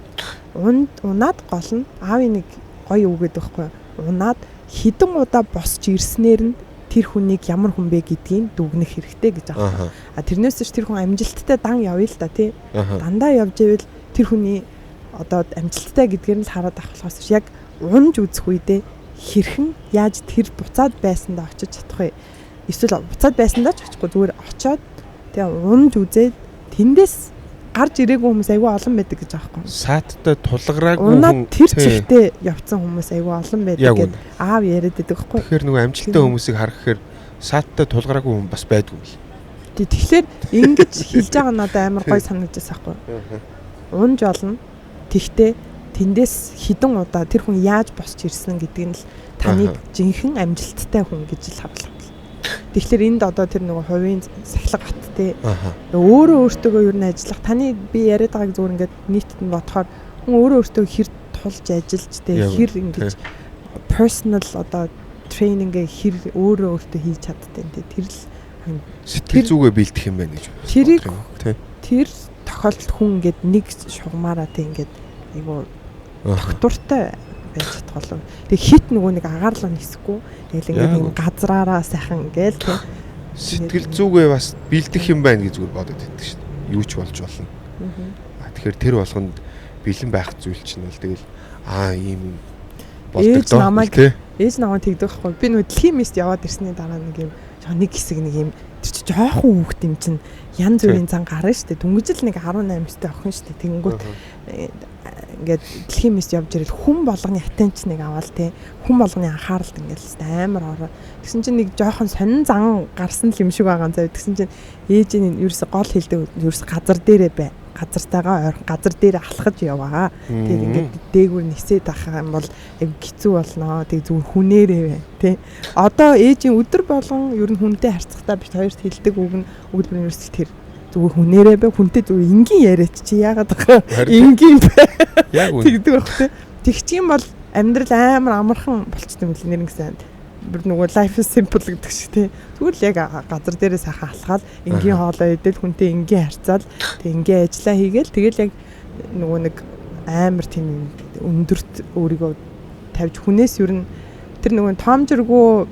Унаад гол нь аавын нэг гоё үгээд байхгүй. Унаад хідэн удаа босч ирснээр нь тэр хүнийг ямар хүн бэ гэдгийг дүгнэх хэрэгтэй гэж аах. Тэрнээс ч тэр хүн амжилттай дан явъя л да тий. Дандаа явж ивэл тэр хүний одоо амжилттай гэдгээр нь л хараад авах болохоос яг унж үзэх үедээ хэрхэн яаж тэр буцаад байсандаа очиж чадах вэ? Эсвэл буцаад байсандаа ч очихгүй зүгээр очиод тэгээ унж үзээд тэндээс гарч ирээгүй хүмүүс айгүй олон байдаг гэж аахгүй. Сааттай тулгараагүй хүн тэр чигтээ явцсан хүмүүс айгүй олон байдаг гэж аав яриад байдаг байхгүй. Тэгэхээр нөгөө амжилттай хүмүүсийг харах гэхээр сааттай тулгараагүй хүн бас байдгүй юм. Тэгэхээр ингэж хэлж байгаа нь надад амар гоё санагдаж байгаа байхгүй. Унж олно. Тэгтээ тэндээс хідэн удаа тэр хүн яаж босч ирсэн гэдгийг нь л таныг жинхэнэ амжилттай хүн гэж л харуулах. Тэгэхээр энд одоо тэр нөгөө хувийн сахилга бат те өөрөө өөртөө ер нь ажиллах таны би яриад байгааг зүгээр ингээд нийтэд нь бодохоор хүн өөрөө өөртөө хэр тулж ажиллаж те хэр ингэж personal одоо тренингээ хэр өөрөө өөртөө хийж чаддаг те тэр л сэтгэл зүгээ бэлдэх юм байна гэж байна. Тэр тохиолдолд хүн ингээд нэг шугамаараа те ингээд айгу доктортой байж чадхолоо. Тэг хит нөгөө нэг агаарлаа нисэхгүй. Тэгэл ингээд газраараа сайхан ингээл тэг сэтгэл зүгээ бас бэлдэх юм байна гэж зүгээр бодоод байдаг шүү дээ. Юу ч болж болно. Тэгэхээр тэр болгонд бэлэн байх зүйл чинь бол тэгэл ийм болдог доо. Ээж намайг тэгдэг байхгүй. Би нөгөө дэлхийн мэст яваад ирсний дараа нэг юм нэг хэсэг нэг юм тэр чи жоохон хүүхд юм чинь янз бүрийн зан гарна шүү дээ. Дүнжил нэг 18 өстэй охин шүү дээ. Тэгэнгүүт ингээд дэлхийн мэст явж ирэл хүн болгоны атенчныг аваал те хүн болгоны анхааралд ингээд амар ороо. Тэгсэн чинь нэг жоохон сонин зан гарсан л юм шиг байгаа зав. Тэгсэн чинь ээжийн ерөөсө гол хэлдэг ерөөсө газар дээрээ бай. Газартайгаа ойрхон газар дээр алхаж яваа. Тэгээд ингээд дээгүүр нисээд ахах юм бол хэцүү болноо. Тэг зүгээр хүнээрээ бай те. Одоо ээжийн өдөр болгон ер нь хүнтэй харьцахдаа бит хоёрт хэлдэг үг нь өгүүлбэр ерөөсө тэр зүгээр хүнээрээ бай. Хүнтэй зүгээр энгийн яриач чи яагаад байгаа энгийн бай. Яг үн. Тэгдэг байх те. Тэгчих юм бол амьдрал амар амархан болчтой юм л нэр ингэсэн. Бүр нөгөө life is simple гэдэг шиг тий. Зүгээр л яг газар дээрээ сайхан алхаад энгийн хоолоо идэл хүнтэй энгийн харьцаал тэг энгийн ажиллаа хийгээл тэгэл яг нөгөө нэг амар тийм өндөрт өөрийгөө тавьж хүнээс ер нь тэр нөгөө тоомжиргүй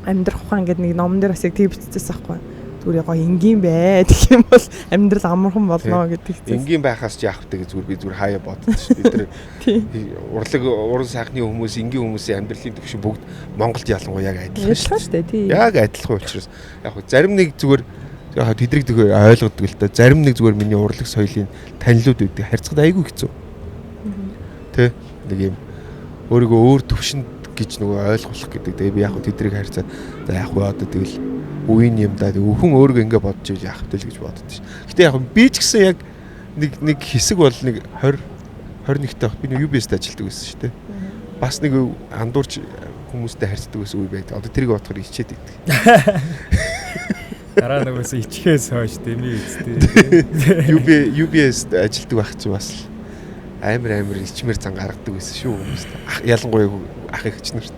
амьдрах ухаан гэдэг нэг номон дээр бас яг тэг биччихсэн байхгүй. Зүгээр гоё энгийн бай гэх юм бол амьдрал амархан болно гэдэг. Энгийн байхаас ч яах вэ гэж зүгээр би зүгээр хаяа боддог шүү дээ. Тэр уран сайхны хүмүүс, энгийн хүмүүсийн амьдралын төвшин бүгд Монголд ялангуяа яг адилхан шүү дээ. Яг адилхан учраас яг зарим нэг зүгээр яг тэдрэг зүгээр ойлгодог л да. Зарим нэг зүгээр миний урлаг соёлын танилуд үүдээ харьцахад айгүй хэцүү. Тэ нэг юм өөрийгөө өөр төвшөнд гэж нөгөө ойлгох гэдэг. Тэгээ би яг тэдрэг харьцаад за яг одоо тэгэл үеийн юм да. Хүн өөрийгөө ингэ бодож яах вэ гэж боддог ш. Гэтэ яг би ч гэсэн яг нэг хэсэг бол нэг 20 21-т би нэг UBS-д ажилладаг байсан шүү дээ. Бас нэг андуурч хүмүүстэй харьцдаг байсан үе байдаг. Одоо тэрийг бодохоор ичээд идэг. Дараа нөгөөсөө ичхээс хойш дэмий үстэй. UBS-д ажилладаг байх чи бас амар ичмэр зан гаргадаг байсан шүү хүмүүстэй. Ялангуяа ах эгч нарт.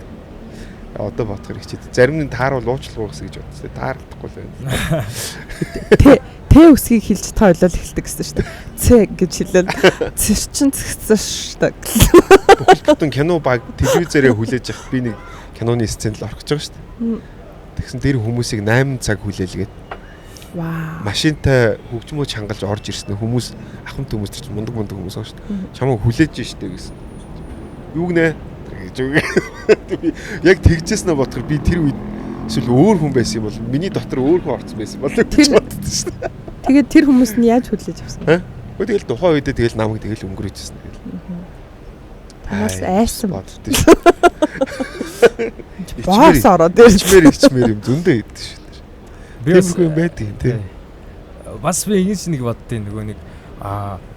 Одоо бодохоор ичээд. Зарим нь тааруул уучлах гэсэн гэж бодсон. Таардахгүй л байна. Тэ үсгийг хэлж та ойлол эхэлдэг гэсэн шүү дээ. Ц гэж хэлээд цэрчин цэгцсэн шүү дээ. Бүхэлдэн кино баг телевизээрээ хүлээж авах би нэг киноны сценд л орох гэж байгаа шүү дээ. Тэгсэн тэр хүмүүсийг 8 цаг хүлээлгээд. Вау. Машинтай хөгжмөө чангалж орж ирсэн хүмүүс ахмад хүмүүс чинь мундаг хүмүүс аа шүү дээ. Чамайг хүлээж штэ гэсэн. Юу гинэ гэж үг. Яг тэгжсэн нь бодохоор би тэр үед эсвэл өөр хүн байсан юм бол миний дотор өөр хүн орсон байсан болов гэж боддоо шүү дээ. Тэгээд тэр хүмүүс нь яаж хүлээж авсан? Тэгэл тухайн үедээ тэгэл намайг тэгэл өнгөрөөжсэн тэгэл. Тамаас айсан боддоо шүү. Баас ороод ичмэр юм зөндөө идэв шүү дээ. Би юм байдیں۔ Тий. Бас би ингэж нэг боддیں۔ Нөгөө нэг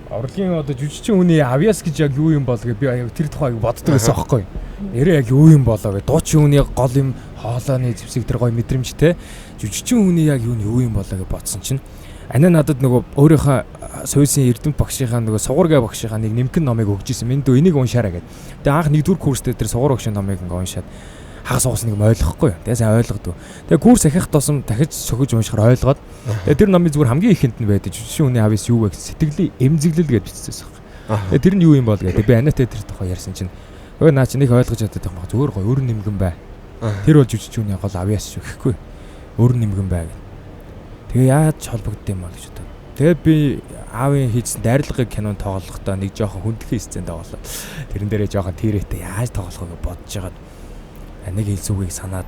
урлагийн одоо жүжигчин хүний авьяас гэж яг юу юм бол гэ би тэр тухайг боддог байсан аахгүй. Нэрээ яг юу юм болоо гэ дуучин хүний гол юм хоолойны зэвсэг тэр гой мэдрэмжтэй жүжигчин хүний яг юу юм болоо гэ бодсон чинь ани надад нөгөө өөрийнхөө сувисын эрдэмт багшийнхаа нөгөө сугуургээ багшийнхаа нэг нэмгэн номыг өгч ирсэн. Энд дөө энийг уншаарай гэд. Тэгээ анх нэгдүгээр курстэй тэр сугуур багшийн номыг ингээ уншаад хагас уусныг ойлгохгүй. Тэгээ сайн ойлгодог. Тэгээ курс ахих тусам дахиж сөхөж уншихаар ойлгоод тэгээ тэр номын зүгээр хамгийн ихэнд нь байдаг. Жүжигчин хүний авьяас юу вэ гэж сэтгэлийн эмзэглэл гэж бичсэн байна. Тэгээ тэр нь юу юм бол гэдэг. Би аниатай тэр тухай ярьсан чинь өө наа чи нэг ойлгож чаддаг юм ба зүгээр гоо өөр нэмгэн бай. Тэр бол жүжигчин хүний гол авьяас шүү гэхгүй. Өөр нэмгэн бай гэх. Тэгээ яаж холбогдсон юм бол гэж боддог. Тэгээд би аавын хийсэн дайрлагыг кинонд тоглохдоо нэг жоохон хүндэхэн сценд тоглоо. Тэрэн дээрээ жоохон тэрэтэ яаж тоглохоо гэж бодож байгаад нэг хэлсүүгийг санаад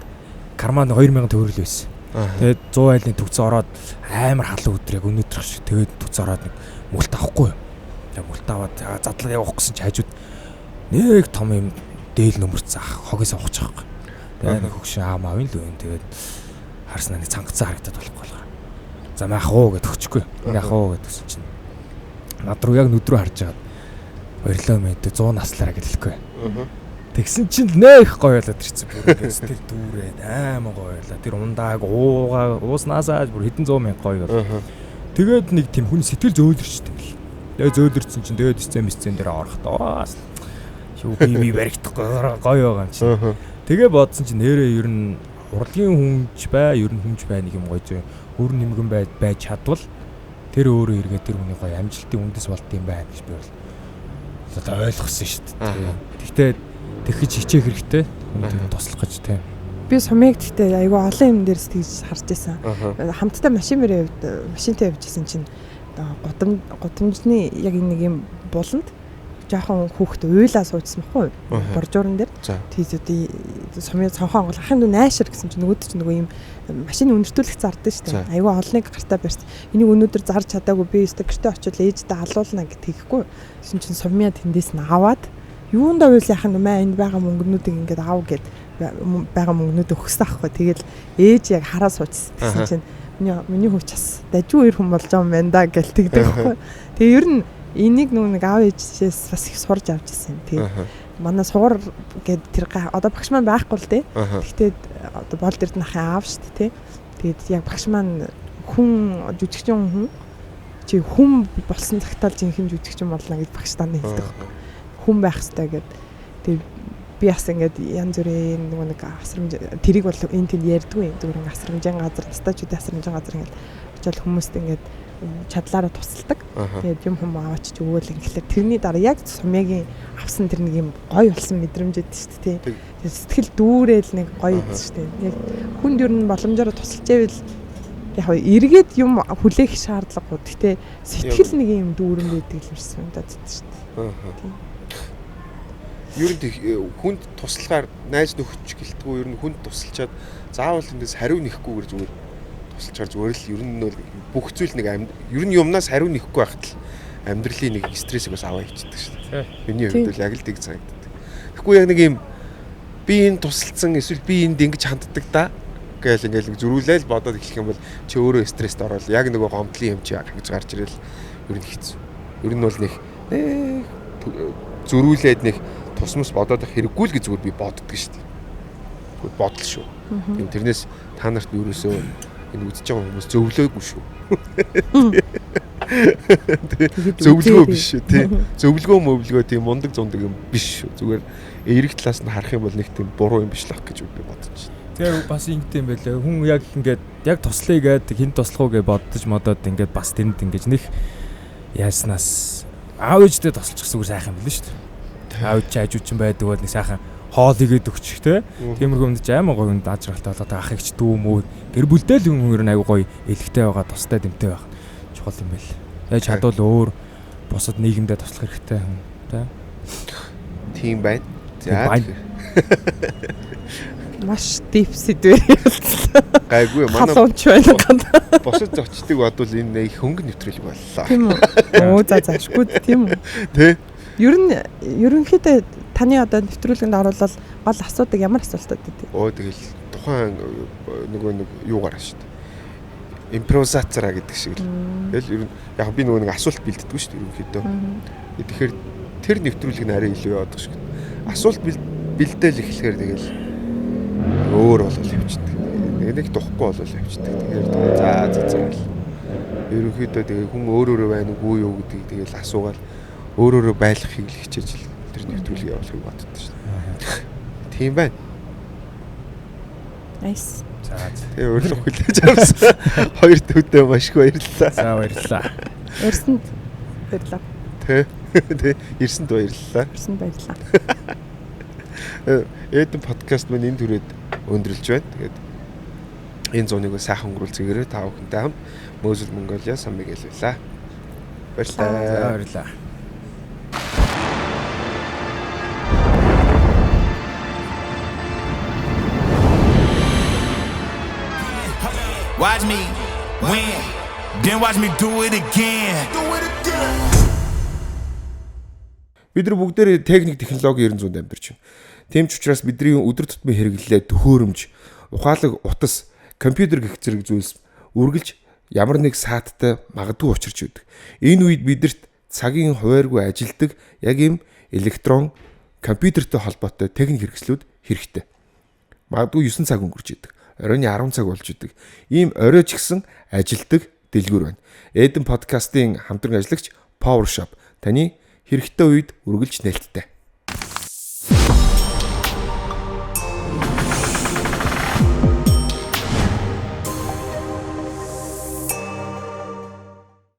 карман 2000 төгрөл байсан. Тэгээд 100 айлын төгс ороод амар халуун өдрийг өнөөдөр шиг тэгээд төгс ороод нэг мөлт авахгүй юу. Тэгээд мөлт аваад задлаа явах гэсэн чи хажууд нэг том юм дээл нөмөрцөн хогоос авах гэж байгаа. Тэгээд нэг хөгшин аамаа л үн тэгээд харснаа нэг цангацсан харагдаад болохгүй болоо. За маах уу гэд өгчихгүй. Маах уу гэдгсэн чинь над руу яг нүдрөө харж агаад баярлалаа мэд 100 наслаараа гэлэхгүй. Тэгсэн чинь нэх гоё болоод ирсэн бүр сэтгэл дүүрээд аймаа гоё болоо. Тэр ундааг ууснасаа бүр хэдэн 100 мянга гоё болоо. Тэгээд нэг тийм хүн сэтгэл зөөлрчтэй л. Тэгээд зөөлрсөн чинь тэгээд сцен дээр орохдоо шүү би баригдахгүй гоё байгаа юм чинь. Тэгээ бодсон чинь нэрээ ер нь урлагийн хүнч бай, ер нь хүнч бай нэг юм гоё зөө. Өөр нэмгэн байж чадвал тэр өөрөө эргээд тэр хүний гоё амжилтын үндэс болд юм байна гэж би бол одоо ойлгосон шүү дээ. Тэгтээ тэгэж хичээх хэрэгтэй. Хүнд туслах гэж тийм. Би сумыг гэхдээ айгүй олон юм дээрс тэгж харж байсан. Хамтдаа машинтай явж исэн чинь гудамжны яг нэг юм буланд жоохон хүүхэд уйлаа суужсан байхгүй юу? Боржуурн дээр. Тэгээд сумын цонхоо онгол ахын дүү найшир гэсэн чинь нөгөөд чинь нөгөө юм машины өнөртүүлэх зардсан шүү дээ. Айгүй олныг гартаа барьсан. Энийг өнөөдөр зарж чадаагүй би өстө гэртээ очиод ээждээ алуулна гэт хийхгүй. Тэгсэн чинь сумын тэндээс нь аваад юундаа уйлах юм бэ? Энд байгаа мөнгнүүдийг ингээд аав гэд байгаа мөнгнүүд өгсөн аахгүй. Тэгэл ээж яг хараа суучсан. Тэгсэн чинь миний хүүч бас дажгүй 2 хүн болж байгаа юм байна да гэл тэгдэг аахгүй. Тэгээ ер нь энийг нэг аав ээжээс бас их сурж авч ирсэн. Тэгээ манай сугар гэд тэр одоо багш маань байхгүй л дээ. Гэхдээ одоо болд эрдэнэхээ аав шүү дээ. Тэгээд яг багш маань хүн жүжигчин хүн чи хүн болсон цагтаа жинхэнэ жүжигчин болно гэж багш тань хэлдэг. Хүн байх хэрэгтэй гэд. Тэгээд би бас ингээд янз бүрийн нэг асрамж тэрийг бол энэ тэнд ярьдгүй зүгээр ингээд асрамжийн газар стажуудын асрамжийн газар ингээд очиод хүмүүст ингээд чадлаараа тусалдаг. Тэгээд юм хүм аваач ч өгөөл ингээд тэрний дараа яг сумягийн авсан тэр нэг юм гоё болсон мэдрэмж өгдөө шүү дээ. Тэгээд сэтгэл дүүрэл нэг гоё өгдөө шүү дээ. Яг хүнд ер нь боломжоор тусалж ивэл яг эргээд юм хүлээх шаардлагагүй. Гэтэ сэтгэл нэг юм дүүрэн байдаг юм шиг санагдаад шүү дээ. Ер нь хүнд туслахаар найз нөхөж гэлтгүй ер нь хүнд тусалчаад заавал тэндээс хариу нэхгүйгээр зүгээр тусалчаар зүгээр л ер нь бүх зүйл нэг ер нь юмнаас хариу нэхгүй байхад л амьдралын нэг стрессийг бас аваа хийдэг шүү дээ. Миний хувьд бол яг л тийг санагддаг. Тэгэхгүй яг нэг юм би энэ тусалсан эсвэл би энд ингэж ханддаг да гээл ингээл зөрүүлээл бодоод эхлэх юм бол чи өөрөө стресст ороод яг нөгөө гомдлын юм чи гарч ирэл ер нь хэцүү. Ер нь бол нэг зөрүүлээд нэг тусмас бодоод их хэрэггүй л гэж зүгээр би боддог шүү дээ. Тэгвэл бодол шүү. Тийм тэрнээс та нарт юурээсөө энэ үзэж байгаа хүмүүс зөвлөөгүй шүү. Зөвлөгөө биш шүү тий. Зөвлөгөө тийм мундаг зундаг юм биш шүү. Зүгээр эерэг талаас нь харах юм бол нэг тийм буруу юм биш л ах гэж би бодож байна. Тэгээ бас ингэдэм байлаа. Хүн яг ингээд яг туслая гэдэг хин туслах уу гэж боддож модоод ингээд бас тэнд ингэж нэг яаснаас аав ээжтэй тусалчихсан үгүй сайхан юм байна шүү дээ. Аав ээж хажууд чинь байдаг бол нэг сайхан хоол игээд өгчих те. Тиймэрхүү юмд ч аймаг гоё юм даажралтай болоод ах ихч дүү мөө гэр бүлтэй л хүн аягүй гоё элэгтэй байгаа тустай дэмтэй байх чухал юм байл. Яаж чадвал өөр бусад нийгэмдээ туслах хэрэгтэй юм те. Тийм байна. За маш deep сэдвэр явуулсан. гайгүй манай Халуунч байна гэдэг. босод зочдыг бодвол энэ их хөнгөн нэвтрүүлэг боллоо. Тийм үү? Оо заашгүй тийм үү? Тэ? Ерөнхийдөө таны одоо нэвтрүүлгэнд оруулал гол асуудаг ямар асуултууд гэдэг? Оо тэгэл тухайн нөгөө нэг юугаар шүү дээ. Импровизацаараа гэдэг шиг л. Тэгэл ер нь яг би нөгөө нэг асуулт бэлддэг шүү дээ ерөнхийдөө. Тэгэхээр тэр нэвтрүүлэг нь арай илүү яваад шүү дээ. Асуулт бэлдээл эхлэхээр тэгэл өөр болол явчихдаг. Нэг духгүй болол явчихдаг. Тэгэхээр за гэл. Ерөнхийдөө тэгээ хүн өөрөөрөө байна уу юу гэдгийг тэгэл асуугаад өөрөөрөө байлгахыг л хичээж л тэр нэвтрүүлэг явуулахыг боддог шүү дээ. Тийм байна. Nice. За. Тэгээ өөрөөр хүлээж авсан. Хоёр төвдөө маш их баярлалаа. За баярлалаа. Өрсөнд баярлалаа. Тэ ирсэнд баярлалаа. Өрсөнд баярлалаа. Эдэн подкаст маань энэ түрээд өндөрлж байна. Тэгээд энэ зуныг сайхан өнгөрүүлцгээгээрээ та бүхэнтэй хамт Mosel Mongolia San Miguel байлаа. Баярлалаа. Баярлалаа. Watch me win, then watch me do it again. Бид нар бүгдээрээ техник технологи 900-д амьдарч байна. Тийм ч учраас бидний өдөр тутмын хэрэглээ төхөөрөмж, ухаалаг утас, компьютер гэх зэрэг зүйлс үргэлж ямар нэг сааттай магадгүй учирч байдаг. Энэ үед бидэрт цагийн хувааргүй ажилдаг яг ийм электрон компьютертэй холбоотой техник хэрэгслүүд хэрэгтэй. Магадгүй 9 цаг өнгөрч идэг. Оройн 10 цаг болж идэг. Ийм орой ч гэсэн ажилдаг дэлгүүр байна. Эдэн подкастын хамтран ажиллагч Power Shop таны хэрэгтэй үед үргэлж нээлттэй.